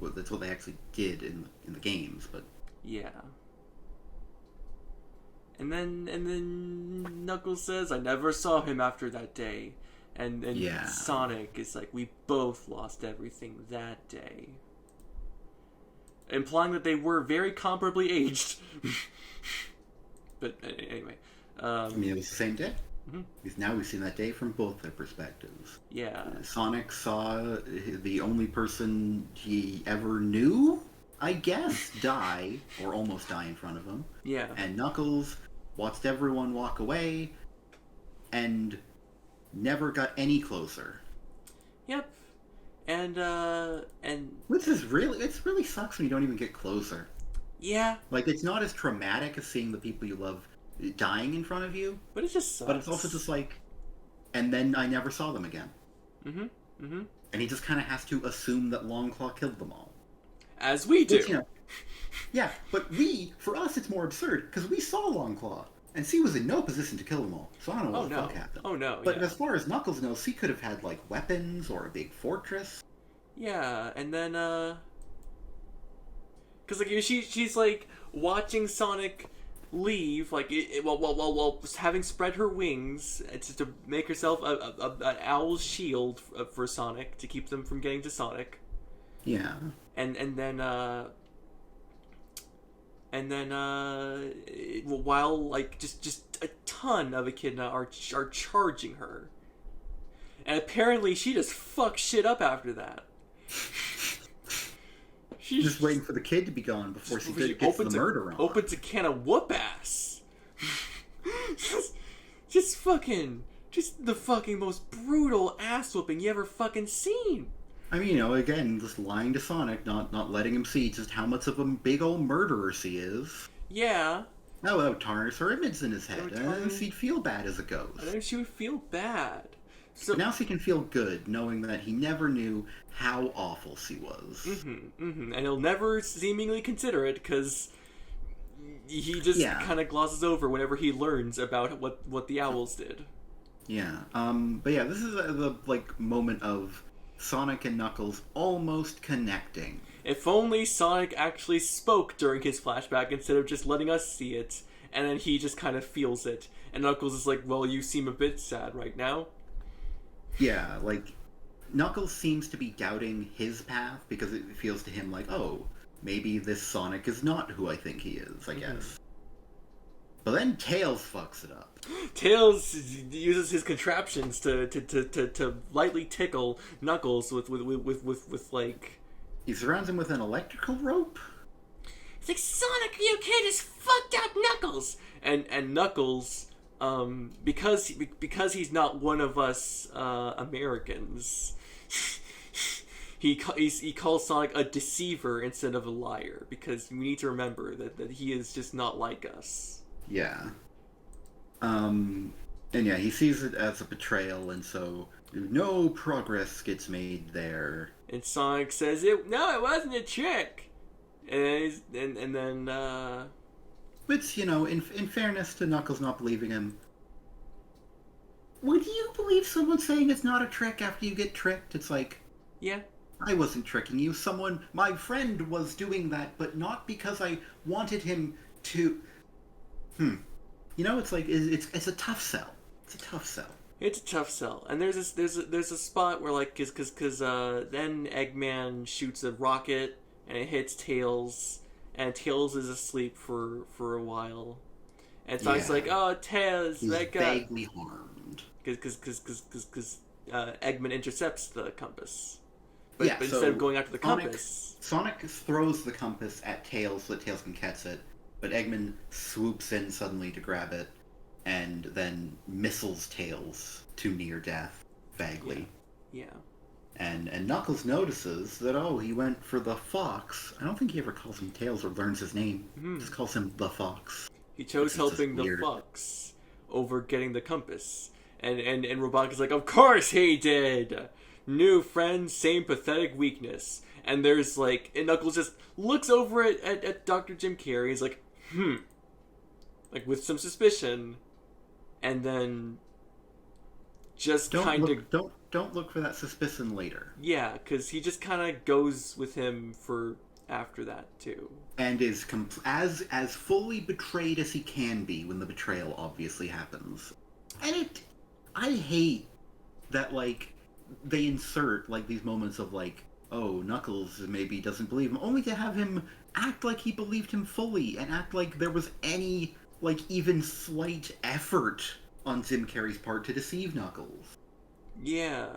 that's what they actually did in the games. But yeah. And then Knuckles says, "I never saw him after that day," and Yeah. Sonic is like, "We both lost everything that day," implying that they were very comparably aged. But anyway, I mean, it was the same day. Mm-hmm. Because now we've seen that day from both their perspectives. Yeah. Sonic saw the only person he ever knew, I guess, die, or almost die in front of him. Yeah. And Knuckles watched everyone walk away and never got any closer. Yep. And Which is really, it really sucks when you don't even get closer. yeah. Like, it's not as traumatic as seeing the people you love dying in front of you. But it just sucks. But it's also just like, and then I never saw them again. Mm-hmm. Mm-hmm. And he just kind of has to assume that Longclaw killed them all. As we do. Which, you know, yeah, but for us, it's more absurd, because we saw Longclaw, and C was in no position to kill them all, so I don't know what the fuck happened. Oh, no, But yeah. as far as Knuckles knows, C could have had, like, weapons or a big fortress. Yeah, and then, because, like, she's, like, watching Sonic leave, like, while having spread her wings to make herself an owl's shield for Sonic, to keep them from getting to Sonic. Yeah. And then while, like, just a ton of Echidna are charging her. And apparently she just fucks shit up after that. She's just waiting for the kid to be gone before she gets the murder on. Opens a can of whoop ass. just the fucking most brutal ass whooping you ever fucking seen. I mean, you know, again, just lying to Sonic, not letting him see just how much of a big old murderer she is. Yeah. That would tarnish her image in his head, and she'd feel bad as it goes. I think she would feel bad. So but now she can feel good, knowing that he never knew how awful she was. And he'll never seemingly consider it, because he just kind of glosses over whenever he learns about what the owls did. Yeah. But yeah, this is the like moment of Sonic and Knuckles almost connecting. If only Sonic actually spoke during his flashback instead of just letting us see it, and then he just kind of feels it. And Knuckles is like, "Well, you seem a bit sad right now." Yeah, like, Knuckles seems to be doubting his path because it feels to him like, oh, maybe this Sonic is not who I think he is, I guess. But then Tails fucks it up. Tails uses his contraptions to lightly tickle Knuckles with like... He surrounds him with an electrical rope? It's like, Sonic, you kid, just fucked up Knuckles! And Knuckles... because he's not one of us Americans, he calls Sonic a deceiver instead of a liar, because we need to remember that he is just not like us. Yeah. And yeah, he sees it as a betrayal, and so no progress gets made there. And Sonic says, "No, it wasn't a trick." And then Which, you know, in fairness to Knuckles not believing him, would you believe someone saying it's not a trick after you get tricked? It's like, yeah, I wasn't tricking you. My friend was doing that, but not because I wanted him to. You know, it's like, it's a tough sell. It's a tough sell. It's a tough sell. And there's a spot where, like, cause then Eggman shoots a rocket and it hits Tails. And Tails is asleep for a while, and Sonic's like, "Oh, Tails, wake up!" He's vaguely harmed because Eggman intercepts the compass. But instead of going after the compass, Sonic throws the compass at Tails so that Tails can catch it. But Eggman swoops in suddenly to grab it, and then missiles Tails to near death, vaguely. Yeah. And Knuckles notices that, oh, he went for the fox. I don't think he ever calls him Tails or learns his name. He just calls him the fox. He chose helping the fox over getting the compass. And Robotnik is like, "Of course he did! New friend, same pathetic weakness." And there's like, and Knuckles just looks over at Dr. Jim Carrey. He's like, like with some suspicion. and then just Don't kind look, of don't look for that suspicion later. yeah, because he just kind of goes with him for after that too. And is as fully betrayed as he can be when the betrayal obviously happens. And I hate that, like, they insert, like, these moments of, like, oh, Knuckles maybe doesn't believe him, only to have him act like he believed him fully, and act like there was any, like, even slight effort on Jim Carrey's part to deceive Knuckles. Yeah.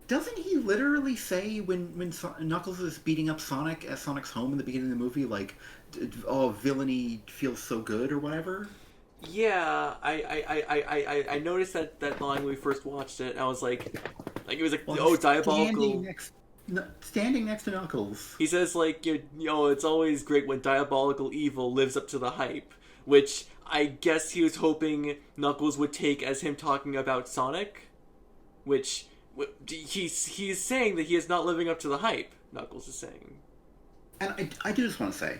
Doesn't he literally say when Knuckles is beating up Sonic at Sonic's home in the beginning of the movie, like, oh, villainy feels so good, or whatever? Yeah, I noticed that line when we first watched it. And I was like it was like, Well, oh, diabolical. Standing next to Knuckles. He says like, it's always great when diabolical evil lives up to the hype, which I guess he was hoping Knuckles would take as him talking about Sonic, which he's saying that he is not living up to the hype. Knuckles is saying, and I do just want to say,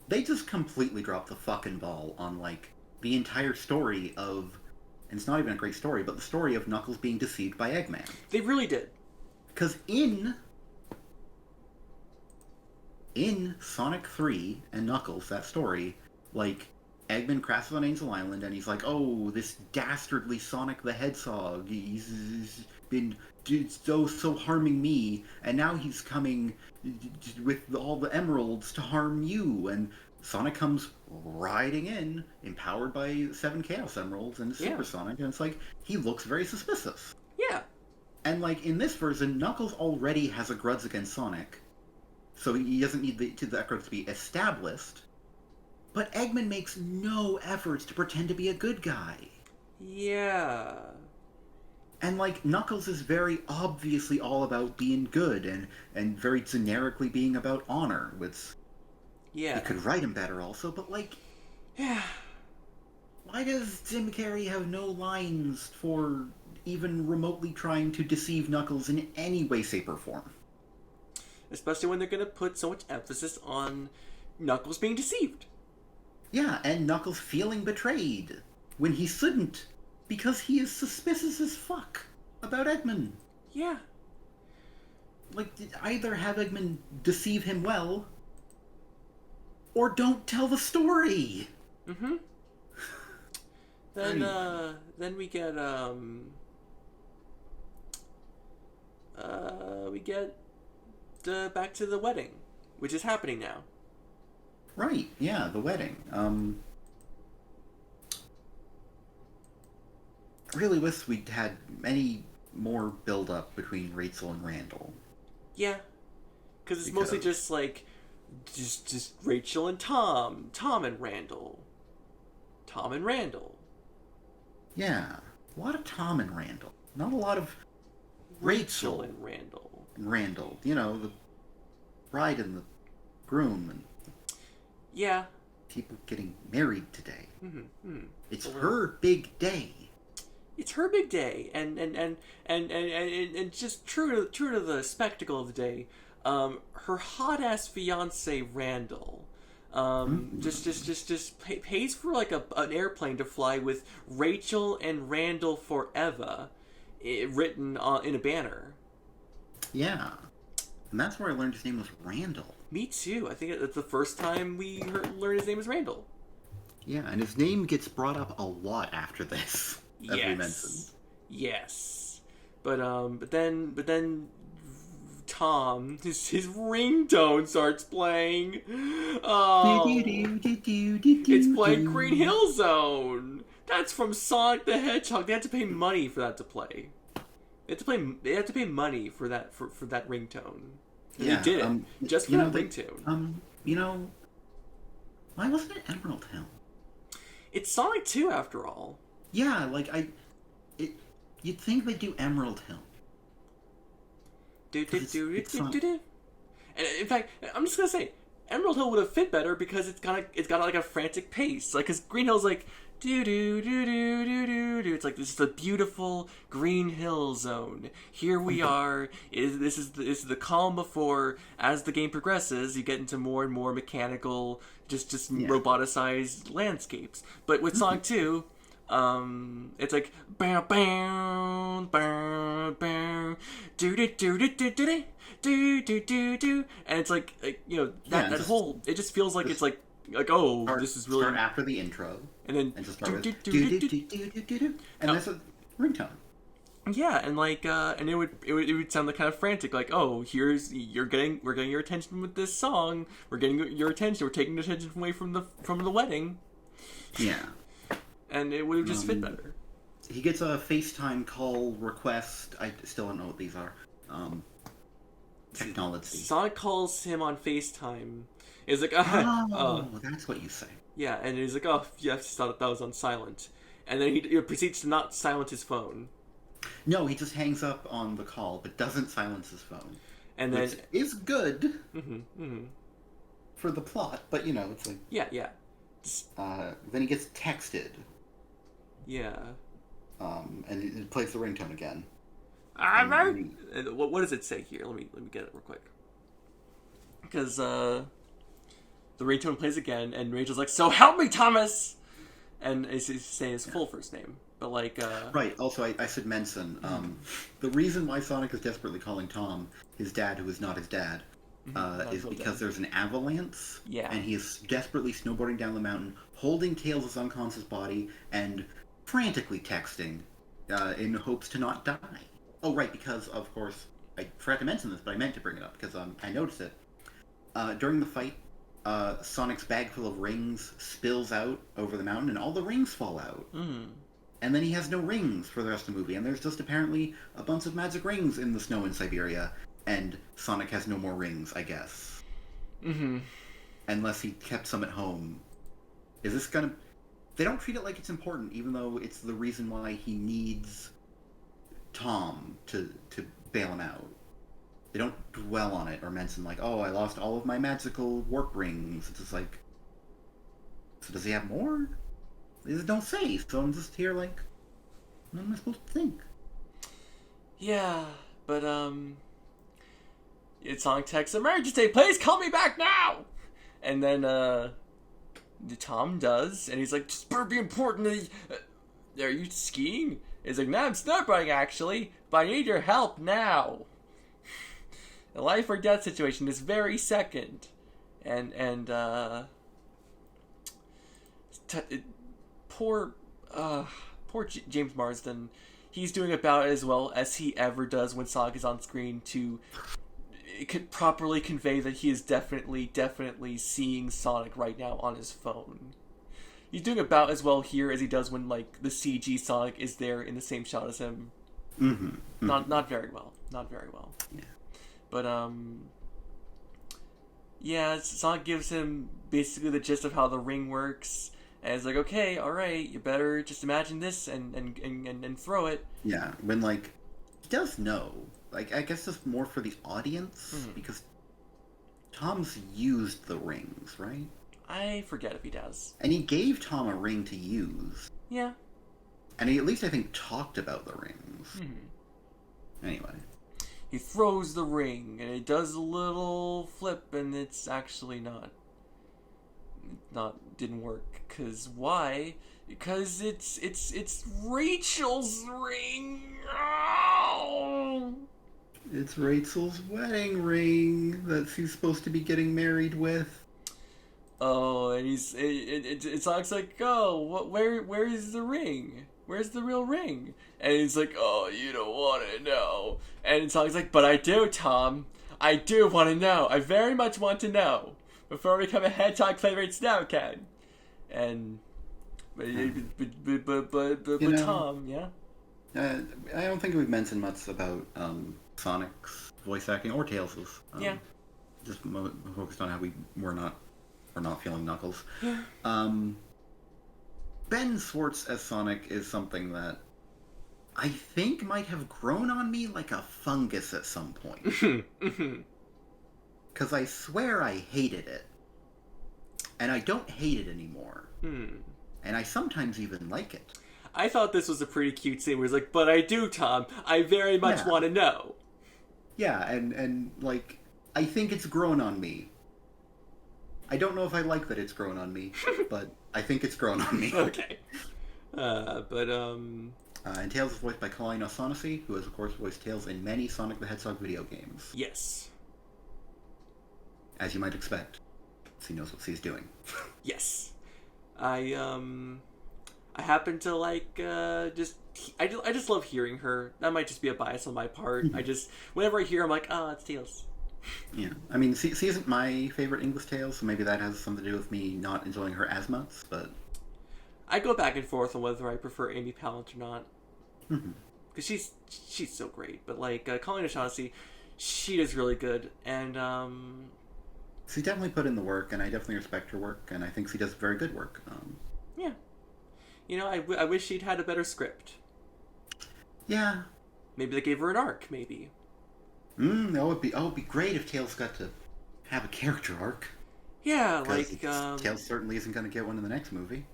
they just completely dropped the fucking ball on, like, the entire story of, and it's not even a great story, but the story of Knuckles being deceived by Eggman. They really did. Because in Sonic 3 and Knuckles, that story, like, Eggman crashes on Angel Island, and he's like, oh, this dastardly Sonic the Hedgehog, he's been so harming me, and now he's coming with all the emeralds to harm you, and Sonic comes riding in, empowered by 7 Chaos Emeralds and Super Sonic, and it's like, he looks very suspicious. Yeah. And, like, in this version, Knuckles already has a grudge against Sonic, so he doesn't need that grudge to be established, but Eggman makes no efforts to pretend to be a good guy. Yeah. And, like, Knuckles is very obviously all about being good, and very generically being about honor, which... Yeah. You could write him better also, but, like... Yeah. Why does Jim Carrey have no lines for even remotely trying to deceive Knuckles in any way, shape, or form? Especially when they're going to put so much emphasis on Knuckles being deceived. Yeah, and Knuckles feeling betrayed, when he shouldn't, because he is suspicious as fuck about Eggman. Yeah. Like, either have Eggman deceive him well, or don't tell the story. Mm-hmm. Then we get back to the wedding, which is happening now. Right, yeah, the wedding. Really wish we'd had any more build-up between Rachel and Randall. Yeah. Because it's mostly just, like, just Rachel and Tom. Tom and Randall. Tom and Randall. Yeah. A lot of Tom and Randall. Not a lot of Rachel and Randall. And Randall. You know, the bride and the groom and... Yeah. People getting married today. Mm-hmm. It's her big day. It's her big day, and just true to the spectacle of the day, her hot ass fiance Randall, just pays for like an airplane to fly with Rachel and Randall forever, written in a banner. Yeah, and that's where I learned his name was Randall. Me too. I think that's the first time we learned his name was Randall. Yeah, and his name gets brought up a lot after this. As we mentioned. Yes. But then Tom, his ringtone starts playing. Oh, it's playing Green Hill Zone. That's from Sonic the Hedgehog. They had to pay money for that to play. They had to pay money for that for that ringtone. Yeah, they did it just for that ringtone. Why wasn't it Emerald Hill? It's Sonic 2 after all. Yeah, like you'd think they'd do Emerald Hill. And in fact, I'm just gonna say, Emerald Hill would have fit better because it's got like a frantic pace. Like, cause Green Hill's like do do do do do do do. It's like this is the beautiful Green Hill Zone. Here we are. This is the calm before. As the game progresses, you get into more and more mechanical, just roboticized landscapes. But with Sonic 2. It's like bow bow bow bow do do do do do do do do do do, and it's like you know that whole it just feels like it's like oh this is really start after the intro, and then and just start with do do do do do do, and that's a ringtone. Yeah, and like and it would sound like kind of frantic, like oh we're getting your attention with this song, we're getting your attention, we're taking the attention away from the wedding. Yeah. And it would have just fit better. He gets a FaceTime call request. I still don't know what these are. Technology. Sonic calls him on FaceTime. He's like, that's what you say. Yeah, and he's like, oh, yes, thought that was on silent. And then he proceeds to not silence his phone. No, he just hangs up on the call, but doesn't silence his phone. And then... Which is good mm-hmm. for the plot, but you know, it's like... Yeah. Then he gets texted. Yeah. And it plays the ringtone again. What does it say here? Let me get it real quick. Because the ringtone plays again, and Rachel's like, "So help me, Thomas!" And he's saying his full first name, but like. Right. Also, I should mention the reason why Sonic is desperately calling Tom, his dad, who is not his dad, is because there's an avalanche. Yeah. And he is desperately snowboarding down the mountain, holding Tails' unconscious body, and frantically texting in hopes to not die. Oh, right, because, of course, I forgot to mention this, but I meant to bring it up, because I noticed it. During the fight, Sonic's bag full of rings spills out over the mountain, and all the rings fall out. And then he has no rings for the rest of the movie, and there's just apparently a bunch of magic rings in the snow in Siberia, and Sonic has no more rings, I guess. Unless he kept some at home. Is this gonna... They don't treat it like it's important, even though it's the reason why he needs Tom to bail him out. They don't dwell on it or mention, like, oh, I lost all of my magical warp rings. It's just like... So does he have more? They just don't say, so I'm just here like... What am I supposed to think? Yeah, but, Sonic texts, "Emergency, please call me back now!" And then, Tom does, and he's like, "Just better be important. Are you skiing?" He's like, "No, I'm snowboarding, actually, but I need your help now. A life or death situation this very second." Poor James Marsden, he's doing about as well as he ever does when Sonic is on screen to properly convey that he is definitely seeing Sonic right now on his phone. He's doing about as well here as he does when, like, the CG Sonic is there in the same shot as him. Not very well. Yeah. But, yeah, Sonic gives him basically the gist of how the ring works, and it's like, okay, alright, you better just imagine this and throw it. Yeah, when, like, he does know. Like, I guess it's more for the audience, because Tom's used the rings, right? I forget if he does. And he gave Tom a ring to use. Yeah. And he at least, I think, talked about the rings. Anyway. He throws the ring, and it does a little flip, and it's actually didn't work. 'Cause why? Because it's Rachel's ring. Oh! It's Rachel's wedding ring that she's supposed to be getting married with. Oh, and it's like, oh, where is the ring? Where's the real ring? And he's like, oh, you don't want to know. And Sonic's like, but I do, Tom. I do want to know. I very much want to know. Before I become a hedgehog flavored snow cone. And, but Tom, yeah? I don't think we've mentioned much about Sonic's voice acting or Tails'. Yeah. Just focused on how we're not feeling Knuckles. Yeah. Ben Schwartz as Sonic is something that I think might have grown on me like a fungus at some point. Because I swear I hated it. And I don't hate it anymore. And I sometimes even like it. I thought this was a pretty cute scene where he's like, but I do, Tom. I very much want to know. Yeah, and like, I think it's grown on me. I don't know if I like that it's grown on me, but I think it's grown on me. Okay. And Tails is voiced by Colleen O'Shaughnessy, who has, of course, voiced Tails in many Sonic the Hedgehog video games. Yes. As you might expect. She knows what she's doing. Yes. I happen to like, I just love hearing her. That might just be a bias on my part. Whenever I hear her, I'm like, oh, it's Tails. Yeah. I mean, she isn't my favorite English Tails, so maybe that has something to do with me not enjoying her as much, but... I go back and forth on whether I prefer Amy Pallant or not. Mm-hmm. Because she's so great. But, like, Colleen O'Shaughnessy, she is really good. And, she definitely put in the work, and I definitely respect her work, and I think she does very good work. Yeah. You know, I wish she'd had a better script. Yeah. Maybe they gave her an arc, maybe. That would be great if Tails got to have a character arc. Yeah, like, Tails certainly isn't going to get one in the next movie.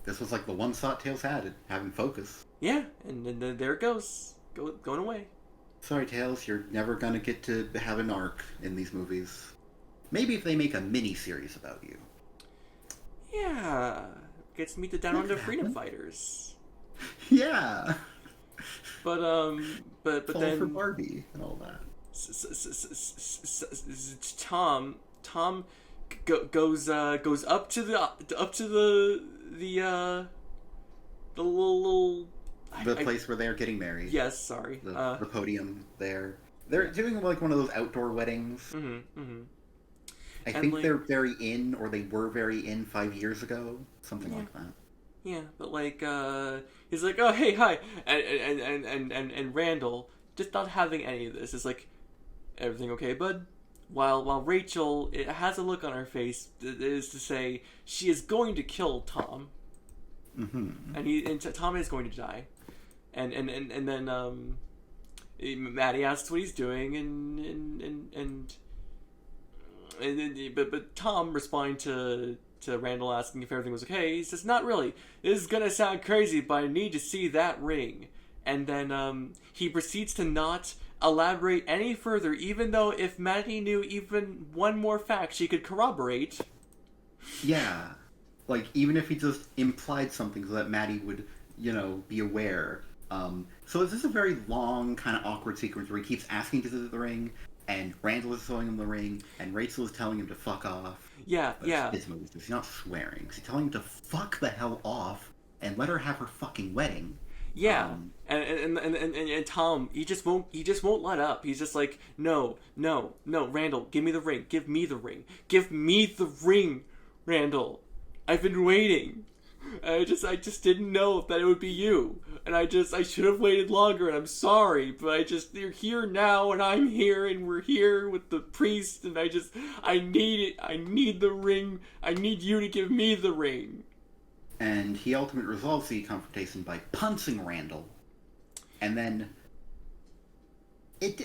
This was like the one thought Tails had, having focus. Yeah, and then there it goes. Going away. Sorry, Tails, you're never going to get to have an arc in these movies. Maybe if they make a mini-series about you. Yeah. Gets to meet the Down Under Freedom Fighters. Yeah. But Fall then... for Barbie and all that. Tom goes up to the little place where they're getting married. Yes, sorry. The podium there. They're doing like one of those outdoor weddings. I think they're very in, or they were very in 5 years ago, something like that. Yeah, but like he's like, oh hey, hi, and Randall just not having any of this. It's like, everything okay, bud? While Rachel, it has a look on her face that is to say she is going to kill Tom. And Tom is going to die, and then Maddie asks what he's doing, but Tom responding to Randall asking if everything was okay, he says, not really. This is gonna sound crazy, but I need to see that ring. And then he proceeds to not elaborate any further, even though if Maddie knew even one more fact she could corroborate. Yeah. Like, even if he just implied something so that Maddie would, be aware. So is this a very long, kind of awkward sequence where he keeps asking to visit the ring, and Randall is showing him the ring, and Rachel is telling him to fuck off. Yeah, but yeah. She's not swearing. She's telling him to fuck the hell off and let her have her fucking wedding. Yeah, and Tom, he just won't let up. He's just like, no, Randall, give me the ring, give me the ring, Randall. I've been waiting. I just didn't know that it would be you, and I should have waited longer, and I'm sorry, but you're here now, and I'm here, and we're here with the priest, and I need it. I need the ring. I need you to give me the ring. And he ultimately resolves the confrontation by punching Randall. And then...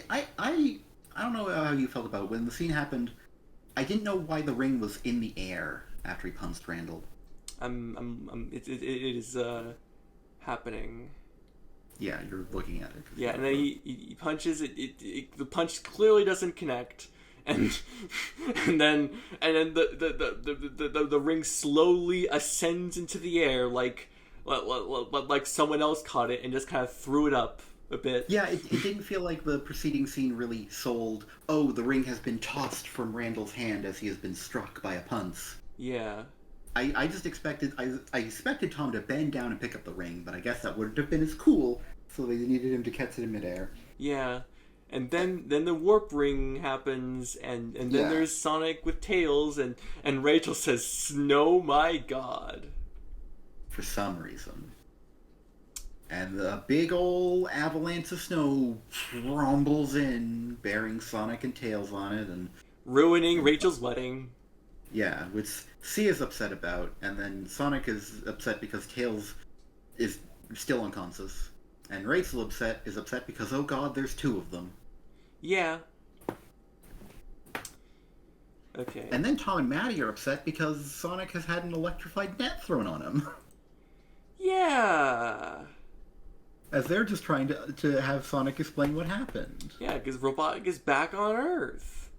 I don't know how you felt about it. When the scene happened, I didn't know why the ring was in the air after he punched Randall. It is happening. Yeah, you're looking at it. Yeah, and then he punches it. The punch clearly doesn't connect. And then the ring slowly ascends into the air like someone else caught it and just kind of threw it up a bit. Yeah, it didn't feel like the preceding scene really sold, oh, the ring has been tossed from Randall's hand as he has been struck by a punch. Yeah. I just expected I expected Tom to bend down and pick up the ring, but I guess that wouldn't have been as cool, so they needed him to catch it in midair. Yeah. And then the warp ring happens, and then there's Sonic with Tails, and Rachel says, "Snow, my God." For some reason. And the big old avalanche of snow rumbles in, bearing Sonic and Tails on it, and... ruining Rachel's wedding. Yeah, which C is upset about, and then Sonic is upset because Tails is still unconscious. And Rachel is upset because, oh god, there's two of them. Yeah. Okay. And then Tom and Maddie are upset because Sonic has had an electrified net thrown on him. Yeah. As they're just trying to have Sonic explain what happened. Yeah, because Robotnik is back on Earth.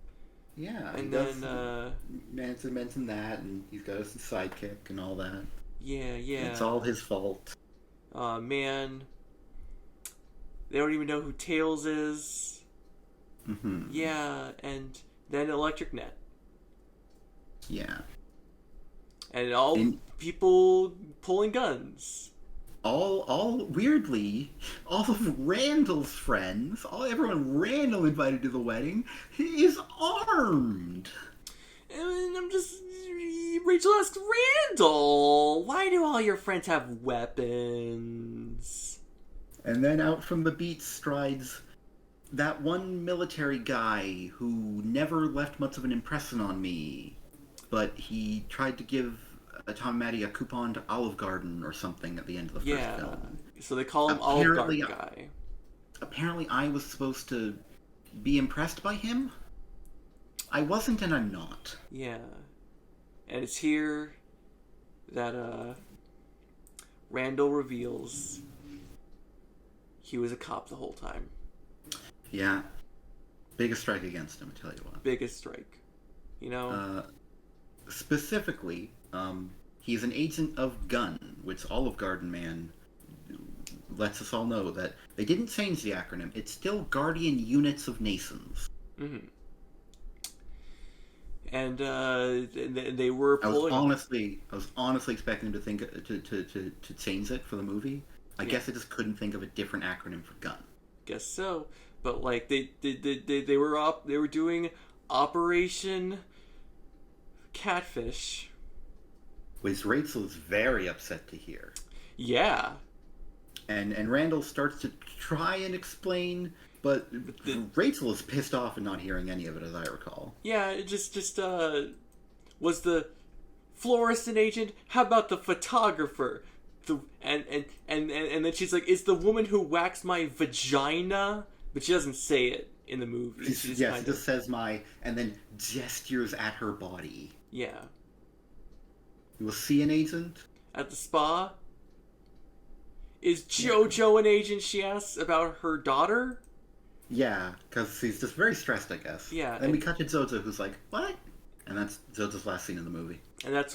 Yeah. And then, Manson mentioned that, and he's got a sidekick and all that. Yeah. It's all his fault. Aw, man. They don't even know who Tails is. Mm-hmm. Yeah, and then Electric Net. Yeah. And people pulling guns. All weirdly, all of Randall's friends, everyone Randall invited to the wedding, is armed. And I'm just... Rachel asks, Randall, why do all your friends have weapons? And then out from the beach strides that one military guy who never left much of an impression on me, but he tried to give Tom and Maddie a coupon to Olive Garden or something at the end of the first film. So they call him Olive Garden guy. Apparently I was supposed to be impressed by him. I wasn't, and I'm not. Yeah. And it's here that Randall reveals he was a cop the whole time. Yeah. Biggest strike against him, I tell you what. Biggest strike. You know? Specifically, he's an agent of GUN, which Olive Garden Man lets us all know that they didn't change the acronym. It's still Guardian Units of Nations. Mm-hmm. And they were pulling... I was honestly expecting to think to change it for the movie. I guess I just couldn't think of a different acronym for GUN. Guess so. But like they were doing Operation Catfish, which Rachel is very upset to hear. Yeah. And Randall starts to try and explain, but Rachel is pissed off and not hearing any of it, as I recall. Yeah, it just was the florist an agent? How about the photographer? And then she's like, "Is the woman who waxed my vagina?" But she doesn't say it in the movie. She just says my, and then gestures at her body. Yeah. You will see an agent? At the spa? Is JoJo an agent, she asks, about her daughter? Yeah, because he's just very stressed, I guess. Yeah. Then we cut to Zozo, who's like, "What?" And that's Zozo's last scene in the movie. And that's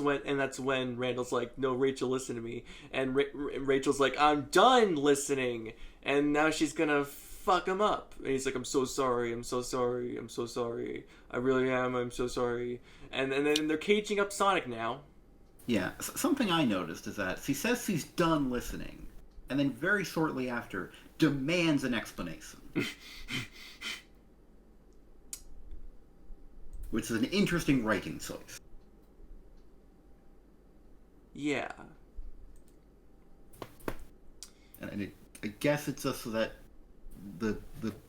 when Randall's like, "No, Rachel, listen to me." And Rachel's like, "I'm done listening." And now she's gonna fuck him up. And he's like, "I'm so sorry. I'm so sorry. I'm so sorry. I really am. I'm so sorry." And then they're caging up Sonic now. Yeah, something I noticed is that she says she's done listening, and then very shortly after demands an explanation. Which is an interesting writing choice. Yeah. And I guess it's just so that the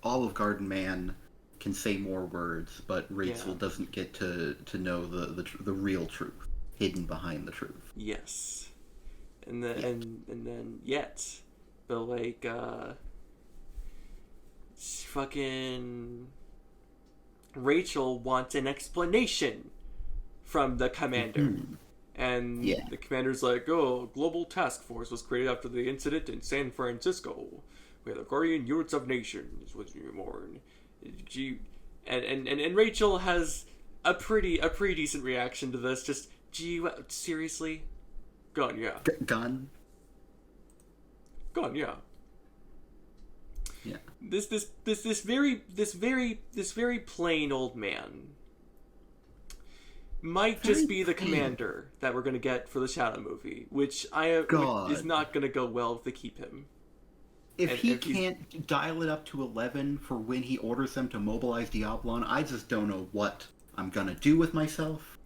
Olive Garden Man can say more words, but Rachel doesn't get to know the real truth hidden behind the truth. Yes. And then but like fucking Rachel wants an explanation from the commander. Mm-hmm. And the commander's like, "Oh, Global Task Force was created after the incident in San Francisco, where the Guardian Units of Nations was reborn." And Rachel has a pretty decent reaction to this. Just, seriously? Gun, yeah. Gun? Gun, yeah. Yeah. This very plain old man might just be the commander that we're gonna get for the Shadow movie, which is not gonna go well if they keep him. If he can't dial it up to 11 for when he orders them to mobilize Diablon, I just don't know what I'm gonna do with myself.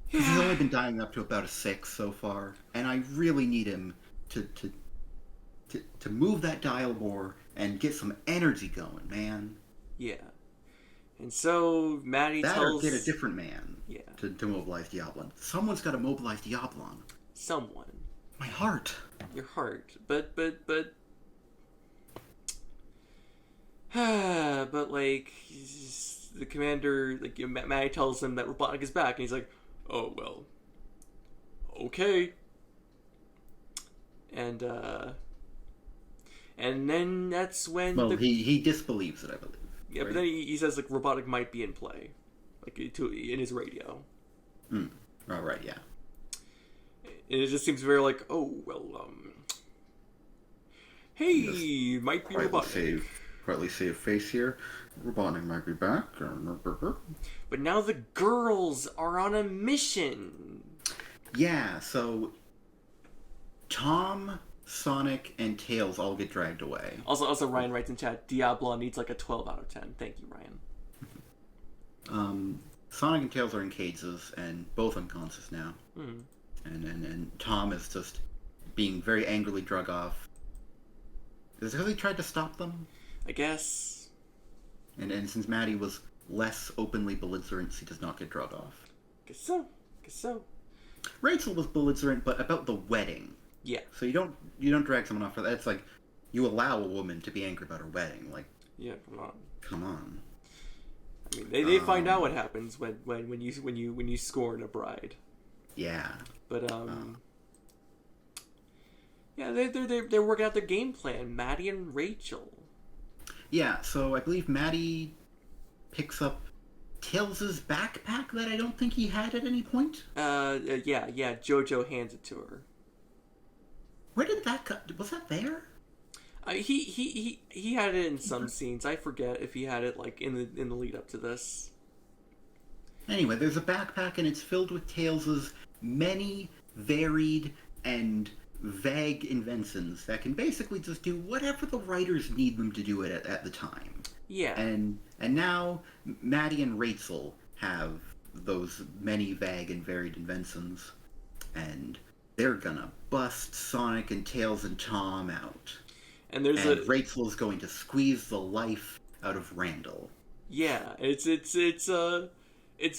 Yeah. He's only been dialing up to about a 6 so far, and I really need him to move that dial more and get some energy going, man. Yeah. And so Maddie tells... Or get a different man yeah. to mobilize Diablon. Someone's got to mobilize Diablon. Someone. My heart. Your heart. But... but like, the commander... Like, Maddie tells him that Robotnik is back, and he's like, "Oh, well. Okay." And then that's when... Well, he disbelieves it, I believe. Yeah, right? But then he says, like, Robotnik might be in play. Like, in his radio. Oh, right, yeah. And it just seems very like, oh, well, hey, might be Robotnik. Quietly save face here. Robotnik might be back. But now the girls are on a mission. Yeah, so Tom, Sonic, and Tails all get dragged away. Also, Ryan writes in chat, Diablo needs like a 12 out of 10. Thank you, Ryan. Sonic and Tails are in cages, and both unconscious now. Mm. And Tom is just being very angrily drug off. Is it because he tried to stop them? I guess. And since Maddie was less openly belligerent, she does not get drug off. Guess so. Rachel was belligerent, but about the wedding. Yeah. So you don't drag someone off for that. It's like you allow a woman to be angry about her wedding. Like, yeah, come on. I mean, they find out what happens when you scorn a bride. Yeah. But yeah, they're working out their game plan. Maddie and Rachel. Yeah. So I believe Maddie picks up Tails' backpack that I don't think he had at any point. Yeah. JoJo hands it to her. Where did that go? Was that there? He had it in some scenes. I forget if he had it like in the lead up to this. Anyway, there's a backpack and it's filled with Tails' many varied and vague inventions that can basically just do whatever the writers need them to do it at the time. Yeah. And now Maddie and Rachel have those many vague and varied inventions, and they're gonna bust Sonic and Tails and Tom out. And Rachel's going to squeeze the life out of Randall. Yeah, it's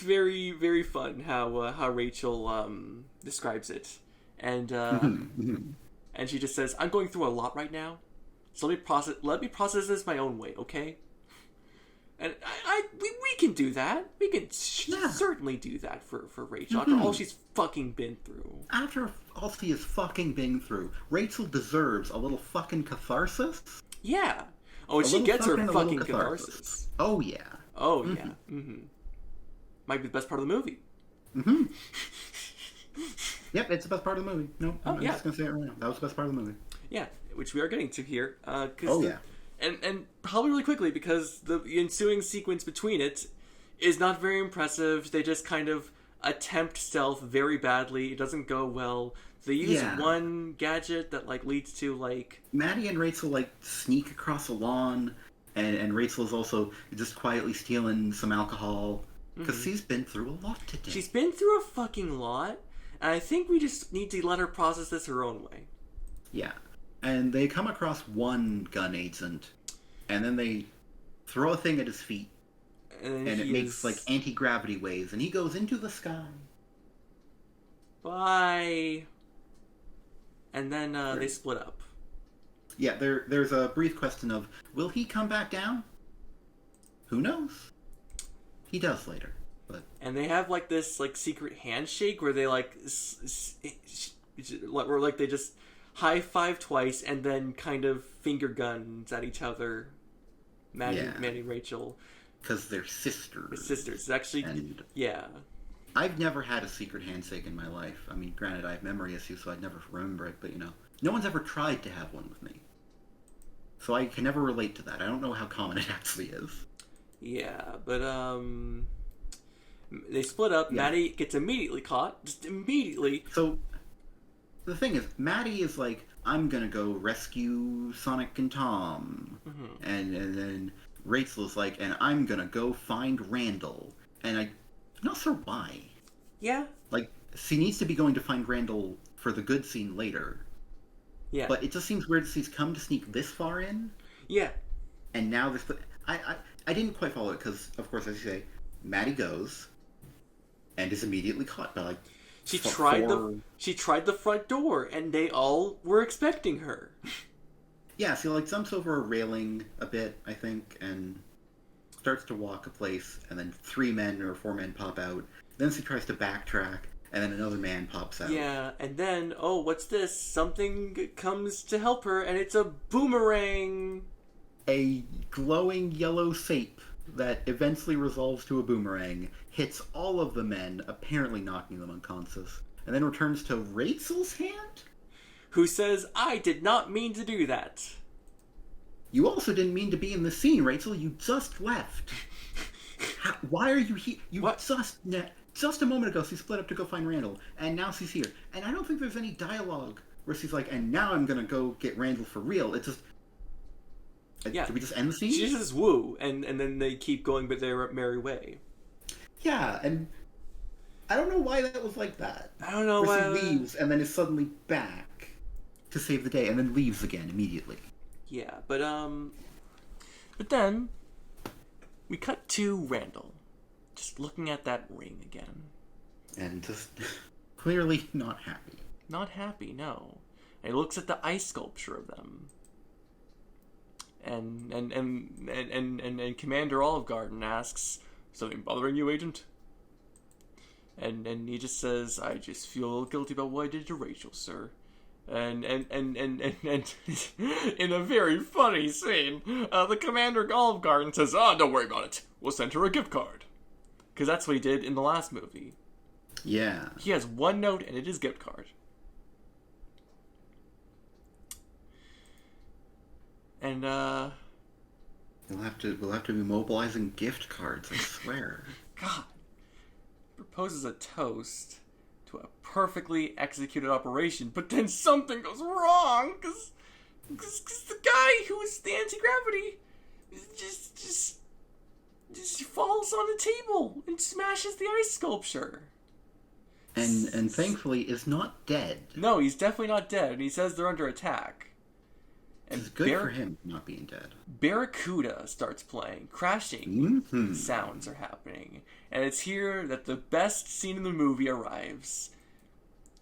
very, very fun how Rachel describes it, and and she just says, "I'm going through a lot right now, so let me process this my own way, okay?" And we can do that. We can certainly do that for Rachel after all she's fucking been through. After all she has fucking been through, Rachel deserves a little fucking catharsis. Yeah. Oh, and she gets her fucking catharsis. Oh yeah. Oh yeah. Mm-hmm. Might be the best part of the movie. Mm-hmm. Yep, it's the best part of the movie. No, I'm just gonna say it right now. That was the best part of the movie. Yeah, which we are getting to here. Yeah. And probably really quickly, because the ensuing sequence between it is not very impressive. They just kind of attempt stealth very badly. It doesn't go well. They use one gadget that like leads to like Maddie and Rachel like sneak across a lawn, and Rachel is also just quietly stealing some alcohol because she's been through a lot today. She's been through a fucking lot, and I think we just need to let her process this her own way. Yeah. And they come across one gun agent, and then they throw a thing at his feet, and it makes like anti-gravity waves, and he goes into the sky. Bye. And then they split up. Yeah, there's a brief question of, will he come back down? Who knows? He does later, but... And they have like this like secret handshake where they like where like they just high five twice and then kind of finger guns at each other. Maddie and Rachel. Because they're sisters. They're sisters. It's actually, yeah. I've never had a secret handshake in my life. I mean, granted, I have memory issues, so I'd never remember it, but, you know, no one's ever tried to have one with me. So I can never relate to that. I don't know how common it actually is. Yeah, but, they split up. Yeah. Maddie gets immediately caught. Just immediately. So, the thing is, Maddie is like, I'm gonna go rescue Sonic and Tom. Mm-hmm. And then Rachel's like, and I'm gonna go find Randall. And I'm not sure why. Yeah. Like, she needs to be going to find Randall for the good scene later. Yeah. But it just seems weird that she's come to sneak this far in. Yeah. And now this... I didn't quite follow it, because, of course, as you say, Maddie goes and is immediately caught by, like... She tried the front door, and they all were expecting her. Yeah, she, like, jumps over a railing a bit, I think, and starts to walk a place, and then 3 men or 4 men pop out. Then she tries to backtrack, and then another man pops out. Yeah, and then, oh, what's this? Something comes to help her, and it's a boomerang! A glowing yellow shape that eventually resolves to a boomerang hits all of the men, apparently knocking them unconscious. and then returns to Rachel's hand? Who says, I did not mean to do that. You also didn't mean to be in the scene, Rachel. You just left. Why are you here? What? Just a moment ago, she split up to go find Randall, and now she's here. And I don't think there's any dialogue where she's like, and now I'm gonna go get Randall for real. It just... Yeah. Did we just end the scene? She just says woo, and then they keep going but their merry way. Yeah, and I don't know why that was like that. I don't know why. why... She leaves, and then is suddenly back to save the day, and then leaves again immediately. Yeah, but then we cut to Randall, just looking at that ring again. And just clearly not happy. Not happy, no. And he looks at the ice sculpture of them. And Commander Olive Garden asks, something bothering you, Agent? And he just says, I just feel guilty about what I did to Rachel, sir. And in a very funny scene, the Commander Olive Garden says, don't worry about it. We'll send her a gift card. Because that's what he did in the last movie. Yeah. He has one note, and it is gift card. And, We'll have to be mobilizing gift cards, I swear. God. Proposes a toast to a perfectly executed operation, but then something goes wrong, because the guy who is the anti-gravity just falls on the table and smashes the ice sculpture. And thankfully is not dead. No, he's definitely not dead, and he says they're under attack. And it's good for him not being dead. Barracuda starts playing. Crashing sounds are happening. And it's here that the best scene in the movie arrives.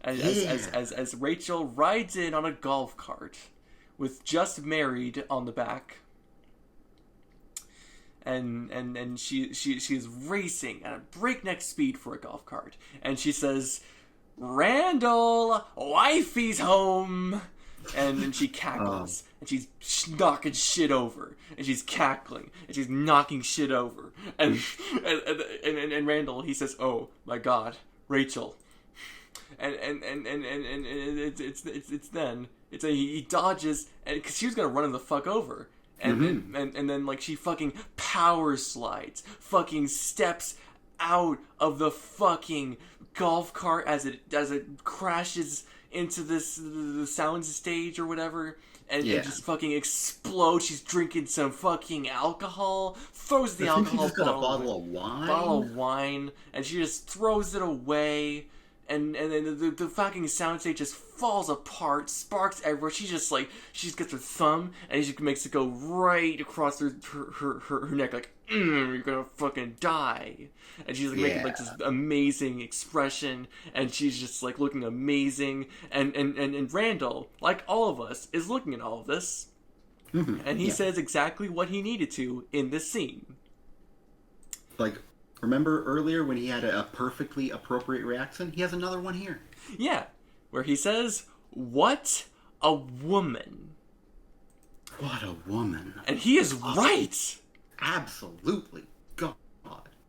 As Rachel rides in on a golf cart with Just Married on the back. And she is racing at a breakneck speed for a golf cart. And she says, Randall, wifey's home. And then she cackles, and she's knocking shit over, and she's cackling, and she's knocking shit over, and Randall, he says, "Oh my God, Rachel," and he dodges, and because she was gonna run him the fuck over, and then like she fucking power slides, fucking steps out of the fucking golf cart as it crashes into the sound stage or whatever, and it just fucking explodes. She's drinking some fucking alcohol, throws the alcohol bottle of wine, and she just throws it away, and then the fucking sound stage just falls apart, sparks everywhere. She just like, she's got her thumb, and she makes it go right across her neck, like, you're gonna fucking die. And she's like making like this amazing expression, and she's just like looking amazing, and Randall, like all of us, is looking at all of this, and he says exactly what he needed to in this scene. Like, remember earlier when he had a perfectly appropriate reaction? He has another one here. Yeah, where he says, "What a woman." What a woman. And he is right. Absolutely. God.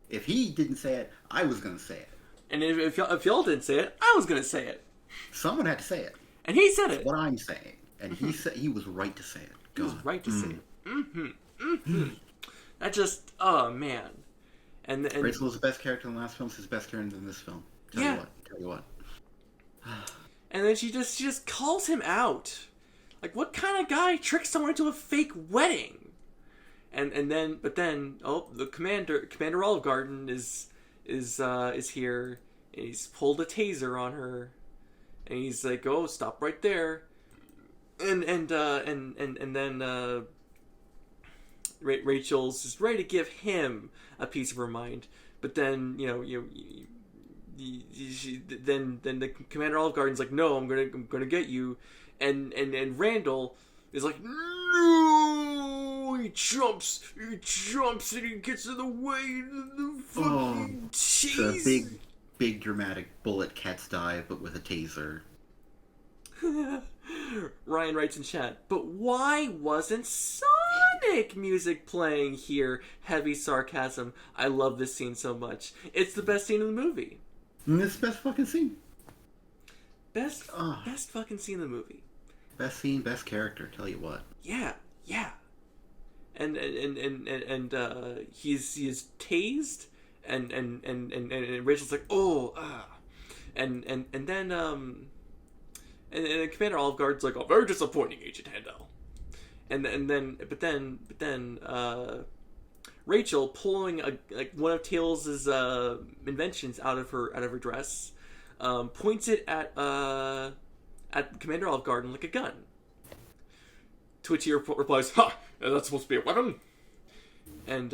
If he didn't say it, I was going to say it. And if y'all didn't say it, I was going to say it. Someone had to say it. And he said it. That's what I'm saying. And he said he was right to say it. God. He was right to say it. That just, oh man. And Rachel was the best character in the last film. She's the best character in this film. Tell you what. And then she just calls him out. Like, what kind of guy tricks someone into a fake wedding? And then the Commander Olive Garden is here, and he's pulled a taser on her, and he's like, "Oh, stop right there," and then Rachel's just ready to give him a piece of her mind, but then then the Commander Olive Garden's like, "No, I'm gonna get you," and Randall is like, "No!" He jumps, and he gets in the way of the fucking cheese. It's a big dramatic bullet cat's dive, but with a taser. Ryan writes in chat, but why wasn't Sonic music playing here? Heavy sarcasm. I love this scene so much. It's the best scene in the movie. And it's the best fucking scene. Best fucking scene in the movie. Best scene, best character. Tell you what. Yeah. And he's tased, and Rachel's like, oh, and then Commander Olive Garden's like, oh, very disappointing, Agent Handel. But then Rachel, pulling one of Tails' inventions out of her dress, points it at Commander Olive Garden like a gun. To which he replies, "Ha! That's supposed to be a weapon." And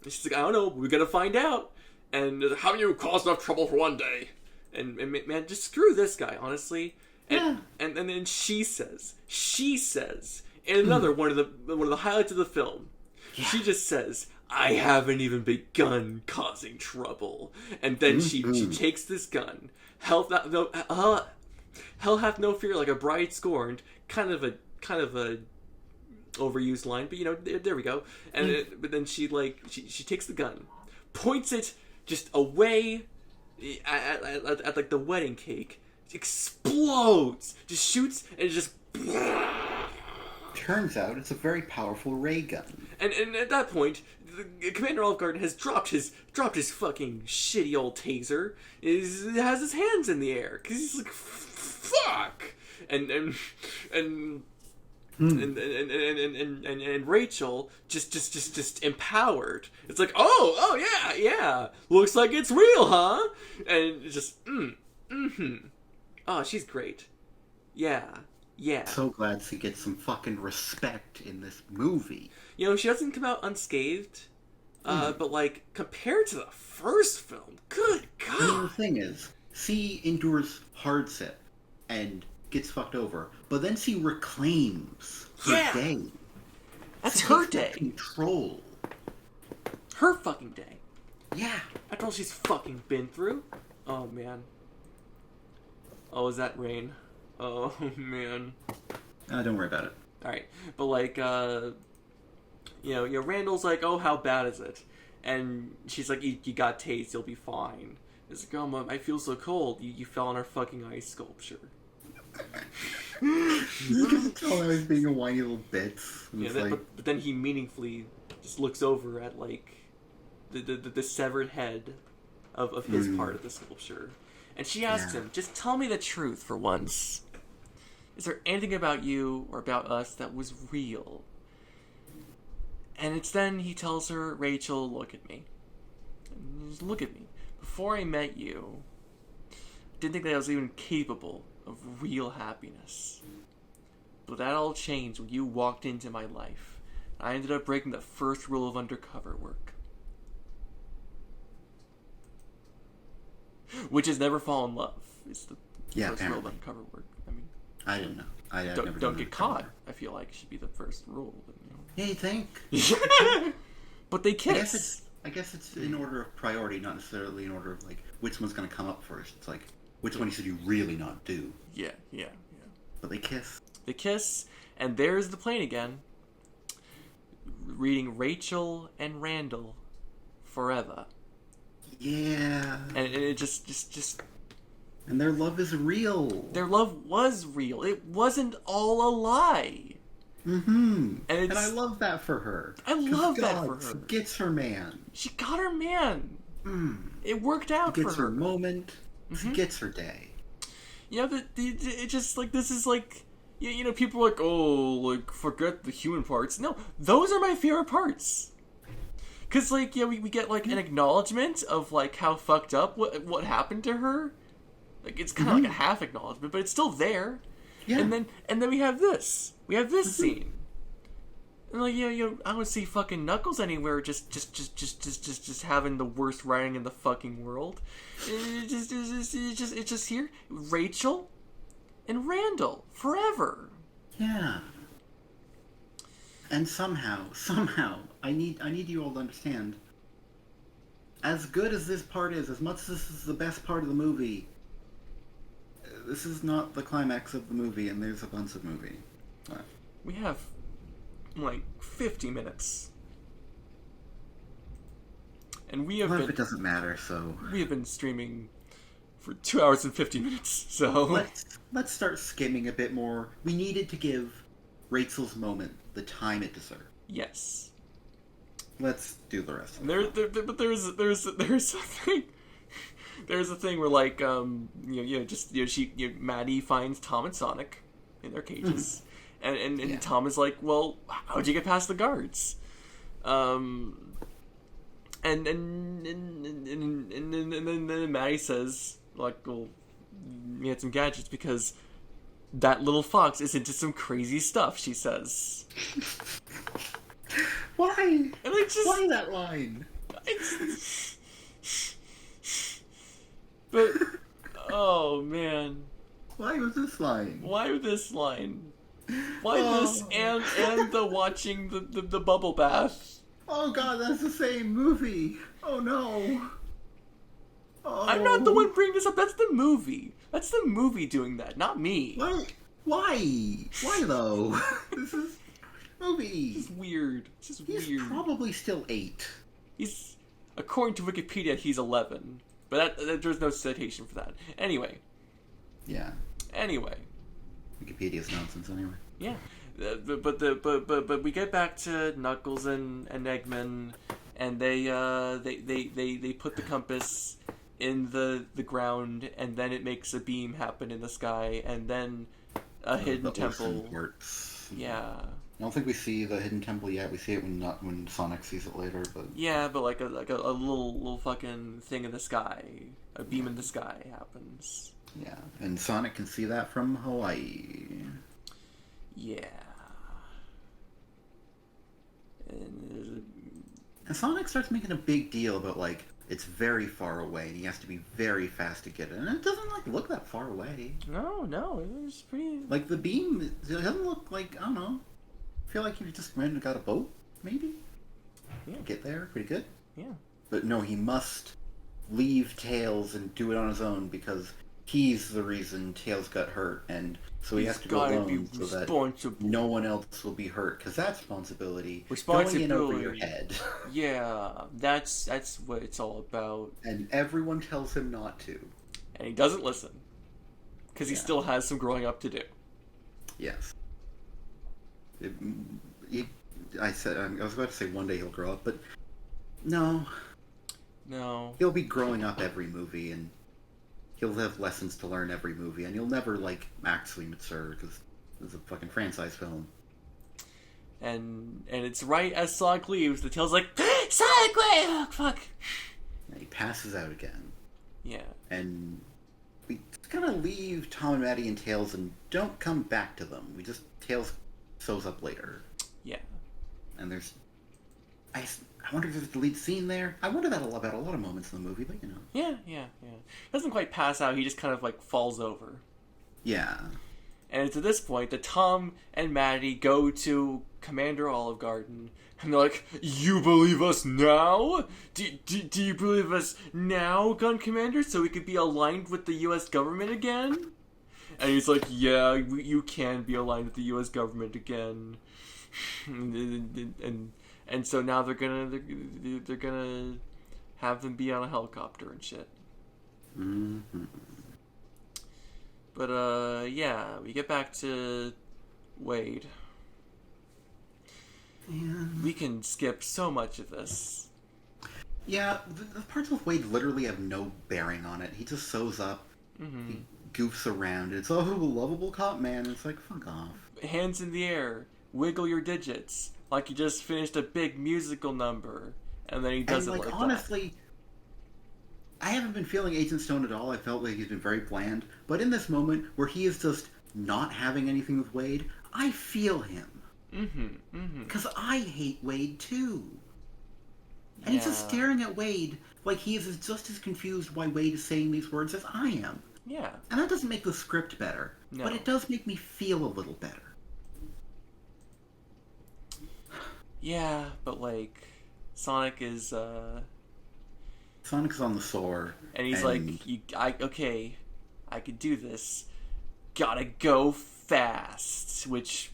she's like, "I don't know. We gotta find out." And haven't you caused enough trouble for one day? And man, just screw this guy, honestly. And then she says, in another one of the highlights of the film, she just says, "I haven't even begun causing trouble." And then she takes this gun. Hell hath no fear, like a bride scorned. Kind of a overused line, but there we go. And but then she takes the gun, points it just away at like the wedding cake, explodes, just shoots, and it just. Turns out it's a very powerful ray gun. And at that point, Commander Olive Garden has dropped his fucking shitty old taser. Has his hands in the air because he's like, fuck. And Rachel just empowered. It's like, oh yeah, looks like it's real, huh? And just oh, she's great. Yeah. So glad she gets some fucking respect in this movie. She doesn't come out unscathed, but like compared to the first film, good God. And the thing is, she endures hardship and gets fucked over, but then she reclaims her day. That's her day. Control. Her fucking day. Yeah. After all she's fucking been through. Oh man. Oh, is that rain? Oh man. Don't worry about it. All right, but like, Randall's like, oh, how bad is it? And she's like, you got tased, you'll be fine. It's like, oh, Mom, I feel so cold. You fell on our fucking ice sculpture. You can tell I was being a whiny little bitch. But then he meaningfully just looks over at like the severed head of his part of the sculpture, and she asks him, "Just tell me the truth for once. Is there anything about you or about us that was real?" And it's then he tells her, "Rachel, look at me. Just look at me. Before I met you, I didn't think that I was even capable of real happiness. But that all changed when you walked into my life. I ended up breaking the first rule of undercover work. Which is never fall in love. It's the first rule of undercover work. I mean, I didn't know. Don't get caught. I feel like it should be the first rule. But, Yeah, you think? But they kiss. I guess it's in order of priority, not necessarily in order of like which one's going to come up first. It's like which one should you really not do? Yeah. But they kiss. They kiss, and there's the plane again. Reading Rachel and Randall forever. Yeah. And it just. And their love is real. Their love was real. It wasn't all a lie. Mm-hmm. And I love that for her. I love that for her. She gets her man. She got her man. It worked out for her. She gets her moment. She gets her day. It just like this is like people are like, oh, like forget the human parts. No, those are my favorite parts. Cause like we get like an acknowledgement of like how fucked up what happened to her. Like it's kind of like a half acknowledgement, but it's still there. Yeah. And then we have this. We have this scene. And like I don't see fucking Knuckles anywhere. Just having the worst writing in the fucking world. It's just here. Rachel and Randall forever. Yeah. And somehow, I need you all to understand. As good as this part is, as much as this is the best part of the movie, this is not the climax of the movie, and there's a bunch of movie left. We have like 50 minutes. And we have if it doesn't matter, so... We have been streaming for 2 hours and 50 minutes. So let's start skimming a bit more. We needed to give Rachel's moment the time it deserved. Yes. Let's do the rest. But there's a thing. There's a thing where like Maddie finds Tom and Sonic in their cages, and Tom is like, well, how'd you get past the guards? And then Maddie says, like, well, you had some gadgets because that little fox is into some crazy stuff, she says. Why? And why that line? But, oh man. Why was this line? Why this line? Why this and the watching the bubble bath? Oh god, that's the same movie. Oh no. Oh. I'm not the one bringing this up. That's the movie. That's the movie doing that, not me. Why? Why though? This is movie. It's weird. It's just weird. Probably still 8. He's, according to Wikipedia, he's 11. But there's no citation for that. Anyway. Yeah. Anyway. Wikipedia's nonsense anyway. Yeah. But we get back to Knuckles and Eggman, and they put the compass in the ground, and then it makes a beam happen in the sky, and then a hidden temple works. Yeah. I don't think we see the hidden temple yet. We see it when Sonic sees it later, but yeah, but like a little fucking thing in the sky, a beam in the sky happens. Yeah, and Sonic can see that from Hawaii. Yeah. And Sonic starts making a big deal about like it's very far away, and he has to be very fast to get it, and it doesn't like look that far away. No, it was pretty. Like the beam, it doesn't look like I don't know. I feel like he just ran and got a boat, maybe. Yeah. Get there pretty good. Yeah. But no, he must leave Tails and do it on his own because he's the reason Tails got hurt, and so he has to go alone so that no one else will be hurt. Because that's responsibility going in over your head. Yeah, that's what it's all about. And everyone tells him not to. And he doesn't listen. Because he still has some growing up to do. Yes. I was about to say one day he'll grow up, but no. He'll be growing up every movie, and he'll have lessons to learn every movie, and he'll never, like, actually mature, because it's a fucking franchise film. And it's right as Sonic leaves, the Tail's like, Sonic, wait! Oh, fuck! And he passes out again. Yeah. And we just kind of leave Tom and Maddie and Tails and don't come back to them. We just, Tails shows up later. Yeah. And there's... I wonder if there's a deleted scene there. I wonder that about a lot of moments in the movie, but you know. Yeah. Doesn't quite pass out, he just kind of like falls over. Yeah. And it's at this point that Tom and Maddie go to Commander Olive Garden, and they're like, you believe us now? Do you believe us now, Gun Commander, so we could be aligned with the U.S. government again? And he's like, yeah, you can be aligned with the U.S. government again. And so now they're gonna have them be on a helicopter and shit. Mm-hmm. But yeah, we get back to Wade. Yeah. We can skip so much of this. Yeah, the parts with Wade literally have no bearing on it. He just sews up. Mm-hmm. He goofs around. It's lovable cop man. It's like, fuck off. Hands in the air. Wiggle your digits. Like you just finished a big musical number. And then he does it like that. Honestly, I haven't been feeling Agent Stone at all. I felt like he's been very bland. But in this moment, where he is just not having anything with Wade, I feel him. Because I hate Wade too. And he's just staring at Wade like he is just as confused why Wade is saying these words as I am. Yeah. And that doesn't make the script better. No. But it does make me feel a little better. Yeah, but like, Sonic is Sonic's on the soar. And he's like, okay, I could do this. Gotta go fast. Which,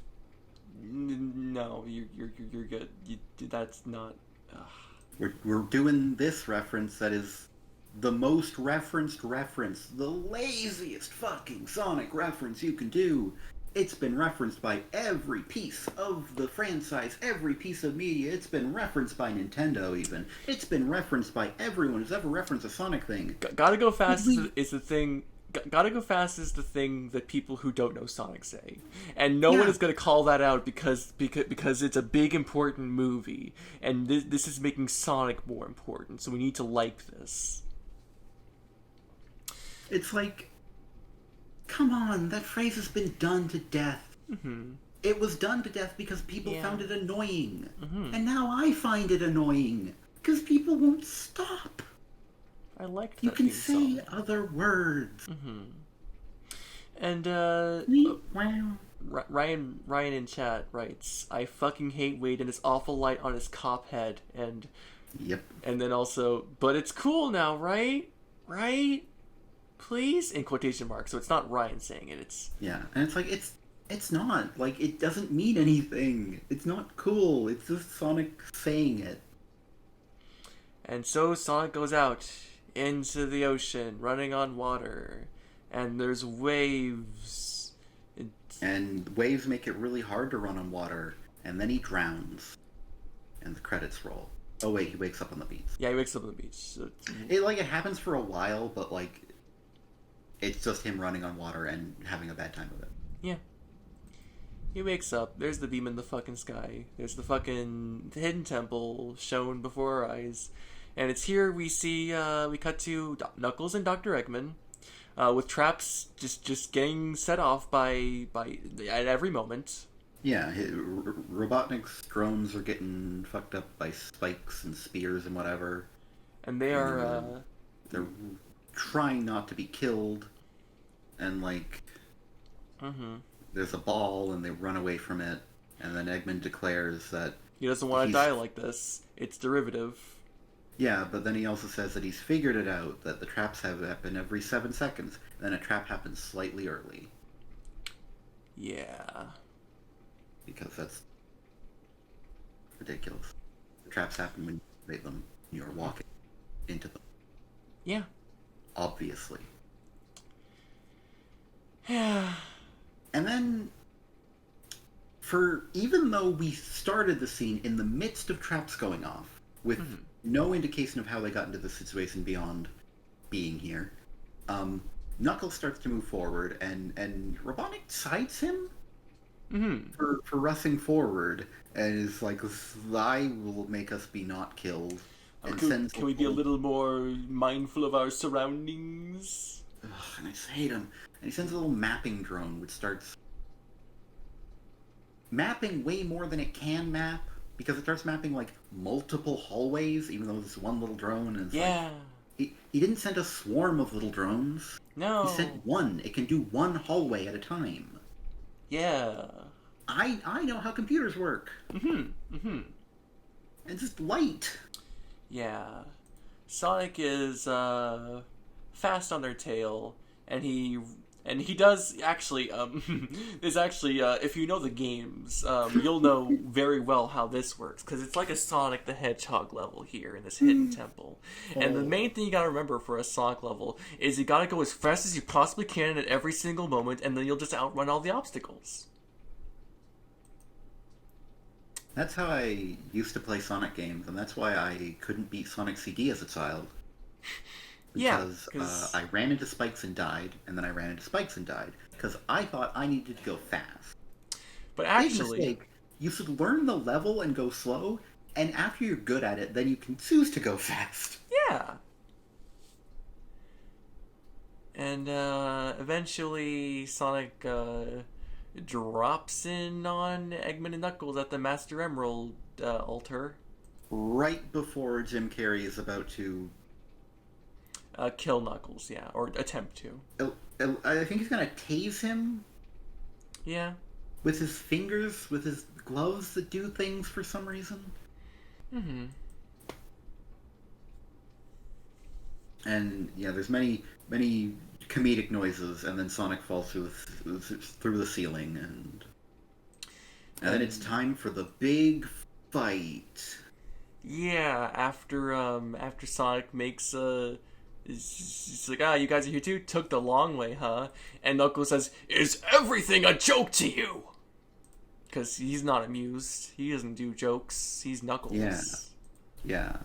no, you're good. That's not. We're doing this reference that is the most referenced reference, the laziest fucking Sonic reference you can do. It's been referenced by every piece of the franchise, every piece of media. It's been referenced by Nintendo, even. It's been referenced by everyone who's ever referenced a Sonic thing. Gotta go fast is the thing. Gotta go fast is the thing that people who don't know Sonic say, and no one is gonna call that out because it's a big important movie, and this is making Sonic more important. So we need to like this. It's like, come on, that phrase has been done to death. Mm-hmm. It was done to death because people found it annoying. Mm-hmm. And now I find it annoying because people won't stop. I liked that. You can theme say song. other words. Mm-hmm. And Wow. Ryan in chat writes, "I fucking hate Wade and his awful light on his cop head." And Yep. and then also, but it's cool now, right? Right? Please, in quotation marks. So it's not Ryan saying it. It's Yeah, and it's like it's not like it doesn't mean anything. It's not cool. It's just Sonic saying it. And so Sonic goes out into the ocean, running on water, and there's waves. And waves make it really hard to run on water, and then he drowns, and the credits roll. Oh wait, he wakes up on the beach. Yeah, he wakes up on the beach. So It happens for a while, but like it's just him running on water and having a bad time with it. yeah. He wakes up. There's the beam in the fucking sky. There's the fucking hidden temple shown before our eyes. And it's here we see, we cut to Knuckles and Dr. Eggman, with traps just getting set off by at every moment. Yeah, Robotnik's drones are getting fucked up by spikes and spears and whatever. And they are, they're trying not to be killed, and like, there's a ball and they run away from it, and then Eggman declares that he doesn't want to die like this. It's derivative. Yeah, but then he also says that he's figured it out, that the traps happen every 7 seconds. Then a trap happens slightly early. Yeah. Because that's ridiculous. The traps happen when you make them, you're walking into them. Yeah. Obviously. Yeah. And then, even though we started the scene in the midst of traps going off, with no indication of how they got into the situation beyond being here, Knuckles starts to move forward, and Robotnik sides him for rushing forward, and is like, "I will make us be not killed." And Can we be a little more mindful of our surroundings? Ugh, and I just hate him. And he sends a little mapping drone, which starts mapping way more than it can map, because it starts mapping like multiple hallways, even though it's one little drone. And yeah. Like, he didn't send a swarm of little drones. No. He sent one. It can do one hallway at a time. Yeah. I know how computers work. And just light. Yeah. Sonic is fast on their tail, and he does actually is actually if you know the games, you'll know very well how this works, because it's like a Sonic the Hedgehog level here in this hidden temple. And the main thing you gotta remember for a Sonic level is you gotta go as fast as you possibly can at every single moment, and then you'll just outrun all the obstacles. That's how I used to play Sonic games, and that's why I couldn't beat Sonic CD as a child. Because I ran into spikes and died, and then I ran into spikes and died, because I thought I needed to go fast. But actually, big mistake. You should learn the level and go slow, and after you're good at it, then you can choose to go fast. Yeah. And eventually Sonic drops in on Eggman and Knuckles at the Master Emerald altar. Right before Jim Carrey is about to kill Knuckles, yeah, or attempt to. I think he's gonna tase him. Yeah. With his fingers, with his gloves that do things for some reason. And yeah, there's many comedic noises, and then Sonic falls through the ceiling, and then it's time for the big fight. Yeah, after Sonic makes It's like, you guys are here too? Took the long way, huh? And Knuckles says, "Is everything a joke to you?" Because he's not amused. He doesn't do jokes. He's Knuckles. Yeah. Yeah.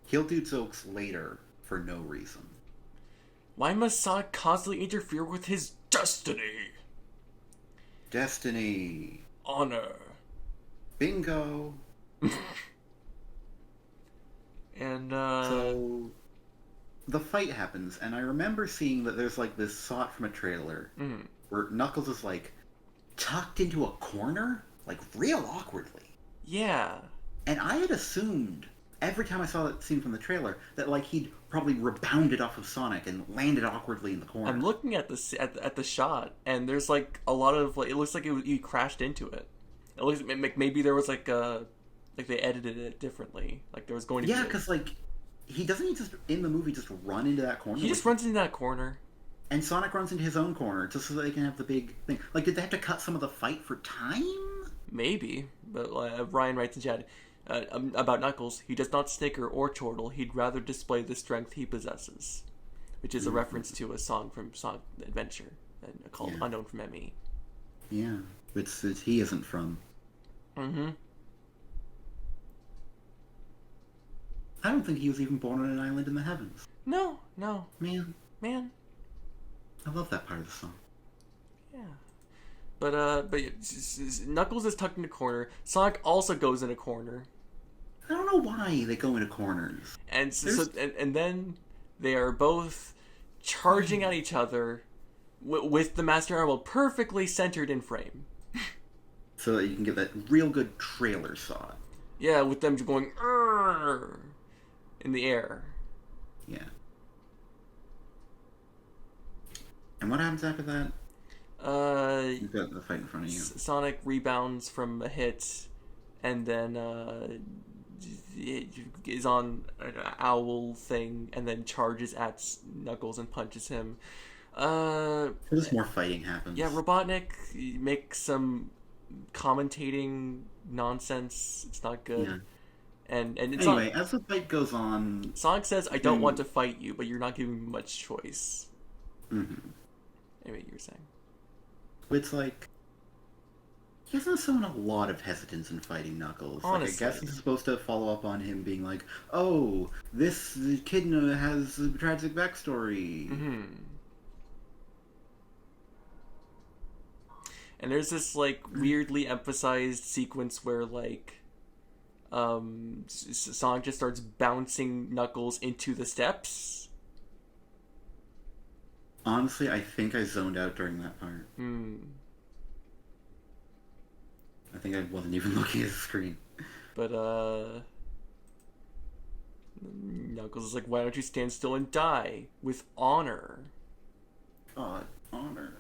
He'll do jokes later for no reason. Why must Sonic constantly interfere with his destiny? Destiny. Honor. Bingo. And, So, the fight happens, and I remember seeing that there's, like, this shot from a trailer where Knuckles is, like, tucked into a corner, like, real awkwardly. Yeah. And I had assumed, every time I saw that scene from the trailer, that, like, he'd probably rebounded off of Sonic and landed awkwardly in the corner. I'm looking at the shot, and there's, like, a lot of, like, it looks like he crashed into it. It looks like maybe there was, like, like they edited it differently. Like there was going to be... Yeah, because, like, he just, in the movie, just run into that corner? He just runs into that corner. And Sonic runs into his own corner, just so that they can have the big thing. Like, did they have to cut some of the fight for time? Maybe. But Ryan writes in chat, about Knuckles, he does not snicker or chortle. He'd rather display the strength he possesses. Which is a reference to a song from Sonic Adventure called Unknown from ME. Yeah, which he isn't from. Mm-hmm. I don't think he was even born on an island in the heavens. No. Man. I love that part of the song. Yeah. But Knuckles is tucked in a corner. Sonic also goes in a corner. I don't know why they go into corners. And and then they are both charging at each other with the Master Emerald perfectly centered in frame. So that you can get that real good trailer shot. Yeah, with them going in the air. Yeah. And what happens after that? You've got the fight in front of you. Sonic rebounds from a hit, and then is on an owl thing, and then charges at Knuckles and punches him. Just more fighting happens. Yeah, Robotnik makes some commentating nonsense. It's not good. Yeah. And it's anyway, as the fight goes on, Sonic says, "I don't want to fight you, but you're not giving me much choice." Mm-hmm. Anyway, you were saying. It's like he hasn't shown a lot of hesitance in fighting Knuckles. Honestly. Like, I guess it's supposed to follow up on him being like, "Oh, this kid has a tragic backstory." Mm-hmm. And there's this, like, weirdly emphasized sequence where, like, Sonic just starts bouncing Knuckles into the steps. Honestly, I think I zoned out during that part. I think I wasn't even looking at the screen. But, Knuckles is like, "Why don't you stand still and die? With honor." God, honor.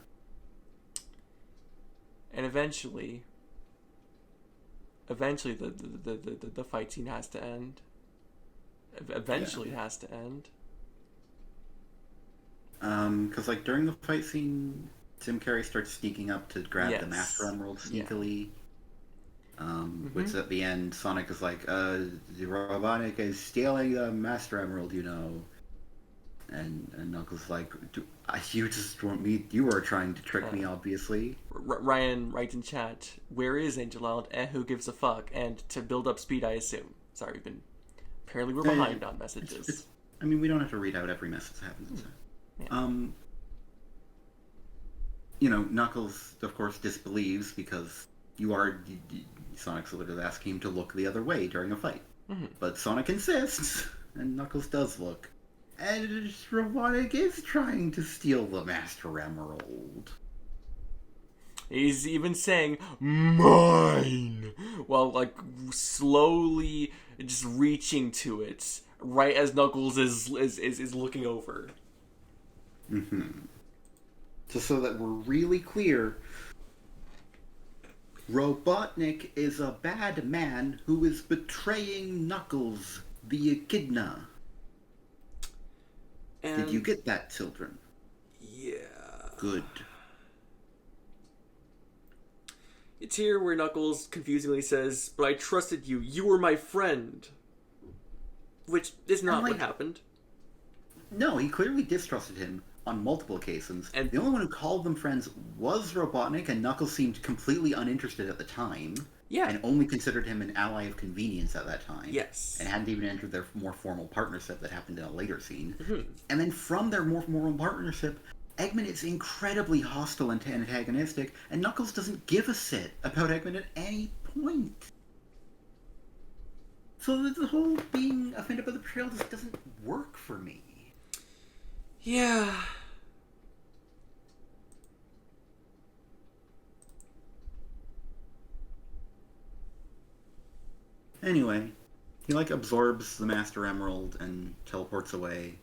And eventually the fight scene has to end. Eventually it has to end. Because, like, during the fight scene, Jim Carrey starts sneaking up to grab the Master Emerald sneakily. Which at the end, Sonic is like, the Robotnik is stealing the Master Emerald, you know. And Knuckles is like, you just want me, you are trying to trick me, obviously. Ryan writes in chat, "Where is Angel Island? Who gives a fuck?" And to build up speed, I assume. Sorry, apparently we're behind on messages. I mean, we don't have to read out every message that happens in chat. Yeah. You know, Knuckles, of course, disbelieves because Sonic's literally asking him to look the other way during a fight. Mm-hmm. But Sonic insists, and Knuckles does look. And Robotnik is trying to steal the Master Emerald. He's even saying, "Mine!" while, like, slowly just reaching to it, right as Knuckles is looking over. Mm-hmm. Just so that we're really clear, Robotnik is a bad man who is betraying Knuckles, the Echidna. And did you get that, children? Yeah. Good. It's here where Knuckles confusingly says, "But I trusted you. You were my friend." Which is not what happened. No, he clearly distrusted him on multiple occasions. And the only one who called them friends was Robotnik, and Knuckles seemed completely uninterested at the time. yeah, And only considered him an ally of convenience at that time. yes, And hadn't even entered their more formal partnership that happened in a later scene. mm-hmm. And then from their more formal partnership, Eggman is incredibly hostile and antagonistic, and Knuckles doesn't give a shit about Eggman at any point. So the whole being offended by the betrayal just doesn't work for me. Yeah. Anyway, he absorbs the Master Emerald and teleports away.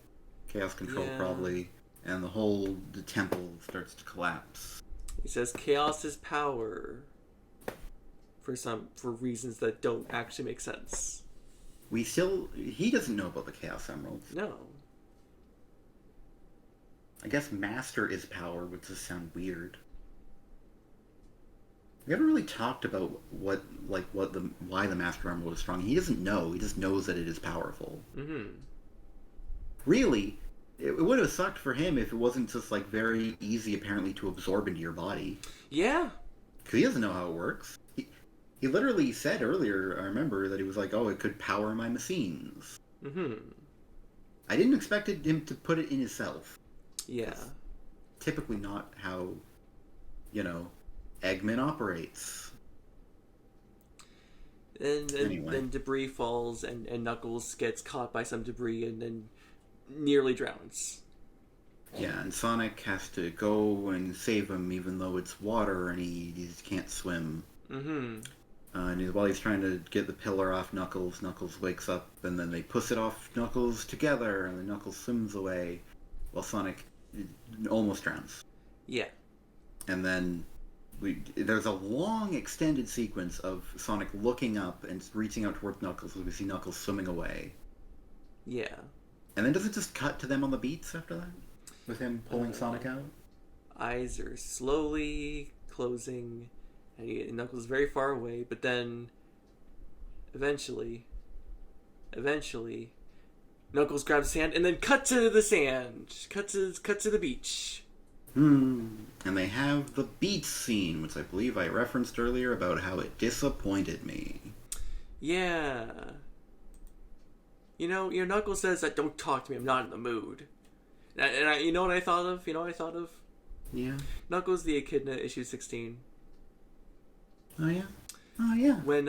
Chaos Control probably, and the temple starts to collapse. He says chaos is power. For reasons that don't actually make sense. He doesn't know about the Chaos Emeralds. No. I guess Master is power, which does sound weird. We haven't really talked about why the Master Emerald is strong. He doesn't know. He just knows that it is powerful. Mm-hmm. Really, it would have sucked for him if it wasn't just very easy, apparently, to absorb into your body. Yeah. Because he doesn't know how it works. He literally said earlier, I remember, that he was like, "Oh, it could power my machines." Mm-hmm. I didn't expect him to put it in himself. Yeah. That's typically not how, Eggman operates. And anyway. then debris falls, and Knuckles gets caught by some debris and then nearly drowns. Yeah, and Sonic has to go and save him, even though it's water and he just can't swim. Mm-hmm. And while he's trying to get the pillar off Knuckles, Knuckles wakes up, and then they push it off Knuckles together, and then Knuckles swims away, while Sonic almost drowns. Yeah. And then there's a long extended sequence of Sonic looking up and reaching out towards Knuckles as we see Knuckles swimming away. Yeah. And then does it just cut to them on the beach after that? With him pulling Sonic out? Eyes are slowly closing, and Knuckles is very far away, but then eventually Knuckles grabs his hand and then cut to the sand. Cut to the beach. And they have the beach scene, which I believe I referenced earlier about how it disappointed me. Yeah. Your Knuckles says that don't talk to me, I'm not in the mood. And I, you know what I thought of? Yeah. Knuckles the Echidna, issue 16. Oh yeah. Oh yeah. When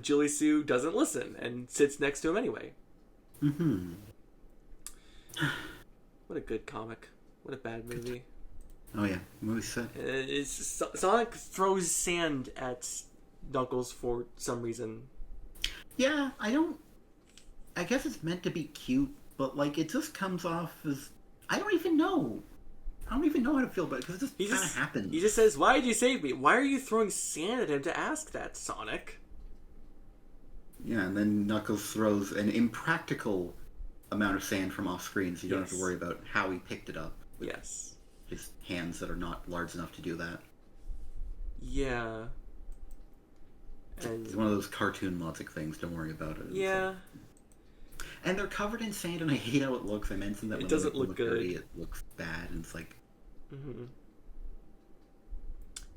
Julie Sue doesn't listen and sits next to him anyway. Mm-hmm. What a good comic. What a bad movie. Oh yeah, movie set. Sonic throws sand at Knuckles for some reason. Yeah, I guess it's meant to be cute, but it just comes off as I don't even know how to feel about it because it just kind of happens. He just says, "Why did you save me? Why are you throwing sand at him to ask that, Sonic?" Yeah, and then Knuckles throws an impractical amount of sand from off screen, so you don't have to worry about how he picked it up. With his hands that are not large enough to do that. Yeah. And it's one of those cartoon logic things. Don't worry about it. Yeah. And they're covered in sand, and I hate how it looks. I mentioned that it when doesn't they look good. dirty, it looks bad, and it's like. Mm-hmm.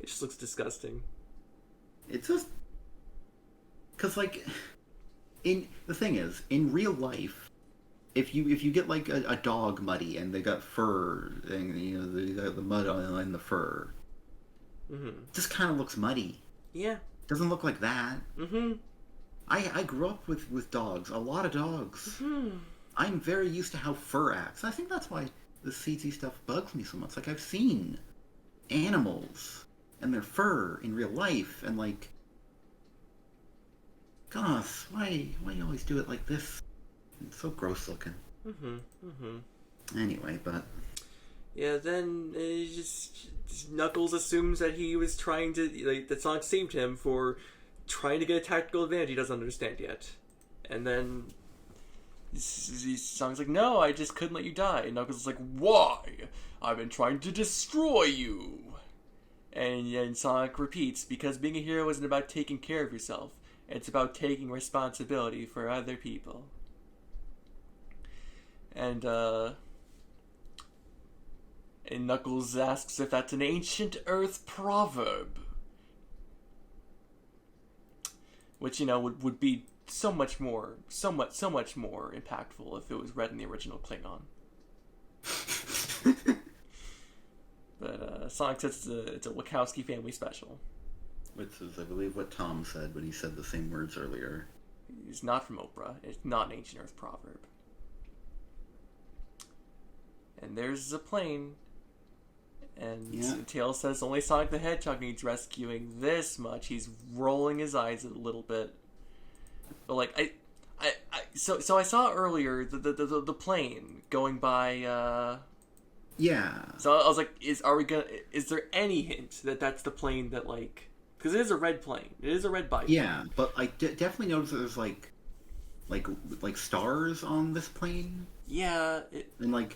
It just looks disgusting. It's just because, the thing is, in real life, if you get a dog muddy and they got fur, and they got the mud in the fur, mm-hmm. It just kind of looks muddy. Yeah. It doesn't look like that. Mm-hmm. I grew up with dogs, a lot of dogs. Mm-hmm. I'm very used to how fur acts. I think that's why the CG stuff bugs me so much. I've seen animals and their fur in real life, and gosh, why you always do it like this? It's so gross looking. Mm-hmm. Mm-hmm. Anyway, but yeah, then Knuckles assumes that he was trying to that Sonic saved him for trying to get a tactical advantage he doesn't understand yet, and then Sonic's like, "No, I just couldn't let you die." And Knuckles is like, "Why? I've been trying to destroy you." And Sonic repeats, "Because being a hero isn't about taking care of yourself. It's about taking responsibility for other people." And Knuckles asks if that's an ancient Earth proverb. Which, would be so much more impactful if it was read in the original Klingon. But Sonic says it's a Wachowski family special. Which is, I believe, what Tom said when he said the same words earlier. It's not from Oprah. It's not an ancient Earth proverb. And there's a plane. And Tails says only Sonic the Hedgehog needs rescuing this much. He's rolling his eyes a little bit. But so I saw earlier the plane going by. Yeah. So I was like, is there any hint that that's the plane that because it is a red plane. It is a red biplane. Yeah, but I definitely noticed that there's like stars on this plane. Yeah. And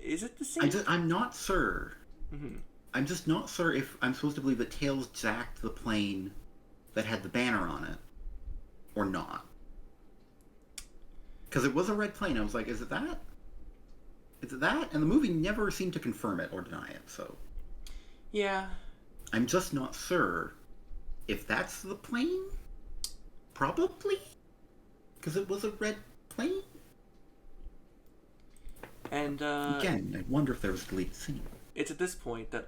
is it the same? I'm not sure. Mm-hmm. I'm just not sure if I'm supposed to believe that Tails jacked the plane that had the banner on it, or not. Because it was a red plane. I was like, is it that? Is it that? And the movie never seemed to confirm it or deny it, so... Yeah. I'm just not sure if that's the plane? Probably? Because it was a red plane? And, again, I wonder if there was a deleted scene. It's at this point that,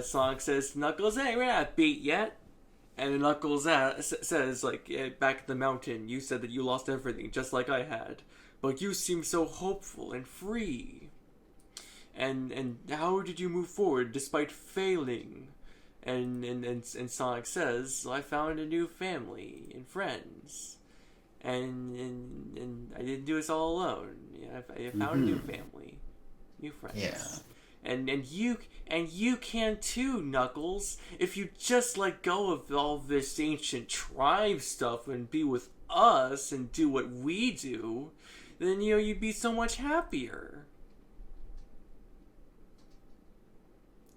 Sonic says, Knuckles, hey, we're not beat yet. And Knuckles says, back at the mountain, you said that you lost everything, just like I had. But you seem so hopeful and free. And how did you move forward despite failing? And Sonic says, I found a new family and friends. And I didn't do this all alone. I found a new family, new friends. Yeah. And you can too, Knuckles. If you just let go of all this ancient tribe stuff and be with us and do what we do, then you'd be so much happier.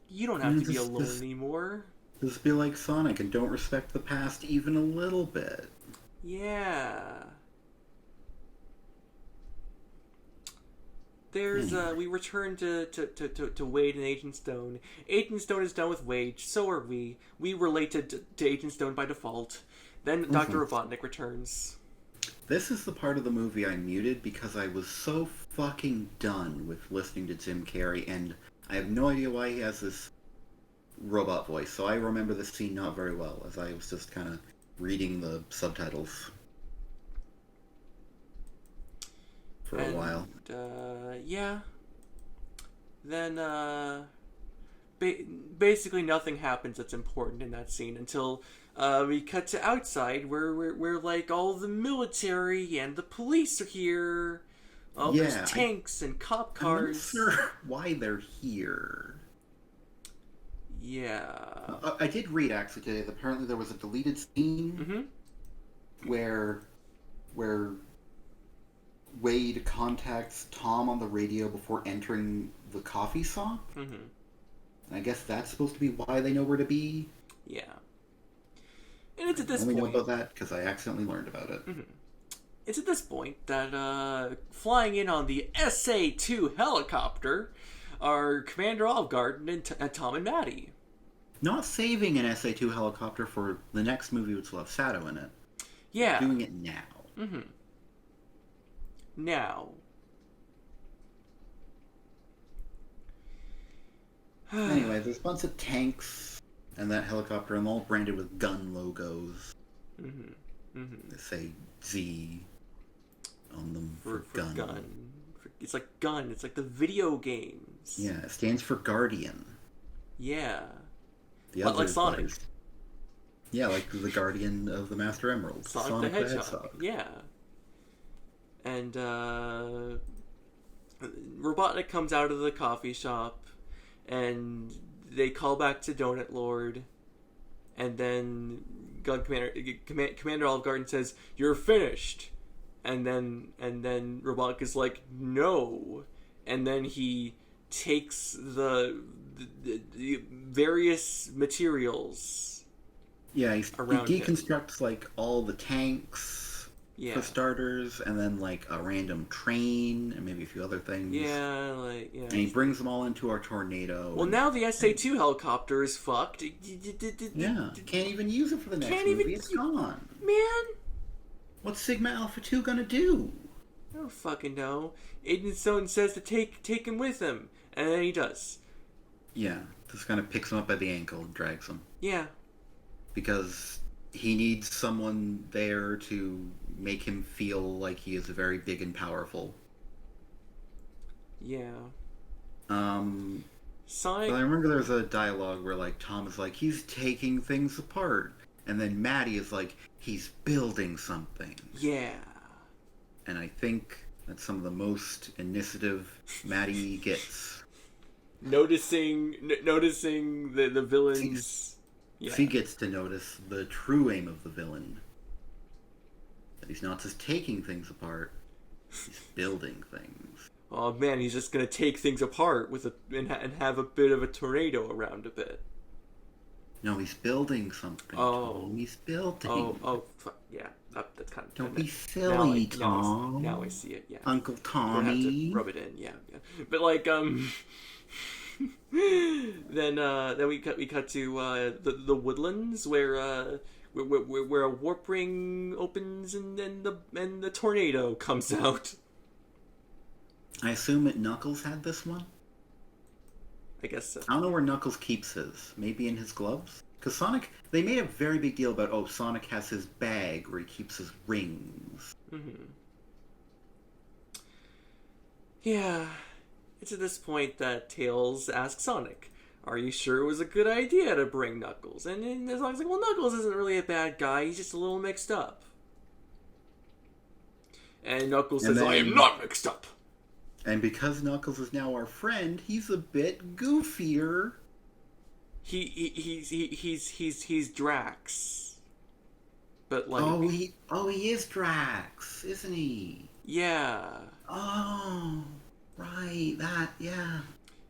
You don't have to be alone anymore. Just be like Sonic and don't respect the past even a little bit. Yeah. There's we return to Wade and Agent Stone. Agent Stone is done with Wade, so are we. We related to Agent Stone by default. Then Dr. Robotnik returns. This is the part of the movie I muted because I was so fucking done with listening to Jim Carrey, and I have no idea why he has this robot voice, so I remember this scene not very well, as I was just kind of reading the subtitles for a while. Yeah. Then, basically nothing happens that's important in that scene until we cut to outside where all the military and the police are here. There's tanks and cop cars. I'm not sure why they're here. Yeah. I did read actually today that apparently there was a deleted scene where Wade contacts Tom on the radio before entering the coffee shop. And I guess that's supposed to be why they know where to be. Yeah. And it's at this point... I only know point... about that because I accidentally learned about it. It's at this point that flying in on the SA-2 helicopter are Commander Olive Garden and Tom and Maddie. Not saving an SA-2 helicopter for the next movie which will have Sato in it. Yeah. Doing it now. Now. Anyway, there's a bunch of tanks and that helicopter, and all branded with gun logos. They say Z on them for gun. It's like gun. It's like the video games. Yeah, it stands for Guardian. Yeah. The other like Sonic. letters. Yeah, like the Guardian of the Master Emerald. Sonic the Hedgehog. Yeah. And Robotnik comes out of the coffee shop, and they call back to Donut Lord, and then Commander Olive Garden says, "You're finished," and then Robotnik is like, "No," and then he takes the various materials Yeah, he around him. deconstructs like all the tanks Yeah. for starters, and then like a random train and maybe a few other things. Yeah, like, yeah. And he brings them all into our tornado. Well, now the SA-2 helicopter is fucked. Yeah, can't even use it for the next Can't movie. even- It's gone. Man, What's Sigma Alpha 2 gonna do? I don't fucking know. Agent Stone says to take him with him, and then he does. Yeah, just kind of picks him up by the ankle and drags him. Yeah. Because he needs someone there to make him feel like he is very big and powerful. Yeah. But I remember there was a dialogue where like Tom is like, he's taking things apart. And then Maddie is like, he's building something. Yeah. And I think that's some of the most initiative Maddie gets. Noticing the villains. Yeah. She gets to notice the true aim of the villain. That he's not just taking things apart, he's building things. Oh man, he's just gonna take things apart and have a bit of a tornado around a bit. No, he's building something. Oh. Tom. He's building. Yeah. That's kind of. Don't be silly, Tom. Now I see it. Yeah. Uncle We're gonna have Tommy. to rub it in. Yeah. But like then we cut to the woodlands where a warp ring opens and then the tornado comes out. I assume that Knuckles had this one? I guess so. I don't know where Knuckles keeps his. Maybe in his gloves? Because Sonic, they made a very big deal about, oh, Sonic has his bag where he keeps his rings. Mm-hmm. Yeah. It's at this point that Tails asks Sonic, "Are you sure it was a good idea to bring Knuckles?" And then Sonic's like, "Well, Knuckles isn't really a bad guy. He's just a little mixed up." And Knuckles says, "I am not mixed up." And because Knuckles is now our friend, he's a bit goofier. He's Drax. But like, he is Drax, isn't he? yeah. Oh, right, yeah.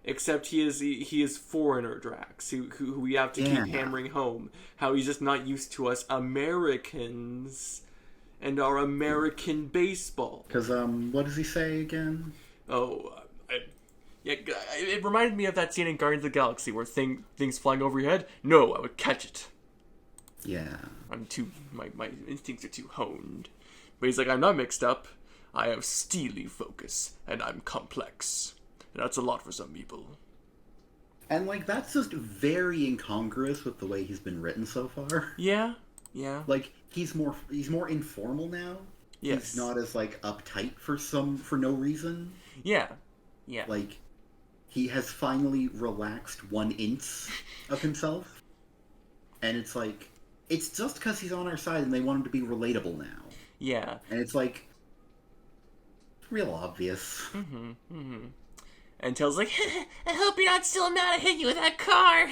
Except he is foreigner Drax, who we have to keep hammering home how he's just not used to us Americans and our American baseball. Because what does he say again? It reminded me of that scene in Guardians of the Galaxy where things flying over your head. No, I would catch it. Yeah. My instincts are too honed. But he's like, I'm not mixed up. I have steely focus, and I'm complex. That's a lot for some people. And like that's just very incongruous with the way he's been written so far. Yeah. Like he's more informal now. Yes. He's not as like uptight for no reason. Yeah. Like he has finally relaxed 1 inch of himself. And it's like it's just because he's on our side and they want him to be relatable now. Yeah. And it's like real obvious. And Tails like, I hope you're not still mad I hit you with that car.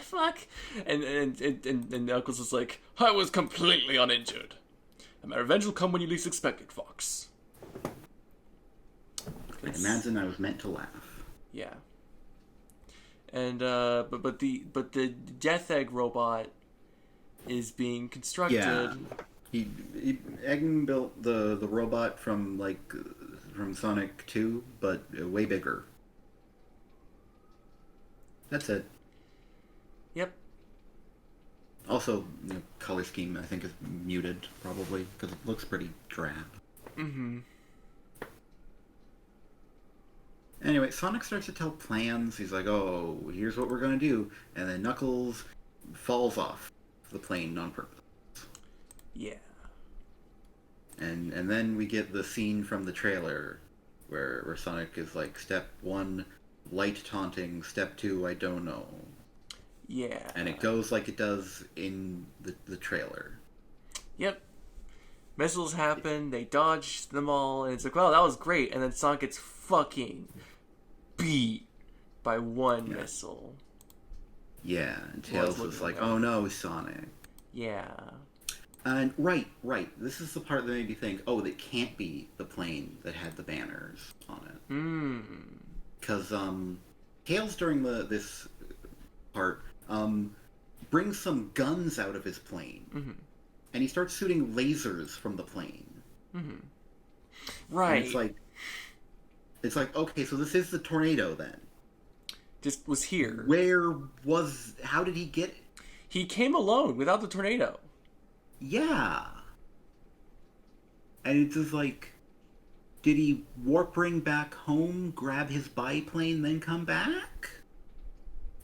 Fuck. and Knuckles is like, I was completely uninjured. And my revenge will come when you least expect it, Fox. I imagine I was meant to laugh. Yeah. And but the Death Egg robot is being constructed. Yeah. Eggman built the robot from Sonic 2, but way bigger. That's it. Yep. Also, the color scheme I think is muted probably because it looks pretty drab. Anyway, Sonic starts to tell plans. He's like, "Oh, here's what we're gonna do," and then Knuckles falls off the plane on purpose. Yeah. And then we get the scene from the trailer where Sonic is like, step 1, light taunting, step 2, I don't know. Yeah. And it goes like it does in the trailer. Yep. Missiles happen, they dodge them all, and it's like, wow, that was great. And then Sonic gets fucking beat by one missile. Yeah, and Tails was like, oh no, Sonic. Yeah. And right. This is the part that made me think, oh, that can't be the plane that had the banners on it. Because Tails during this part brings some guns out of his plane, and he starts shooting lasers from the plane. Right. And it's like, okay, so this is the tornado then. Just was here. How did he get it? He came alone without the tornado. Yeah. And it's just like, did he warp ring back home, grab his biplane, then come back?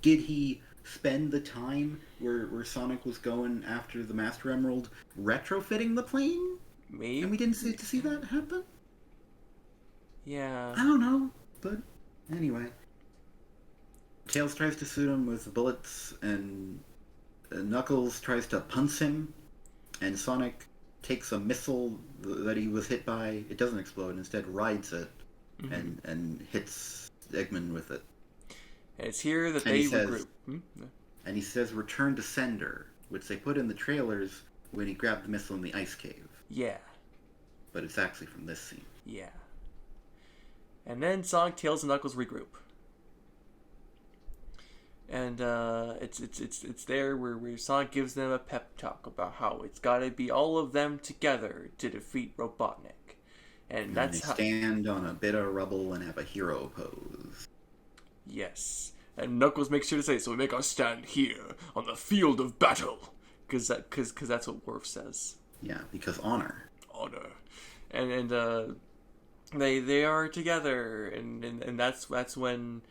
Did he spend the time where Sonic was going after the Master Emerald retrofitting the plane? Maybe. And we didn't see to see that happen? Yeah. I don't know. But anyway. Tails tries to shoot him with bullets, and Knuckles tries to punch him, and Sonic takes a missile that he was hit by. It doesn't explode, instead rides it, and hits Eggman with it. And it's here that they regroup. And he says, return to sender, which they put in the trailers when he grabbed the missile in the ice cave. Yeah. But it's actually from this scene. Yeah. And then Sonic, Tails, and Knuckles regroup. And it's there where Sonic gives them a pep talk about how it's got to be all of them together to defeat Robotnik. And that's they stand on a bit of rubble and have a hero pose. Yes. And Knuckles makes sure to say, so we make our stand here on the field of battle. Because that's what Worf says. Yeah, because honor. Honor. And they are together, and that's when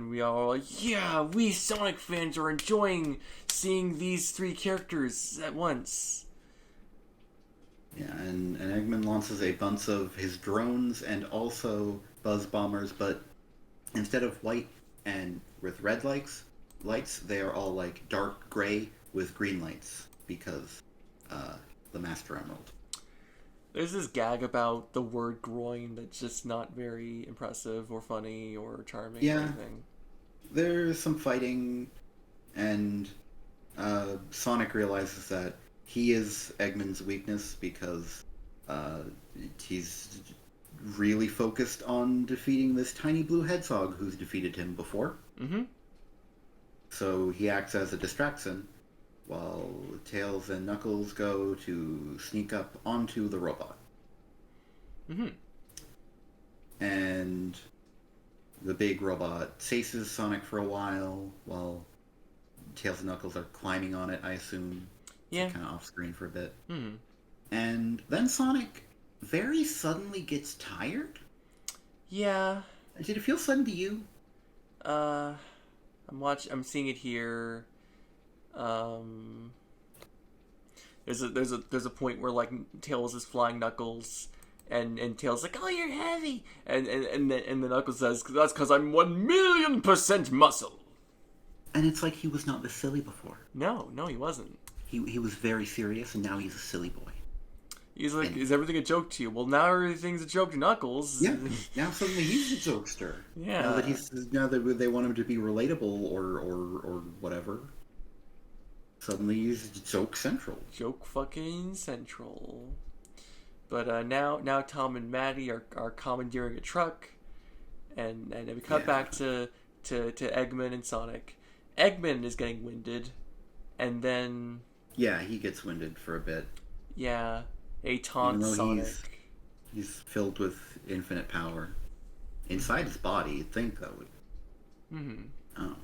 we all like, yeah, we Sonic fans are enjoying seeing these three characters at once. Yeah, and Eggman launches a bunch of his drones and also buzz bombers, but instead of white and with red lights, they are all like dark gray with green lights because the Master Emerald. There's this gag about the word groin that's just not very impressive or funny or charming or anything. There's some fighting, and Sonic realizes that he is Eggman's weakness because he's really focused on defeating this tiny blue hedgehog who's defeated him before. So he acts as a distraction while Tails and Knuckles go to sneak up onto the robot. And the big robot chases Sonic for a while Tails and Knuckles are climbing on it, I assume. Yeah. Kind of off screen for a bit. And then Sonic very suddenly gets tired. Yeah. Did it feel sudden to you? I'm seeing it here. There's a point where like Tails is flying Knuckles, and Tails like, oh, you're heavy, and the Knuckles says, that's because I'm 1,000,000% muscle. And it's like he was not this silly before. No, he wasn't. He was very serious, and now he's a silly boy. He's like, is everything a joke to you? Well, now everything's a joke to Knuckles. Yeah, now suddenly he's a jokester. Yeah. Now that they want him to be relatable or whatever. Suddenly he's joke central. Joke fucking central. But now Tom and Maddie are commandeering a truck, and we cut back to Eggman and Sonic. Eggman is getting winded, and then he gets winded for a bit. Yeah, a taunt Sonic. He's filled with infinite power inside his body. You'd think that would. I don't know.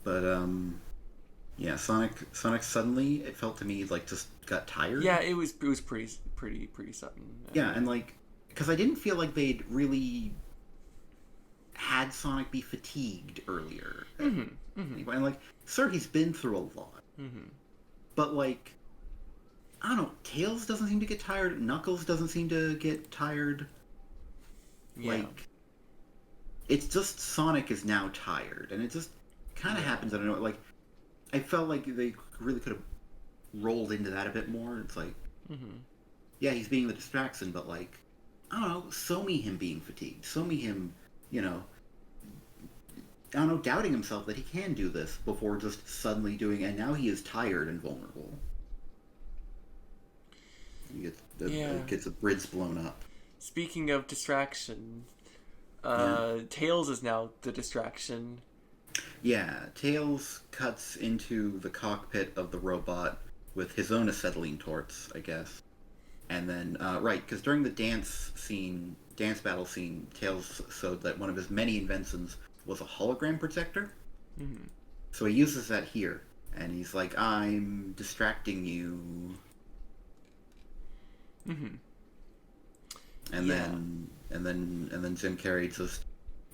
But Sonic suddenly, it felt to me like just got tired. Yeah, it was pretty sudden. Yeah, and like, because I didn't feel like they'd really had Sonic be fatigued earlier. And like, sure, he's been through a lot. But like, I don't know, Tails doesn't seem to get tired, Knuckles doesn't seem to get tired. Yeah. Like, it's just Sonic is now tired, and it just kind of happens. I don't know. Like, I felt like they really could have rolled into that a bit more. It's like, yeah, he's being the distraction, but like, I don't know. Show me him being fatigued. Show me him, I don't know, doubting himself that he can do this before just suddenly doing. And now he is tired and vulnerable. He gets a bridge blown up. Speaking of distraction, Tails is now the distraction. Yeah, Tails cuts into the cockpit of the robot with his own acetylene torch, I guess. And then, right, because during the dance battle scene, Tails showed that one of his many inventions was a hologram projector. Mm-hmm. So he uses that here, and he's like, "I'm distracting you." Mm-hmm. And then Jim Carrey just,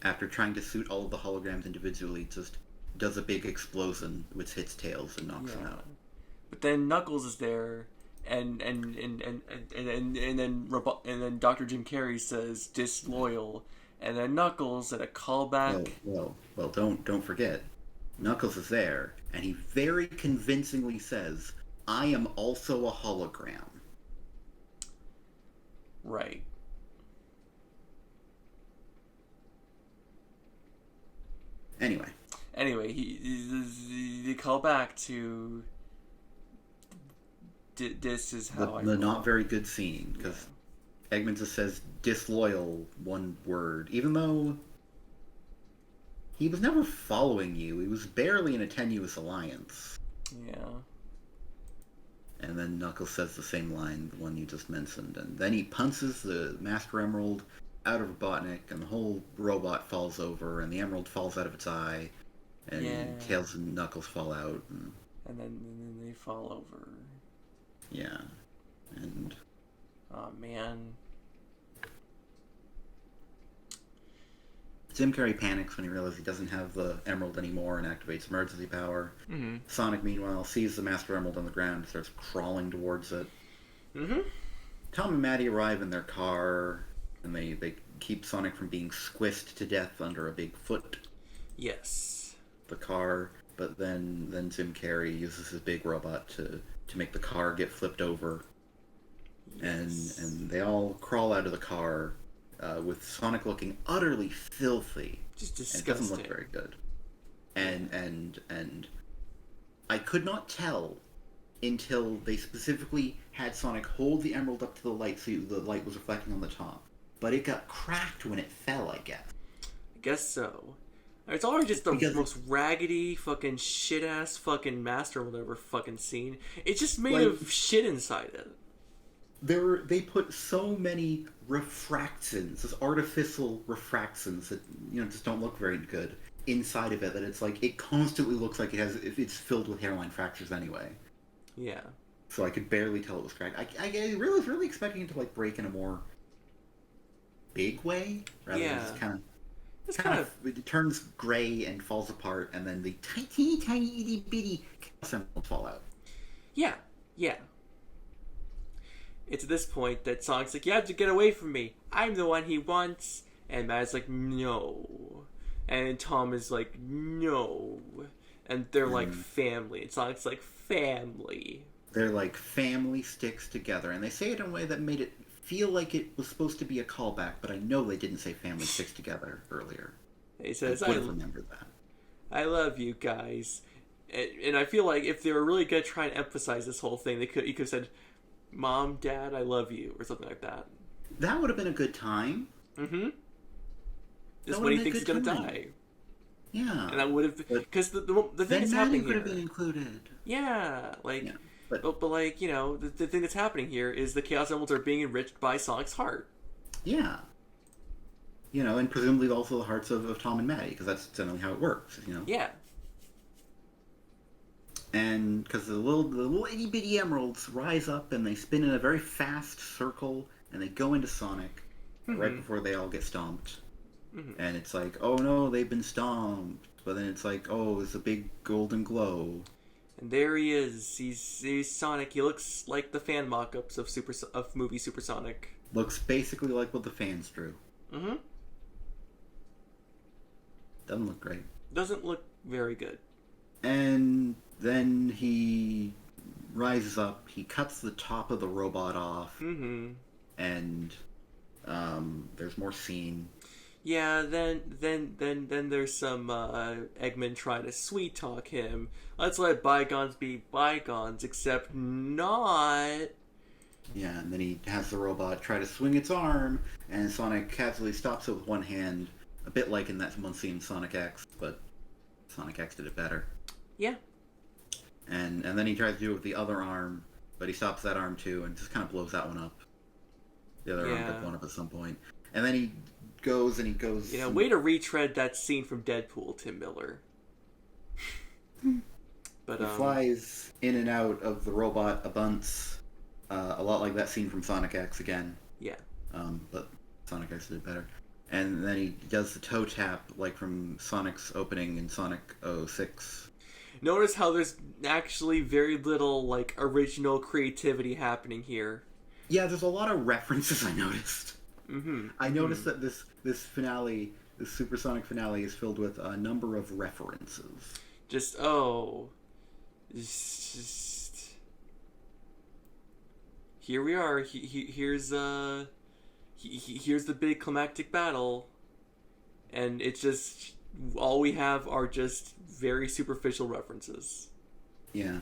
after trying to shoot all of the holograms individually, just does a big explosion which hits Tails and knocks him out. But then Knuckles is there, and then Dr. Jim Carrey says disloyal, and then Knuckles at a callback. Well, don't forget, Knuckles is there, and he very convincingly says, "I am also a hologram." Right. Anyway, he call back to this is how the not very good scene, because Eggman just says disloyal one word, even though he was never following you. He was barely in a tenuous alliance. Yeah. And then Knuckles says the same line, the one you just mentioned, and then he punches the Master Emerald out of Robotnik, and the whole robot falls over, and the emerald falls out of its eye, and Tails and Knuckles fall out. And then they fall over. Yeah. And... oh, man. Jim Carrey panics when he realizes he doesn't have the emerald anymore and activates emergency power. Mm-hmm. Sonic, meanwhile, sees the Master Emerald on the ground and starts crawling towards it. Mm-hmm. Tom and Maddie arrive in their car, and they keep Sonic from being squished to death under a big foot. Yes. The car, but then Jim Carrey uses his big robot to make the car get flipped over. Yes. And they all crawl out of the car, with Sonic looking utterly filthy. Just disgusting. It doesn't look very good. And I could not tell until they specifically had Sonic hold the emerald up to the light so the light was reflecting on the top. But it got cracked when it fell, I guess. I guess so. It's already just the most raggedy, fucking shit-ass fucking Master Emerald I've ever fucking seen. It's just made of shit inside it. They put so many refractions, those artificial refractions that just don't look very good inside of it, that it's like it constantly looks like it's filled with hairline fractures anyway. Yeah. So I could barely tell it was cracked. I really was really expecting it to like break in a more big way rather than just kind of it turns gray and falls apart, and then the tiny itty bitty symbols fall out. Yeah. It's at this point that Sonic's like, you have to get away from me. I'm the one he wants. And Matt's like, no. And Tom is like, no. And they're like family. And Sonic's like, family. They're like, family sticks together. And they say it in a way that made it feel like it was supposed to be a callback, but I know they didn't say family sticks together earlier. He says, I would have remembered that. I love you guys. And I feel like if they were really going to try and emphasize this whole thing, he could have said, Mom, Dad, I love you, or something like that. That would have been a good time. Mm-hmm. Just when he thinks he's gonna die. Yeah. And that would have... because the thing that's happening here... could have been included. Yeah, like... Yeah, but like, the thing that's happening here is the Chaos Emeralds are being enriched by Sonic's heart. Yeah. And presumably also the hearts of Tom and Maddie, because that's generally how it works, Yeah. And because the little itty bitty emeralds rise up and they spin in a very fast circle and they go into Sonic right before they all get stomped. Mm-hmm. And it's like, oh no, they've been stomped. But then it's like, oh, it's a big golden glow. And there he is. He's Sonic. He looks like the fan mock-ups of movie Supersonic. Looks basically like what the fans drew. Mm-hmm. Doesn't look great. Doesn't look very good. And then he rises up, he cuts the top of the robot off, and there's more scene. Yeah, then there's some Eggman trying to sweet talk him. Let's let bygones be bygones, except not. Yeah, and then he has the robot try to swing its arm, and Sonic casually stops it with one hand, a bit like in that one scene in Sonic X, but Sonic X did it better. Yeah. And then he tries to do it with the other arm, but he stops that arm too, and just kind of blows that one up. The other arm got blown up at some point. And then he goes. Way to retread that scene from Deadpool, Tim Miller. But he flies in and out of the robot a bunch, a lot like that scene from Sonic X again. Yeah. But Sonic X did better. And then he does the toe tap, like from Sonic's opening in Sonic 06. Notice how there's actually very little, like, original creativity happening here. Yeah, there's a lot of references I noticed. Mm-hmm. I noticed that this finale, this supersonic finale, is filled with a number of references. Here we are. Here's the big climactic battle, and it's just all we have are just very superficial references. Yeah.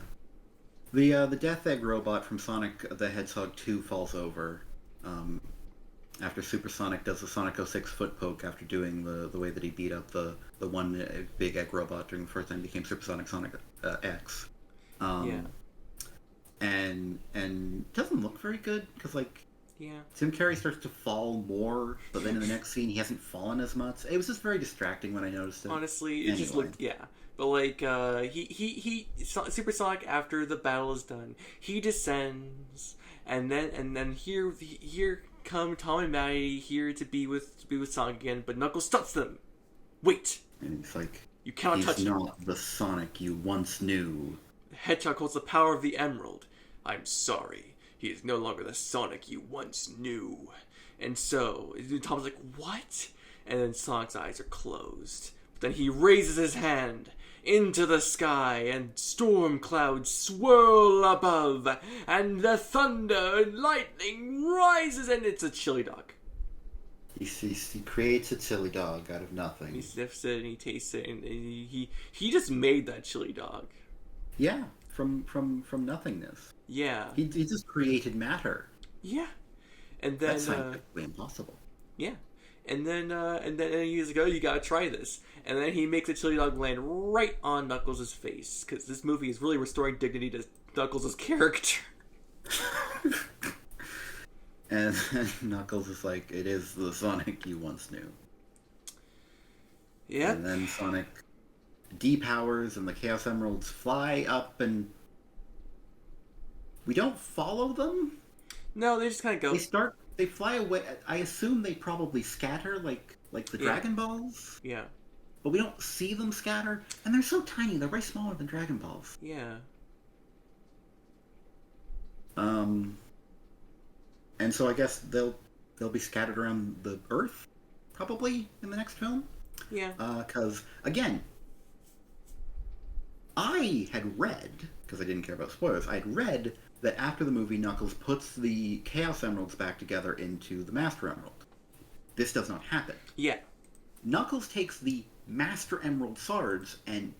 The Death Egg robot from Sonic the Hedgehog 2 falls over after Supersonic does the Sonic 06 foot poke after doing the way that he beat up the one big egg robot during the first time he became Supersonic Sonic X. And doesn't look very good because Tim Curry starts to fall more, but then in the next scene he hasn't fallen as much. It was just very distracting when I noticed it. Honestly, it just looked But he Supersonic, after the battle is done, he descends, and then here come Tom and Maddie here to be with Sonic again, but Knuckles stops them. Wait. And he's like, you cannot touch him. He's not the Sonic you once knew. Hedgehog holds the power of the Emerald. I'm sorry, he is no longer the Sonic you once knew. And so Tom's like, what? And then Sonic's eyes are closed. But then he raises his hand into the sky, and storm clouds swirl above, and the thunder and lightning rises, and it's a chili dog. He creates a chili dog out of nothing. He sniffs it and he tastes it, and he just made that chili dog. Yeah, from nothingness. Yeah. He just created matter. Yeah. And then that's scientifically impossible. Yeah. And then he's like, oh, you gotta try this. And then he makes the chili dog land right on Knuckles' face, because this movie is really restoring dignity to Knuckles' character. And then Knuckles is like, it is the Sonic you once knew. Yeah. And then Sonic depowers, and the Chaos Emeralds fly up, and we don't follow them? No, they just kind of go. They fly away. I assume they probably scatter like the Dragon Balls. Yeah. But we don't see them scatter, and they're so tiny. They're way smaller than Dragon Balls. Yeah. And so I guess they'll be scattered around the Earth, probably in the next film. Yeah. Because again, I had read, because I didn't care about spoilers, I had read that after the movie, Knuckles puts the Chaos Emeralds back together into the Master Emerald. This does not happen. Yeah. Knuckles takes the Master Emerald shards and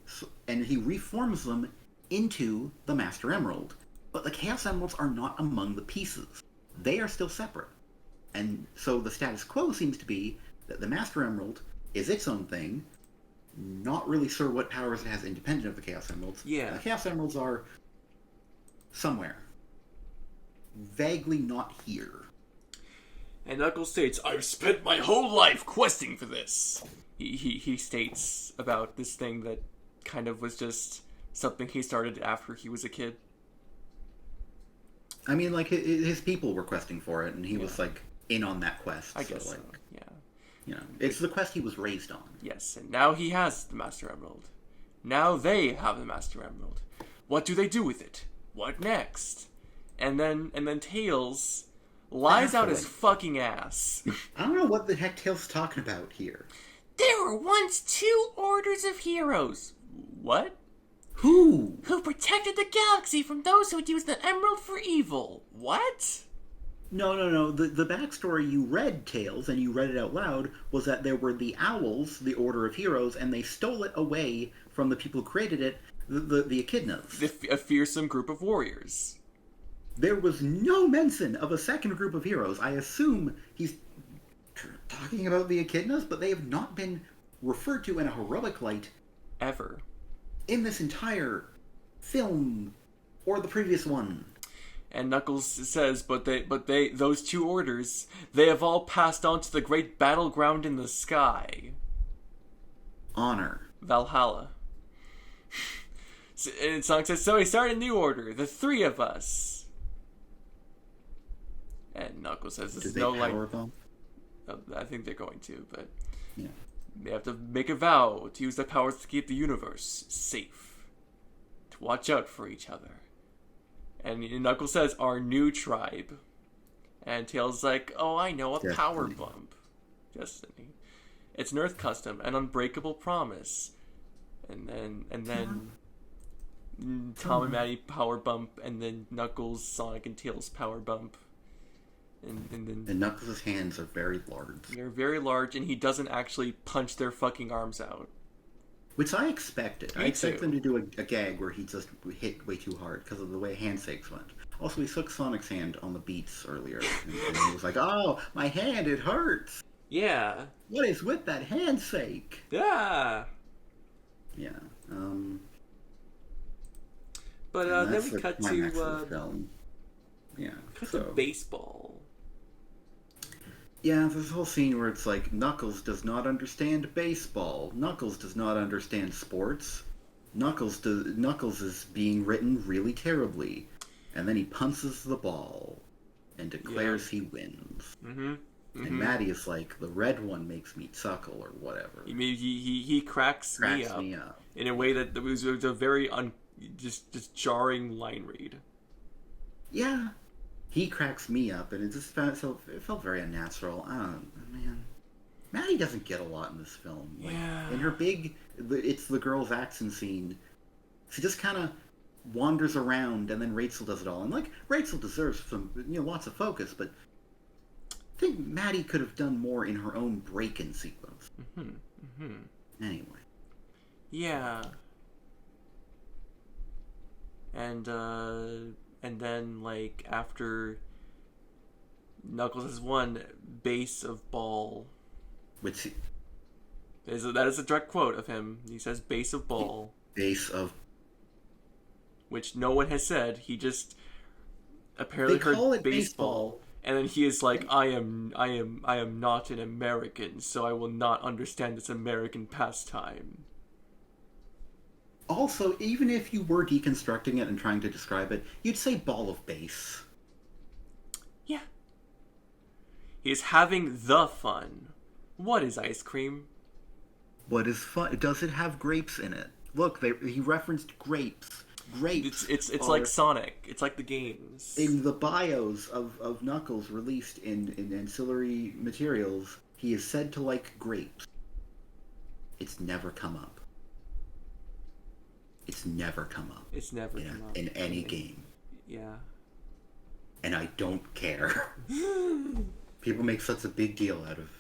he reforms them into the Master Emerald. But the Chaos Emeralds are not among the pieces. They are still separate. And so the status quo seems to be that the Master Emerald is its own thing, not really sure what powers it has independent of the Chaos Emeralds. Yeah. The Chaos Emeralds are somewhere. Vaguely not here. And Knuckles states, I've spent my whole life questing for this. He states about this thing that kind of was just something he started after he was a kid. I mean, like, his people were questing for it, and he was, like, in on that quest. I guess so. Yeah. You know, it's the quest he was raised on. Yes, and now he has the Master Emerald. Now they have the Master Emerald. What do they do with it? What next? And then Tails lies out his fucking ass. I don't know what the heck Tails talking about here. There were once 2 orders of heroes. What? Who protected the galaxy from those who would use the emerald for evil. What? No. The backstory you read, Tails, and you read it out loud, was that there were the Owls, the Order of Heroes, and they stole it away from the people who created it, the Echidnas. A fearsome group of warriors. There was no mention of a second group of heroes. I assume he's talking about the echidnas, but they have not been referred to in a heroic light ever in this entire film or the previous one. And Knuckles says, but they, those two orders, they have all passed on to the great battleground in the sky. Honor. Valhalla. And Sonic says, so we start a new order, the three of us. And Knuckles says, this is no like... I think they're going to, but... Yeah. They have to make a vow to use their powers to keep the universe safe. To watch out for each other. And Knuckles says, our new tribe. And Tails like, oh, I know, a Destiny. Power Bump. Destiny. It's an Earth custom, an unbreakable promise. And then Tom and Maddie Power Bump, and then Knuckles, Sonic, and Tails Power Bump. And Knuckles' hands are very large. They're very large, and he doesn't actually punch their fucking arms out. Which I expected. Me I expect too. them to do a gag where he just hit way too hard because of the way handshakes went. Also, he shook Sonic's hand on the beats earlier, and he was like, oh, my hand, it hurts! Yeah. What is with that handshake? Yeah. Yeah. But And then that's we the cut climax of the to film. Yeah. to baseball. Yeah, there's a whole scene where it's like, Knuckles does not understand baseball. Knuckles does not understand sports. Knuckles is being written really terribly. And then he punches the ball and declares he wins. Mm-hmm. And Maddie is like, the red one makes me chuckle or whatever. He cracks me up in a way that was a very just jarring line read. Yeah. He cracks me up, and it felt very unnatural. I don't know, man. Maddie doesn't get a lot in this film. Like, yeah. In her it's the girls' action scene. She just kind of wanders around, and then Rachel does it all. And like Rachel deserves some, lots of focus, but I think Maddie could have done more in her own break-in sequence. Anyway. Yeah. And then, like, after Knuckles has won, base of ball. Which... That is a direct quote of him. He says base of ball. Base of... Which no one has said. He just apparently heard baseball. And then he is like, I am not an American, so I will not understand this American pastime. Also, even if you were deconstructing it and trying to describe it, you'd say ball of base. Yeah. He is having the fun. What is ice cream? What is fun? Does it have grapes in it? Look, he referenced grapes. Grapes. It's like Sonic. It's like the games. In the bios of Knuckles released in ancillary materials, he is said to like grapes. It's never come up. It's never come up. It's never come up. In any game. Yeah. And I don't care. People make such a big deal out of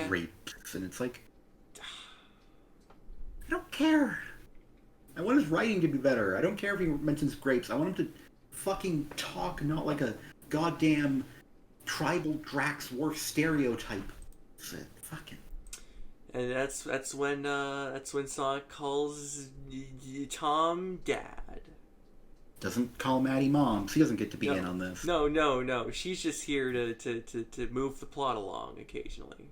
grapes, and it's like... I don't care. I want his writing to be better. I don't care if he mentions grapes. I want him to fucking talk, not like a goddamn tribal Draxwar stereotype. That's it. Fucking... And that's when Sonic calls Tom Dad. Doesn't call Maddie Mom. She doesn't get to be in on this. No. She's just here to move the plot along occasionally.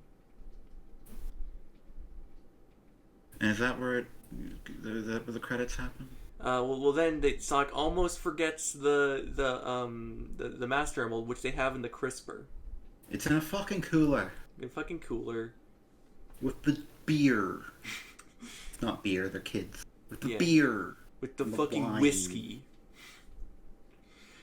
And is that where the credits happen? Well, then Sonic almost forgets the Master Emerald, which they have in the crisper. It's in a fucking cooler. A fucking cooler. With the beer. Not beer, they're kids. With the beer. With the fucking wine. Whiskey.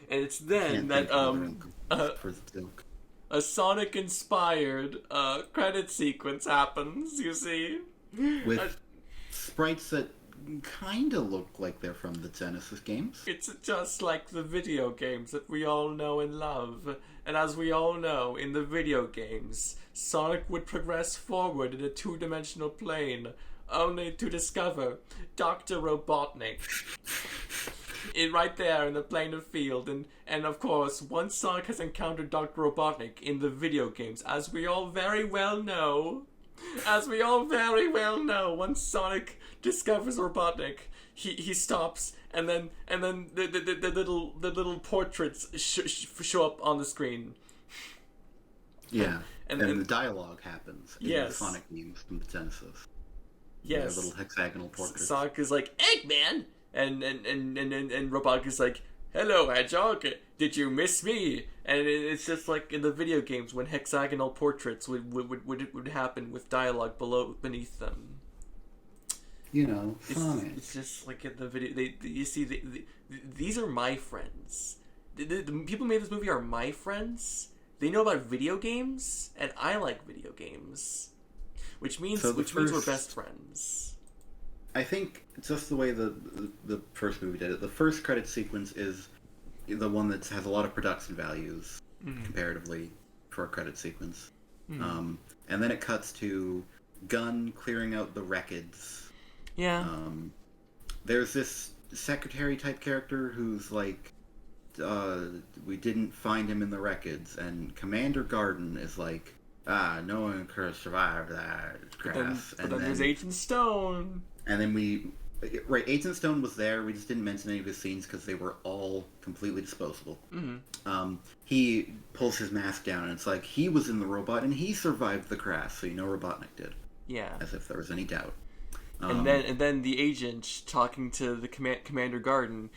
And it's then that for the joke. A Sonic-inspired credit sequence happens, you see? With sprites that kind of look like they're from the Genesis games. It's just like the video games that we all know and love. And as we all know, in the video games, Sonic would progress forward in a two-dimensional plane, only to discover Dr. Robotnik. right there in the plane of field, and of course, once Sonic has encountered Dr. Robotnik in the video games, as we all very well know, once Sonic discovers Robotnik, he stops, and then the little portraits show up on the screen. Yeah, and the dialogue happens in the Sonic games from the Genesis. Yes, little hexagonal portraits. Sonic is like, Eggman, and Robotnik is like, hello, Hedgehog, did you miss me? And it's just like in the video games when hexagonal portraits would happen with dialogue beneath them. You know, Sonic. It's just like in the video. You see, these are my friends. The people who made this movie are my friends. They know about video games, and I like video games, which means we're best friends. I think just the way the first movie did it, the first credit sequence is the one that has a lot of production values comparatively for a credit sequence. And then it cuts to Gunn clearing out the wreckage. Yeah. There's this secretary type character who's like, we didn't find him in the wreckage, and Commander Garden is like, no one could have survived that crash. But then there's Agent Stone. And then Agent Stone was there. We just didn't mention any of his scenes because they were all completely disposable. He pulls his mask down, and it's like he was in the robot, and he survived the crash, so you know Robotnik did. Yeah. As if there was any doubt. And then the agent talking to the Commander Garden,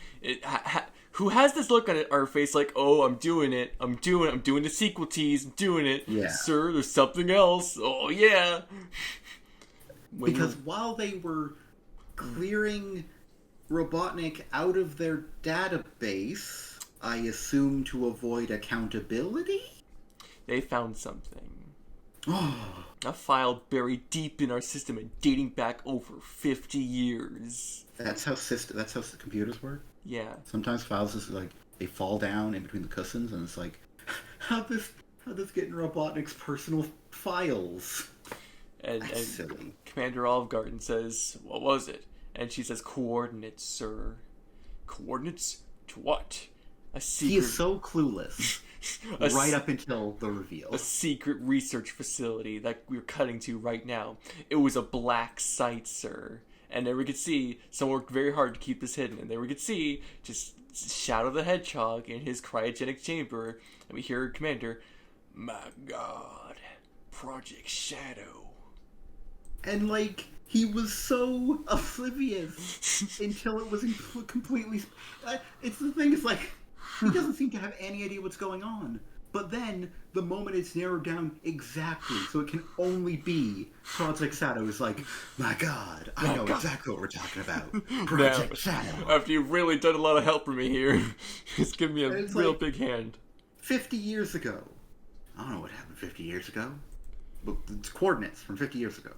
who has this look on our face like, oh, I'm doing the sequel tease, I'm doing it. Yeah. Sir, there's something else. Oh, yeah. Because while they were clearing Robotnik out of their database, I assume to avoid accountability? They found something. Oh. A file buried deep in our system and dating back over 50 years. That's how the computers work? Yeah. Sometimes files just like they fall down in between the cushions, and it's like, how'd this get in Robotnik's personal files? And silly. Commander Olive Garden says, what was it? And she says, coordinates, sir. Coordinates to what? A secret... He is so clueless. Right up until the reveal. A secret research facility that we're cutting to right now. It was a black site, sir. And there we could see someone worked very hard to keep this hidden. And there we could see just Shadow the Hedgehog in his cryogenic chamber. And we hear Commander, my God, Project Shadow. And like, he was so oblivious until it was completely... It's the thing, it's like... He doesn't seem to have any idea what's going on. But then, the moment it's narrowed down exactly, so it can only be Project Shadow is like, my God, I know exactly what we're talking about. Project Shadow. After you've really done a lot of help for me here, just give me a real big hand. 50 years ago. I don't know what happened 50 years ago. But it's coordinates from 50 years ago.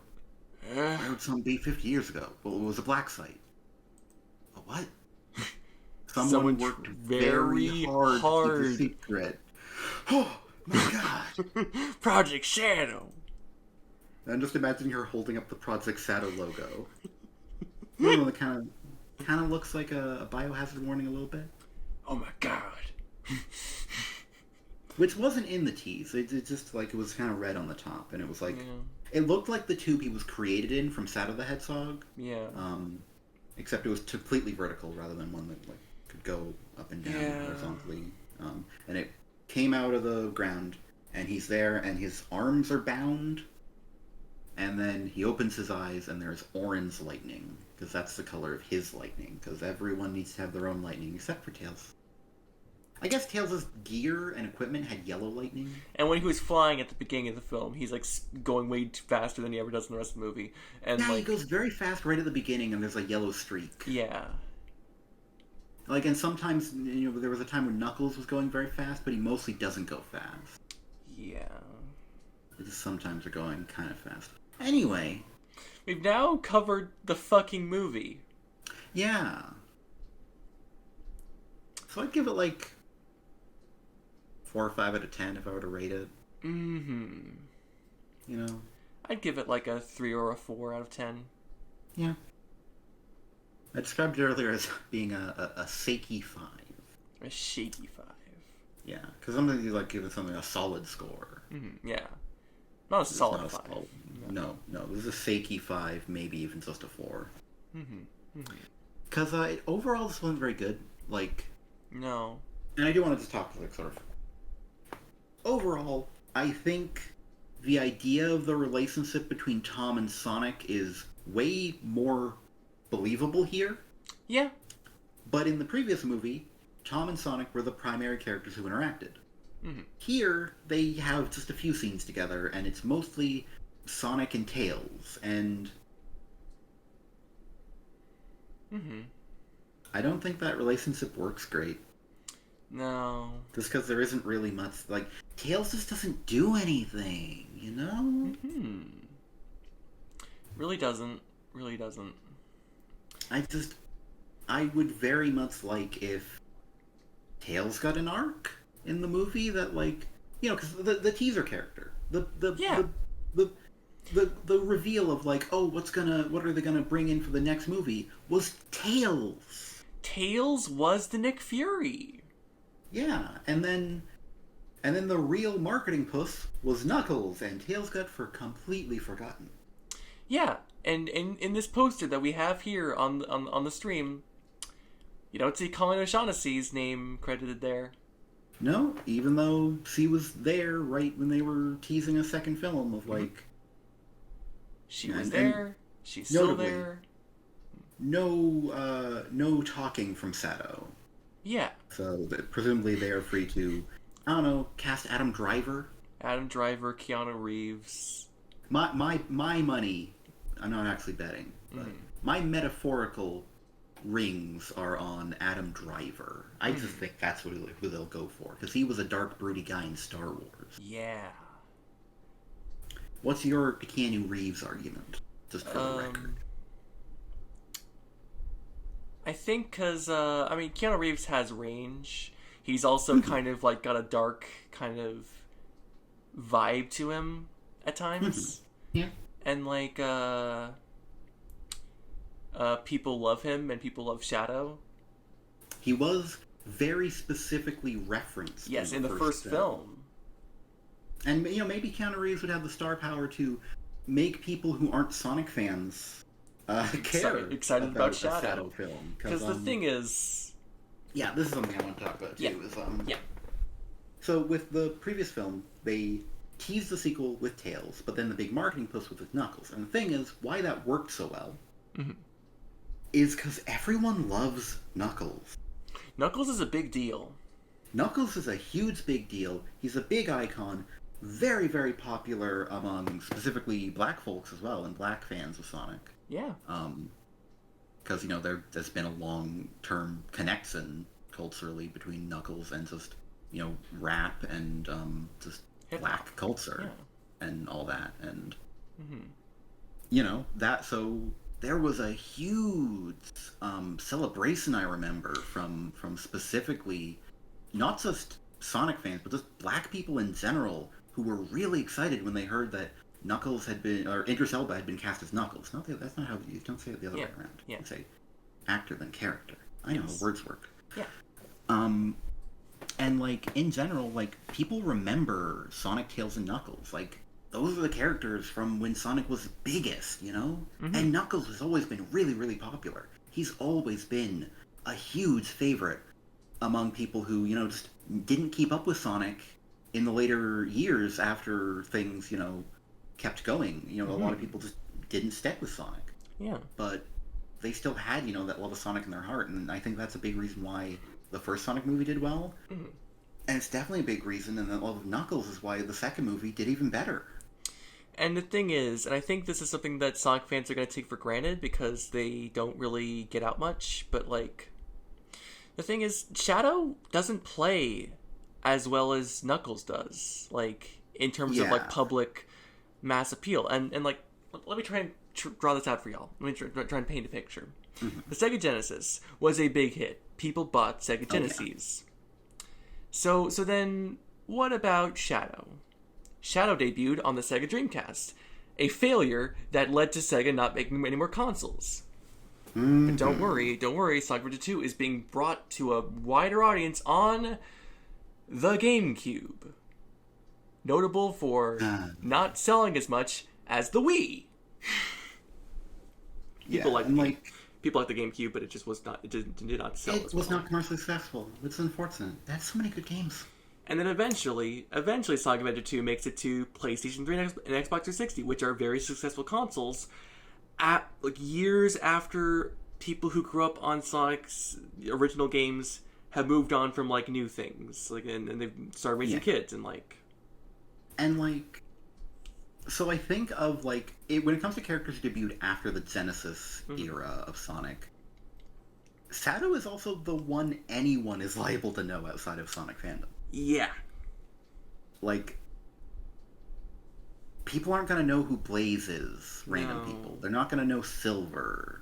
Why would something be 50 years ago? Well, it was a black site. A what? Someone worked very hard to keep the secret. Oh, my God. Project Shadow. I'm just imagining her holding up the Project Shadow logo. You know, it kind of looks like a biohazard warning a little bit. Oh, my God. Which wasn't in the tease. It just, like, it was kind of red on the top. And it was like... Yeah. It looked like the tube he was created in from Shadow the Hedgehog. Yeah. Except it was completely vertical rather than one that, like, could go up and down horizontally. And it came out of the ground, and he's there, and his arms are bound, and then he opens his eyes, and there's orange lightning, because that's the color of his lightning, because everyone needs to have their own lightning, except for Tails. I guess Tails' gear and equipment had yellow lightning. And when he was flying at the beginning of the film, he's like going way faster than he ever does in the rest of the movie. And yeah, he goes very fast right at the beginning, and there's a yellow streak. Yeah. Like, and sometimes, you know, there was a time when Knuckles was going very fast, but he mostly doesn't go fast. Yeah. They just sometimes are going kind of fast. Anyway. We've now covered the fucking movie. Yeah. So I'd give it, like, 4 or 5 out of 10 if I were to rate it. Mm-hmm. You know? I'd give it, like, a 3 or a 4 out of 10. Yeah. I described it earlier as being a Seiki 5. A shaky 5. Yeah, because sometimes you like giving something a solid score. Yeah. Not a It's solid not a 5. solid- No, this is a Seiki 5, maybe even just a 4. Because overall this wasn't very good. Like, No. and I do want to just talk like sort of overall. I think the idea of the relationship between Tom and Sonic is way more believable here. Yeah. But in the previous movie, Tom and Sonic were the primary characters who interacted. Here, they have just a few scenes together, and it's mostly Sonic and Tails, and I don't think that relationship works great. No. Just because there isn't really much, like, Tails just doesn't do anything, you know? Really doesn't. Really doesn't. I would very much like if Tails got an arc in the movie that, like, you know, because the teaser character, the reveal of like, oh, what are they gonna bring in for the next movie was Tails. Tails was the Nick Fury. Yeah, and then the real marketing puss was Knuckles, and Tails got completely forgotten. Yeah, and in this poster that we have here on the stream, you don't see Colin O'Shaughnessy's name credited there. No, even though she was there right when they were teasing a second film of like... She was there. She's still there. No talking from Sato. Yeah. So presumably they are free to, I don't know, cast Adam Driver. Adam Driver, Keanu Reeves. My money, I'm not actually betting, but my metaphorical rings are on Adam Driver. I just think that's who they'll go for, because he was a dark, broody guy in Star Wars. Yeah. What's your Keanu Reeves argument, just for the record? I think because, Keanu Reeves has range. He's also kind of, like, got a dark kind of vibe to him at times. Yeah. And, like, people love him and people love Shadow. He was very specifically referenced. Yes, in the first film. And, you know, maybe Keanu Reeves would have the star power to make people who aren't Sonic fans excited about Shadow film. Because the thing is... Yeah, this is something I want to talk about, too. Yeah. So, with the previous film, they teased the sequel with Tails, but then the big marketing push was with Knuckles. And the thing is, why that worked so well is because everyone loves Knuckles. Knuckles is a big deal. Knuckles is a huge big deal. He's a big icon. Very, very popular among specifically black folks as well, and black fans of Sonic. Yeah. Because, you know, there's been a long-term connection culturally between Knuckles and just, you know, rap and just hip-hop. Black culture and all that. And, you know, so there was a huge celebration, I remember, from specifically not just Sonic fans, but just black people in general who were really excited when they heard that Knuckles had been, or Idris Elba had been cast as Knuckles. That's not how you don't say it the other way around. Yeah. You say actor than character. I know how words work. Yeah. And like in general, like people remember Sonic, Tails, and Knuckles. Like those are the characters from when Sonic was biggest, you know. And Knuckles has always been really, really popular. He's always been a huge favorite among people who, you know, just didn't keep up with Sonic in the later years after things, you know, kept going. You know, a lot of people just didn't stick with Sonic. Yeah. But they still had, you know, that love of Sonic in their heart, and I think that's a big reason why the first Sonic movie did well. And it's definitely a big reason, and the love of Knuckles is why the second movie did even better. And the thing is, and I think this is something that Sonic fans are going to take for granted because they don't really get out much, but like, the thing is, Shadow doesn't play as well as Knuckles does, like, in terms of, like, public mass appeal. And like, let me try and draw this out for y'all. Let me try and paint a picture. The Sega Genesis was a big hit. People bought Sega Genesis. So then, what about Shadow? Shadow debuted on the Sega Dreamcast, a failure that led to Sega not making any more consoles. But don't worry, Sonic Adventure 2 is being brought to a wider audience on the GameCube. Notable for not selling as much as the Wii. People like the GameCube, but it just was not. It did not sell. It was not commercially successful. It's unfortunate. That's so many good games. And then eventually, Sonic Adventure 2 makes it to PlayStation 3 and Xbox 360, which are very successful consoles. Years after people who grew up on Sonic's original games have moved on from new things, and they've started raising kids So I think of when it comes to characters who debuted after the Genesis era of Sonic, Sato is also the one anyone is liable to know outside of Sonic fandom. Yeah. People aren't going to know who Blaze is, random people. They're not going to know Silver.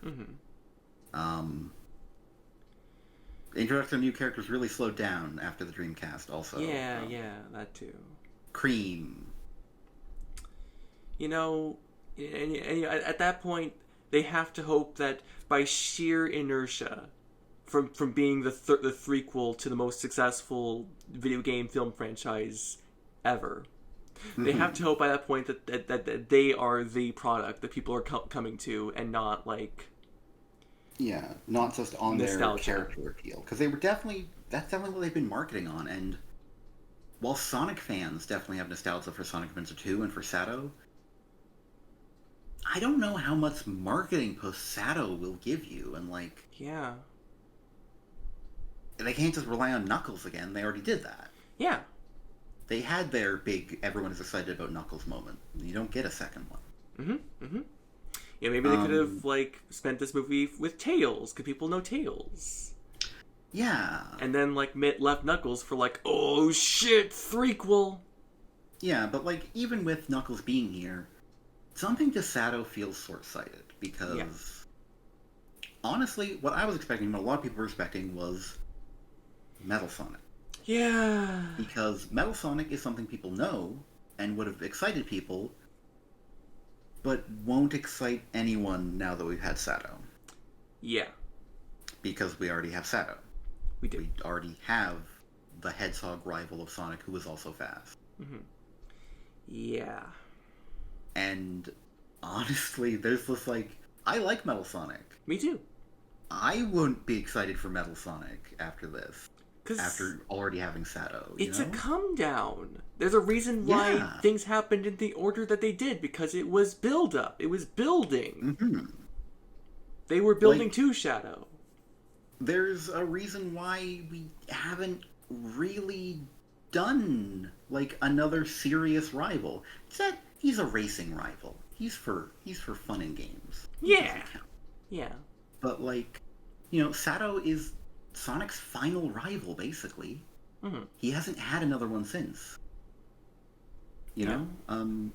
Introduction of new characters really slowed down after the Dreamcast also. Yeah, that too. Cream. And at that point, they have to hope that by sheer inertia, from being the threequel to the most successful video game film franchise ever, they have to hope by that point that they are the product that people are coming to, and not not just on nostalgia. Their character appeal, because that's definitely what they've been marketing on. And while Sonic fans definitely have nostalgia for Sonic Adventure 2 and for Sato, I don't know how much marketing post Sato will give you. And they can't just rely on Knuckles again. They already did that. Yeah. They had their big everyone is excited about Knuckles moment. You don't get a second one. Yeah, maybe they could have spent this movie with Tails, because people know Tails. Yeah. And then left Knuckles for oh shit, threequel. Yeah, but even with Knuckles being here, jumping to Sato feels short-sighted, because honestly, what I was expecting, what a lot of people were expecting, was Metal Sonic. Yeah. Because Metal Sonic is something people know and would have excited people, but won't excite anyone now that we've had Sato. Yeah. Because we already have Sato. We do. We already have the Hedgehog rival of Sonic, who is also fast. Yeah. And honestly, there's this I like Metal Sonic. Me too. I wouldn't be excited for Metal Sonic after this. After already having Sato. It's a come down. There's a reason why things happened in the order that they did, because it was build up. It was building. They were building to Shadow. There's a reason why we haven't really done another serious rival. It's that he's a racing rival. He's for fun and games. Yeah. But Sato is Sonic's final rival, basically. He hasn't had another one since. You know?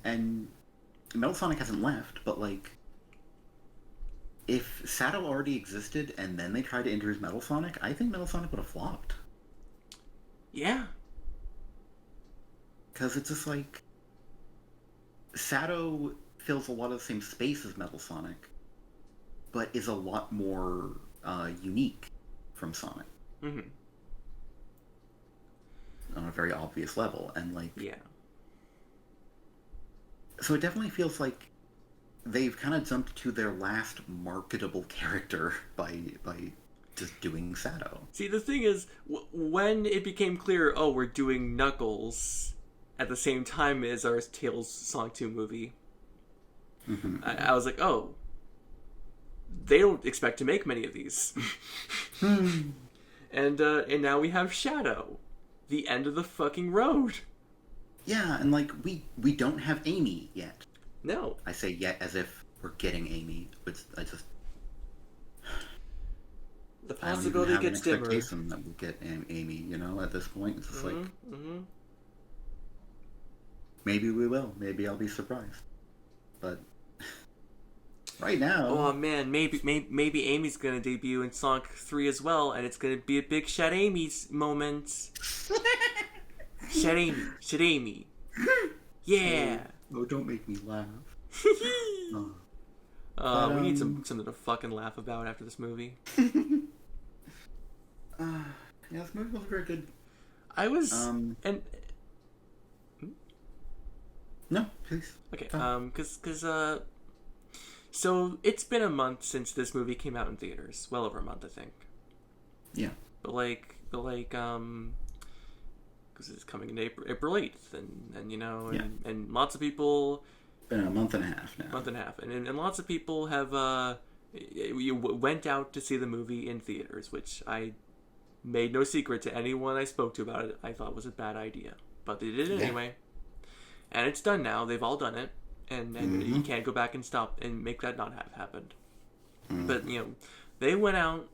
And Metal Sonic hasn't left, but if Sato already existed and then they tried to introduce Metal Sonic, I think Metal Sonic would have flopped. Yeah. Because it's just Sato fills a lot of the same space as Metal Sonic, but is a lot more unique from Sonic. On a very obvious level. And so it definitely feels like they've kind of jumped to their last marketable character by just doing Sato. See, the thing is, when it became clear, we're doing Knuckles at the same time as our Tails Sonic 2 movie, I was like, they don't expect to make many of these. And now we have Shadow. The end of the fucking road. Yeah, and we don't have Amy yet. No. I say yet as if we're getting Amy, but I just... The possibility gets dimmer. I don't even have an expectation that we'll get Amy, at this point. It's just maybe we will. Maybe I'll be surprised. But right now... Oh man, maybe Amy's gonna debut in Sonic 3 as well, and it's gonna be a big Shed Amy moment. Shed Amy. Yeah. Oh, don't make me laugh. We need something to fucking laugh about after this movie. Yeah, this movie was very good. I was No, please. Okay, so it's been a month since this movie came out in theaters. Well over a month, I think. Yeah. But because it's coming in April 8th, and you know, and lots of people... Been a month and a half now. And lots of people have, went out to see the movie in theaters, which I made no secret to anyone I spoke to about it. I thought was a bad idea. But they did it anyway. And it's done now. They've all done it. And you can't go back and stop and make that not have happened. But, you know, they went out,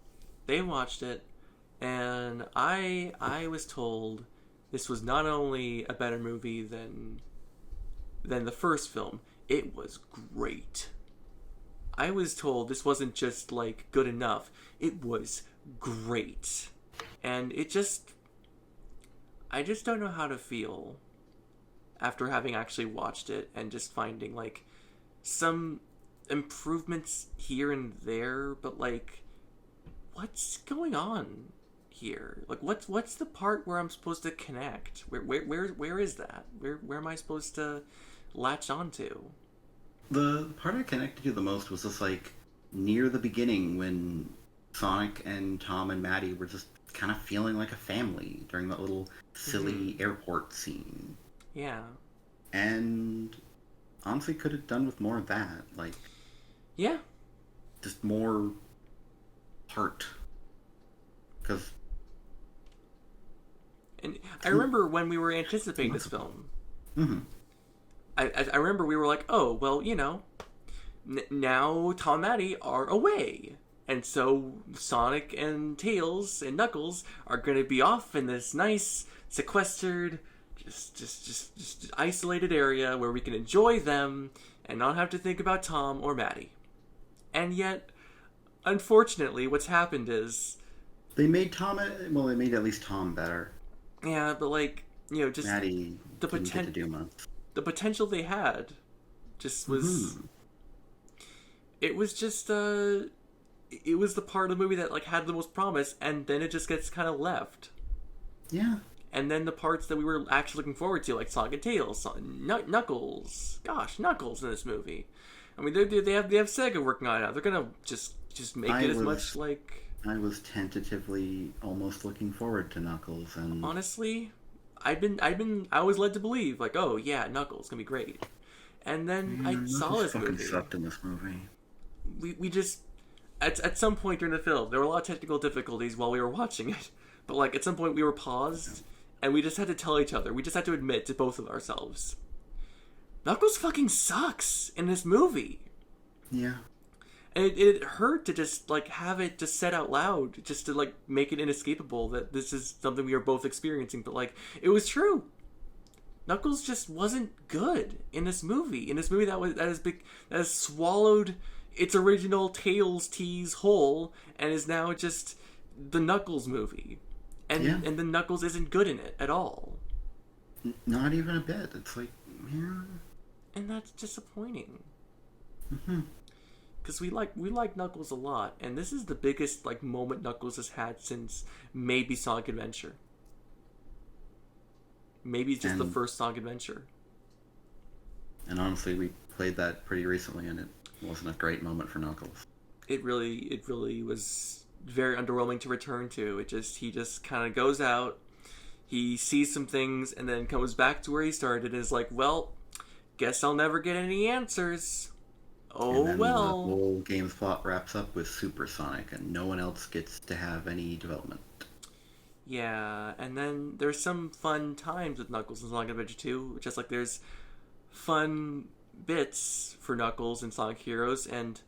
they watched it, and I was told this was not only a better movie than the first film, it was great. I was told this wasn't just, like, good enough. It was great. And I just don't know how to feel after having actually watched it and just finding, like, some improvements here and there, but, like, what's going on here? Like, what's the part where I'm supposed to connect? Where is that? Where am I supposed to latch onto? The part I connected to the most was just, like, near the beginning when Sonic and Tom and Maddie were just kind of feeling like a family during that little silly airport scene. Yeah. And honestly could have done with more of that. Like, yeah. Just more heart. Because... And I remember when we were anticipating this film, I remember we were like, oh, well, you know, now Tom and Maddie are away. And so Sonic and Tails and Knuckles are going to be off in this nice, sequestered, just isolated area where we can enjoy them and not have to think about Tom or Maddie. And yet, unfortunately, what's happened is... They made they made at least Tom better. Yeah, but, like, you know, just... Maddie didn't get to do much. The potential they had just was... It was just, it was the part of the movie that, like, had the most promise, and then it just gets kind of left. Yeah. And then the parts that we were actually looking forward to, like Sonic and Tails, Knuckles. Gosh, Knuckles in this movie. I mean, they have Sega working on it now. They're gonna just make it as much like... I was tentatively almost looking forward to Knuckles, and honestly, I was led to believe, like, oh yeah, Knuckles gonna be great. And then I saw this movie. Sucked in this movie. We just at some point during the film, there were a lot of technical difficulties while we were watching it. But, like, at some point we were paused, and we just had to tell each other, we just had to admit to both of ourselves, Knuckles fucking sucks in this movie. Yeah. And it hurt to just, like, have it just said out loud, just to, like, make it inescapable that this is something we are both experiencing. But, like, it was true. Knuckles just wasn't good in this movie. In this movie that has swallowed its original Tails tease whole, and is now just the Knuckles movie. And the Knuckles isn't good in it at all. Not even a bit. It's like, yeah. And that's disappointing. Because we like Knuckles a lot, and this is the biggest, like, moment Knuckles has had since maybe Sonic Adventure. Maybe just the first Sonic Adventure. And honestly, we played that pretty recently, and it wasn't a great moment for Knuckles. It really was very underwhelming to return to. He just kind of goes out, he sees some things, and then comes back to where he started and is like, well, guess I'll never get any answers. Oh, and then well. The whole game's plot wraps up with Super Sonic, and no one else gets to have any development. Yeah, and then there's some fun times with Knuckles in Sonic Adventure 2, just like there's fun bits for Knuckles in Sonic Heroes, and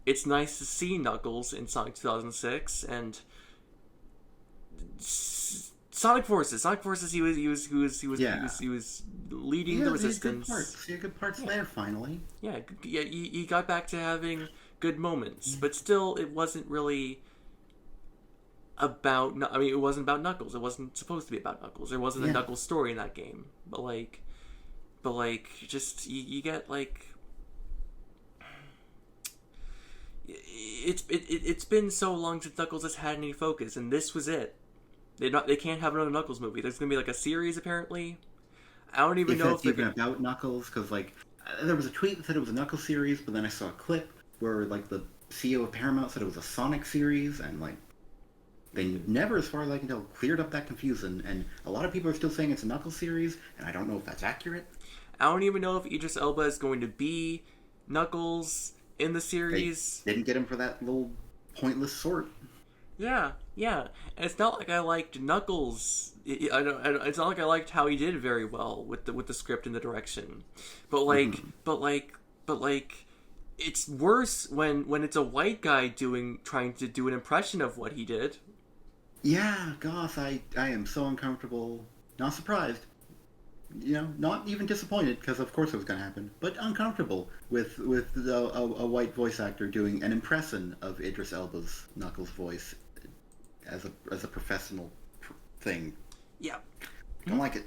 it's nice to see Knuckles in Sonic 2006, and Sonic Forces. He was leading the resistance. He had good parts there finally. Yeah, he got back to having good moments, but still, it wasn't really about. I mean, it wasn't about Knuckles. It wasn't supposed to be about Knuckles. There wasn't a Knuckles story in that game. But just you get like. it's been so long since Knuckles has had any focus, and this was it. They can't have another Knuckles movie. There's gonna be like a series apparently. I don't even know if that's even about Knuckles, because like there was a tweet that said it was a Knuckles series, but then I saw a clip where like the CEO of Paramount said it was a Sonic series, and like they never, as far as I can tell, cleared up that confusion. And a lot of people are still saying it's a Knuckles series, and I don't know if that's accurate. I don't even know if Idris Elba is going to be Knuckles in the series. They didn't get him for that little pointless sword. Yeah. And it's not like I liked Knuckles. It's not like I liked how he did very well with the script and the direction. But like, it's worse when it's a white guy trying to do an impression of what he did. Yeah, gosh, I am so uncomfortable. Not surprised. Not even disappointed, because of course it was going to happen, but uncomfortable with a white voice actor doing an impression of Idris Elba's Knuckles voice as a professional thing. Yeah. Don't like it.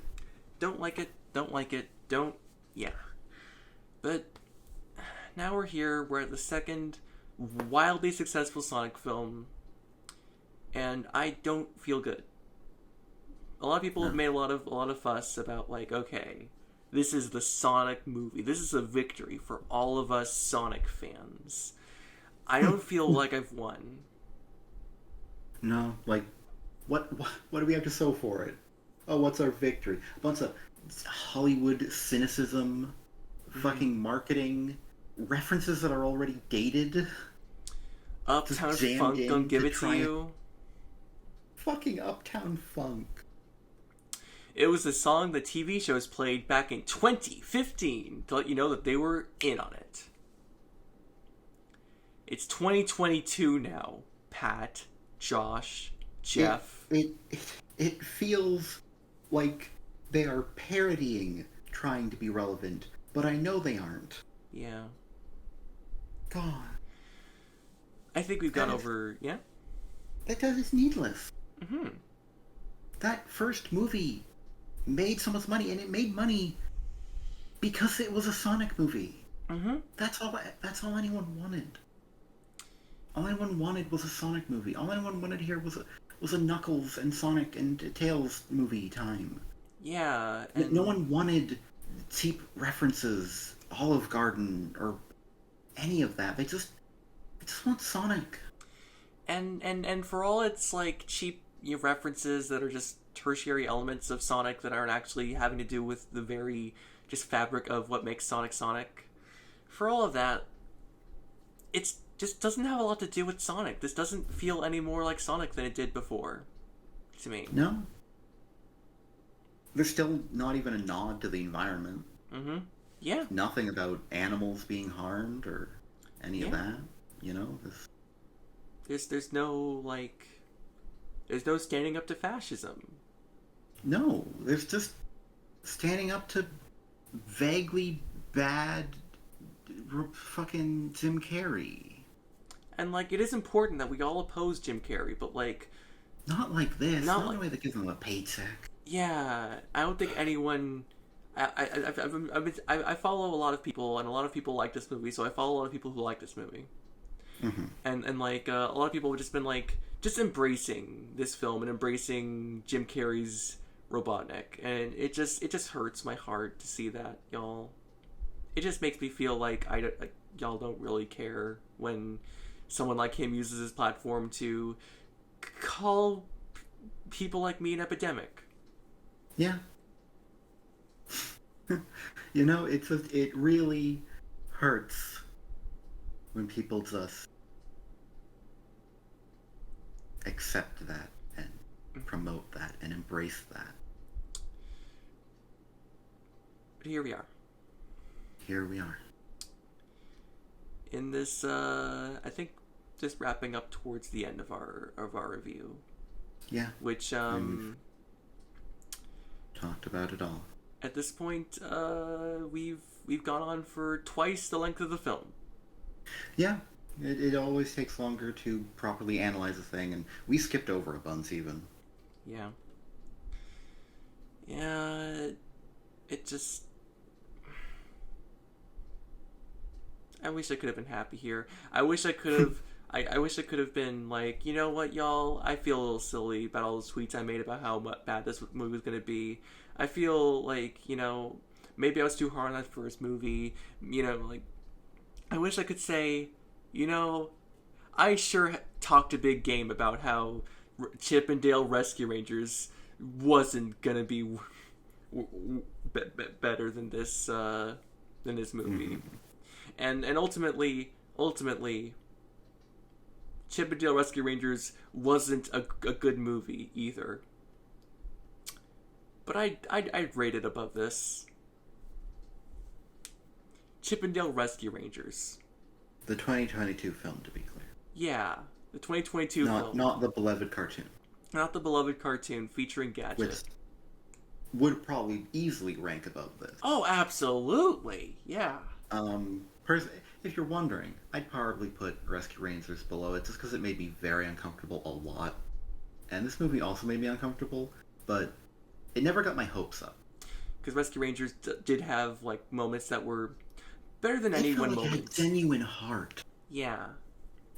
Don't like it. Don't like it. Don't. Yeah. But now we're here. We're at the second wildly successful Sonic film, and I don't feel good. A lot of people have made a lot of fuss about, like, okay, this is the Sonic movie. This is a victory for all of us Sonic fans. I don't feel like I've won. No, like, what do we have to show for it? Oh, what's our victory? A bunch of Hollywood cynicism, fucking marketing, references that are already dated. Uptown Funk, don't give it to you. Fucking Uptown Funk. It was a song the TV shows played back in 2015 to let you know that they were in on it. It's 2022 now, Pat, Josh, Jeff. It feels like they are parodying trying to be relevant, but I know they aren't. Yeah. God. I think we've gone over... Yeah? That is needless. Mm-hmm. That first movie made so much money, and it made money because it was a Sonic movie. Mm-hmm. That's all anyone wanted. All anyone wanted was a Sonic movie. All anyone wanted here was a Knuckles and Sonic and Tails movie time. Yeah. And... No one wanted cheap references, Olive Garden, or any of that. They just want Sonic. And for all its like cheap references that are just tertiary elements of Sonic that aren't actually having to do with the very just fabric of what makes Sonic Sonic, for all of that, it's just doesn't have a lot to do with Sonic. This doesn't feel any more like Sonic than it did before, to me. No. There's still not even a nod to the environment. Mm-hmm. Yeah. Nothing about animals being harmed or any of that. There's no standing up to fascism. No, there's just standing up to vaguely bad fucking Jim Carrey. And, like, it is important that we all oppose Jim Carrey, but, like... Not like this. Not in like... a way that gives him a paycheck. Yeah, I don't think anyone... I follow a lot of people, and a lot of people like this movie, so I follow a lot of people who like this movie. Mm-hmm. And like, a lot of people have just been, like, just embracing this film and embracing Jim Carrey's Robotnik. And it just hurts my heart to see that, y'all. It just makes me feel like y'all don't really care when someone like him uses his platform to call people like me an epidemic. Yeah. It really hurts when people just accept that and promote that and embrace that. But here we are. Here we are. In this, I think, just wrapping up towards the end of our review. Yeah. Which, talked about it all. At this point, we've gone on for twice the length of the film. Yeah. It always takes longer to properly analyze a thing, and we skipped over a bunch even. Yeah. Yeah, it just... I wish I could have been happy here. I wish I could have. I wish I could have been like, you know what, y'all? I feel a little silly about all the tweets I made about how bad this movie was gonna be. I feel like, maybe I was too hard on that first movie. Like, I wish I could say, I sure talked a big game about how Chip and Dale Rescue Rangers wasn't gonna be better than this movie, and ultimately, Chip and Dale Rescue Rangers wasn't a good movie either. But I'd rate it above this. Chip and Dale Rescue Rangers. The 2022 film, to be clear. Yeah, the 2022 film. Not the beloved cartoon. Not the beloved cartoon featuring Gadget. Which would probably easily rank above this. Oh, absolutely. Yeah. If you're wondering, I'd probably put Rescue Rangers below it just because it made me very uncomfortable a lot. And this movie also made me uncomfortable, but it never got my hopes up. Because Rescue Rangers did have, like, moments that were better than anyone moments. It had genuine heart. Yeah.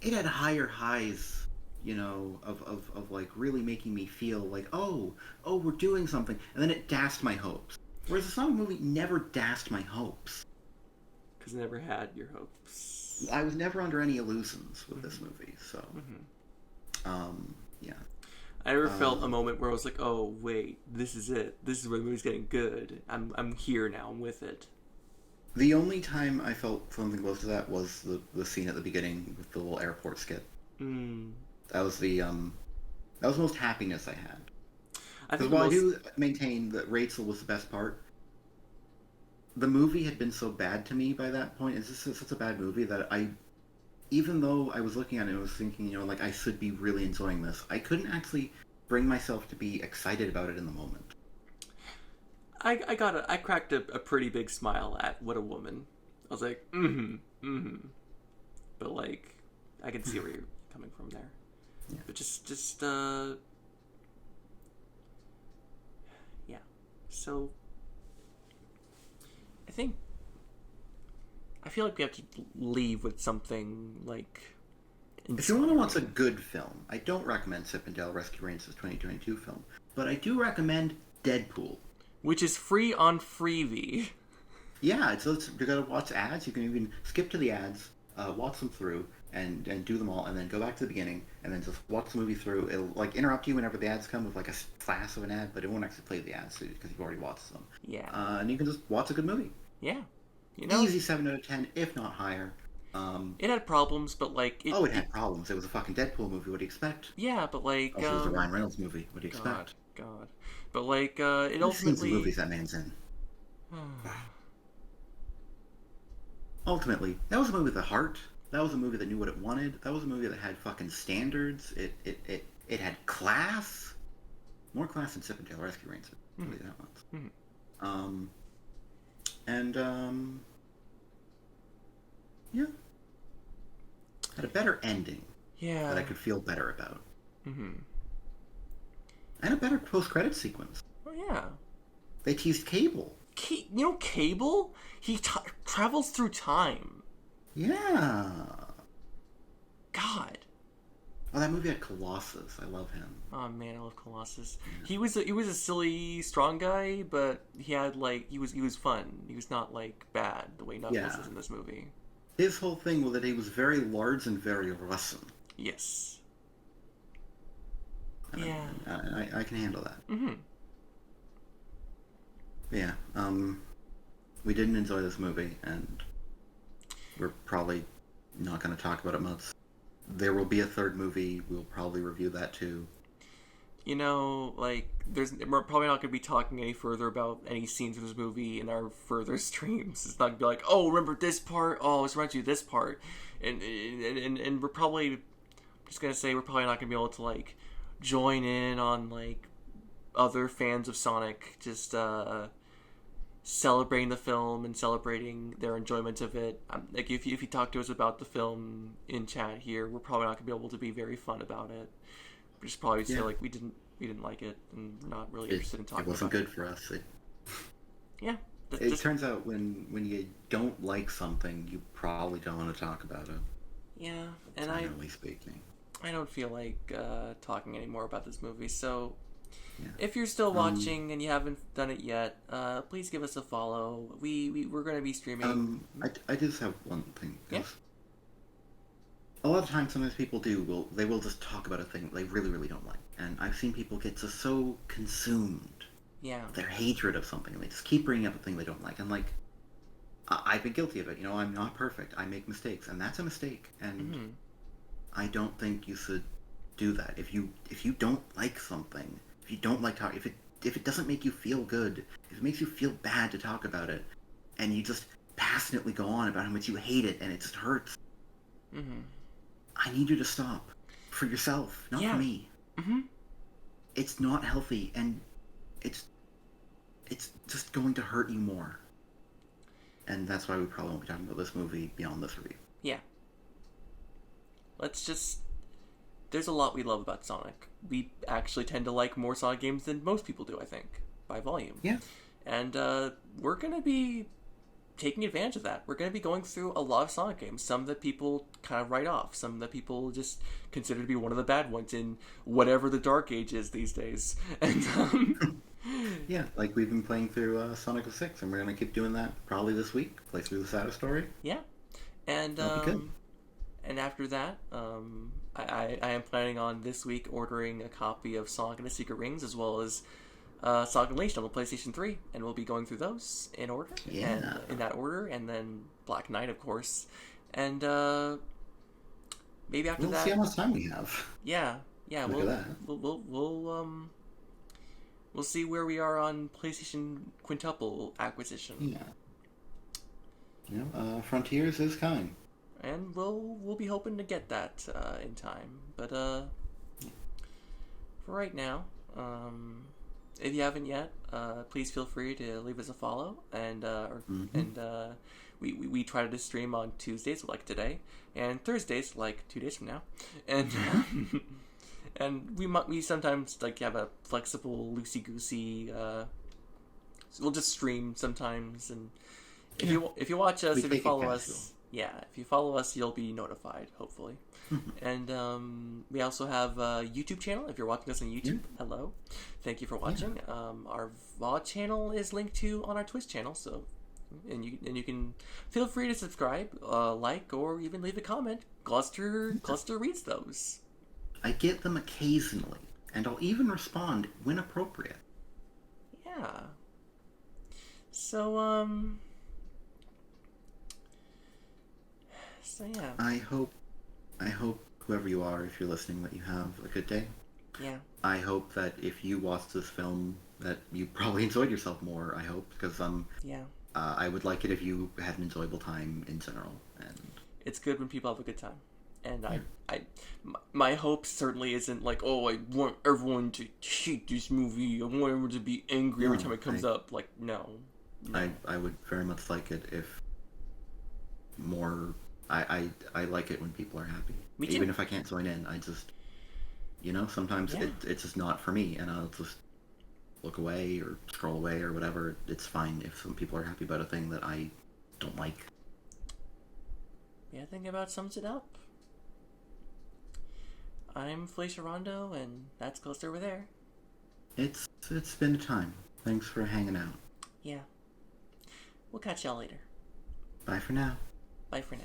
It had higher highs, of like really making me feel like, oh, we're doing something. And then it dashed my hopes. Whereas the Sonic movie never dashed my hopes. Because I never had your hopes. I was never under any illusions with this movie, so... yeah. I never felt a moment where I was like, oh, wait, this is it. This is where the movie's getting good. I'm here now. I'm with it. The only time I felt something close to that was the scene at the beginning with the little airport skit. That was the most happiness I had. Because while I do maintain that Rachel was the best part, the movie had been so bad to me by that point. It's just such a bad movie that even though I was looking at it and was thinking, like I should be really enjoying this, I couldn't actually bring myself to be excited about it in the moment. I cracked a pretty big smile at What a Woman. I was like, But like, I can see where you're coming from there. Yeah. But just yeah. So I feel like we have to leave with something like inspiring. If you want to watch a good film, I don't recommend Chip and Dale Rescue Rangers 2022 film, but I do recommend Deadpool, which is free on Freevee. Yeah, you gotta watch ads. You can even skip to the ads, watch them through, and do them all, and then go back to the beginning, and then just watch the movie through. It'll like interrupt you whenever the ads come with like a flash of an ad, but it won't actually play the ads because you've already watched them. Yeah. And you can just watch a good movie. Yeah. Easy 7 out of 10, if not higher. It had problems, but like... It had problems. It was a fucking Deadpool movie. What do you expect? Yeah, but like... Also, it was a Ryan Reynolds movie. What do you expect? God. But like, it ultimately... Seen some movies that man's in. Ultimately, that was a movie with a heart. That was a movie that knew what it wanted. That was a movie that had fucking standards. It had class. More class than Chip and Dale Rescue Rangers. Yeah. Had a better ending. Yeah. That I could feel better about. And a better post-credit sequence. Oh, yeah. They teased Cable. Cable? He travels through time. Yeah. God. Oh, that movie had Colossus. I love him. Oh man, I love Colossus. Yeah. He was a silly, strong guy, but he had like he was fun. He was not like bad the way Knuckles is in this movie. His whole thing was that he was very large and very Russian. Yes. And I can handle that. Yeah. We didn't enjoy this movie, and we're probably not going to talk about it much. There will be a third movie. We'll probably review that too. We're probably not going to be talking any further about any scenes of this movie in our further streams. It's not going to be like, oh, remember this part? Oh, let's run through this part. And we're probably just going to say we're probably not going to be able to, like, join in on, like, other fans of Sonic just, celebrating the film and celebrating their enjoyment of it. Like if you talk to us about the film in chat here, we're probably not gonna be able to be very fun about it. We're just probably say like we didn't like it and we're not really interested in talking about it. It wasn't good for us. Yeah, It turns out when you don't like something, you probably don't want to talk about it. Yeah, and Generally speaking. I don't feel like talking anymore about this movie. So Yeah. if you're still watching and you haven't done it yet, please give us a follow. We're going to be streaming. I just have one thing. Yeah. A lot of times, sometimes people will just talk about a thing they really, really don't like, and I've seen people get just so consumed Yeah. with their hatred of something, and they just keep bringing up a thing they don't like. And like, I've been guilty of it. I'm not perfect. I make mistakes, and that's a mistake. And I don't think you should do that. If you don't like something, if you don't like talk, if it doesn't make you feel good, if it makes you feel bad to talk about it, and you just passionately go on about how much you hate it, and it just hurts. I need you to stop. For yourself, not for me. It's not healthy, and it's just going to hurt you more. And that's why we probably won't be talking about this movie beyond this review. Yeah. There's a lot we love about Sonic. We actually tend to like more Sonic games than most people do, I think, by volume. Yeah. And we're going to be taking advantage of that. We're going to be going through a lot of Sonic games. Some that people kind of write off. Some that people just consider to be one of the bad ones in whatever the Dark Age is these days. And yeah, like we've been playing through Sonic 06, and we're going to keep doing that probably this week. Play through the Saga story. Yeah. And that'll be good. And after that, I am planning on this week ordering a copy of Sonic and the Secret Rings, as well as Sonic Unleashed on the PlayStation 3, and we'll be going through those in order. Yeah. And, in that order, and then Black Knight, of course. And maybe after we'll that... see how much time we have. Yeah. Look at that. We'll see where we are on PlayStation Quintuple acquisition. Yeah. Frontiers is coming. And we'll be hoping to get that in time. But for right now, if you haven't yet, please feel free to leave us a follow. And we try to stream on Tuesdays like today, and Thursdays like 2 days from now, and and we sometimes like have a flexible loosey goosey. So we'll just stream sometimes, and if you watch us, if you follow us. Yeah, if you follow us, you'll be notified, hopefully. And we also have a YouTube channel. If you're watching us on YouTube, hello. Thank you for watching. Our VOD channel is linked to on our Twitch channel, so and you can feel free to subscribe, like, or even leave a comment. Cluster reads those. I get them occasionally, and I'll even respond when appropriate. Yeah. So yeah. I hope whoever you are, if you're listening, that you have a good day. Yeah. I hope that if you watch this film, that you probably enjoyed yourself more. I hope, because I would like it if you had an enjoyable time in general. And it's good when people have a good time. And my hope certainly isn't like, oh, I want everyone to hate this movie. I want everyone to be angry every time it comes up. Like, no. I would very much like it if more. I like it when people are happy. Me too. Even if I can't join in, I just, sometimes it's just not for me, and I'll just look away or scroll away or whatever. It's fine if some people are happy about a thing that I don't like. Yeah, I think about sums it up. I'm Felicia Rondo, and that's Cluster over there. It's been a time. Thanks for hanging out. Yeah. We'll catch y'all later. Bye for now. Bye for now.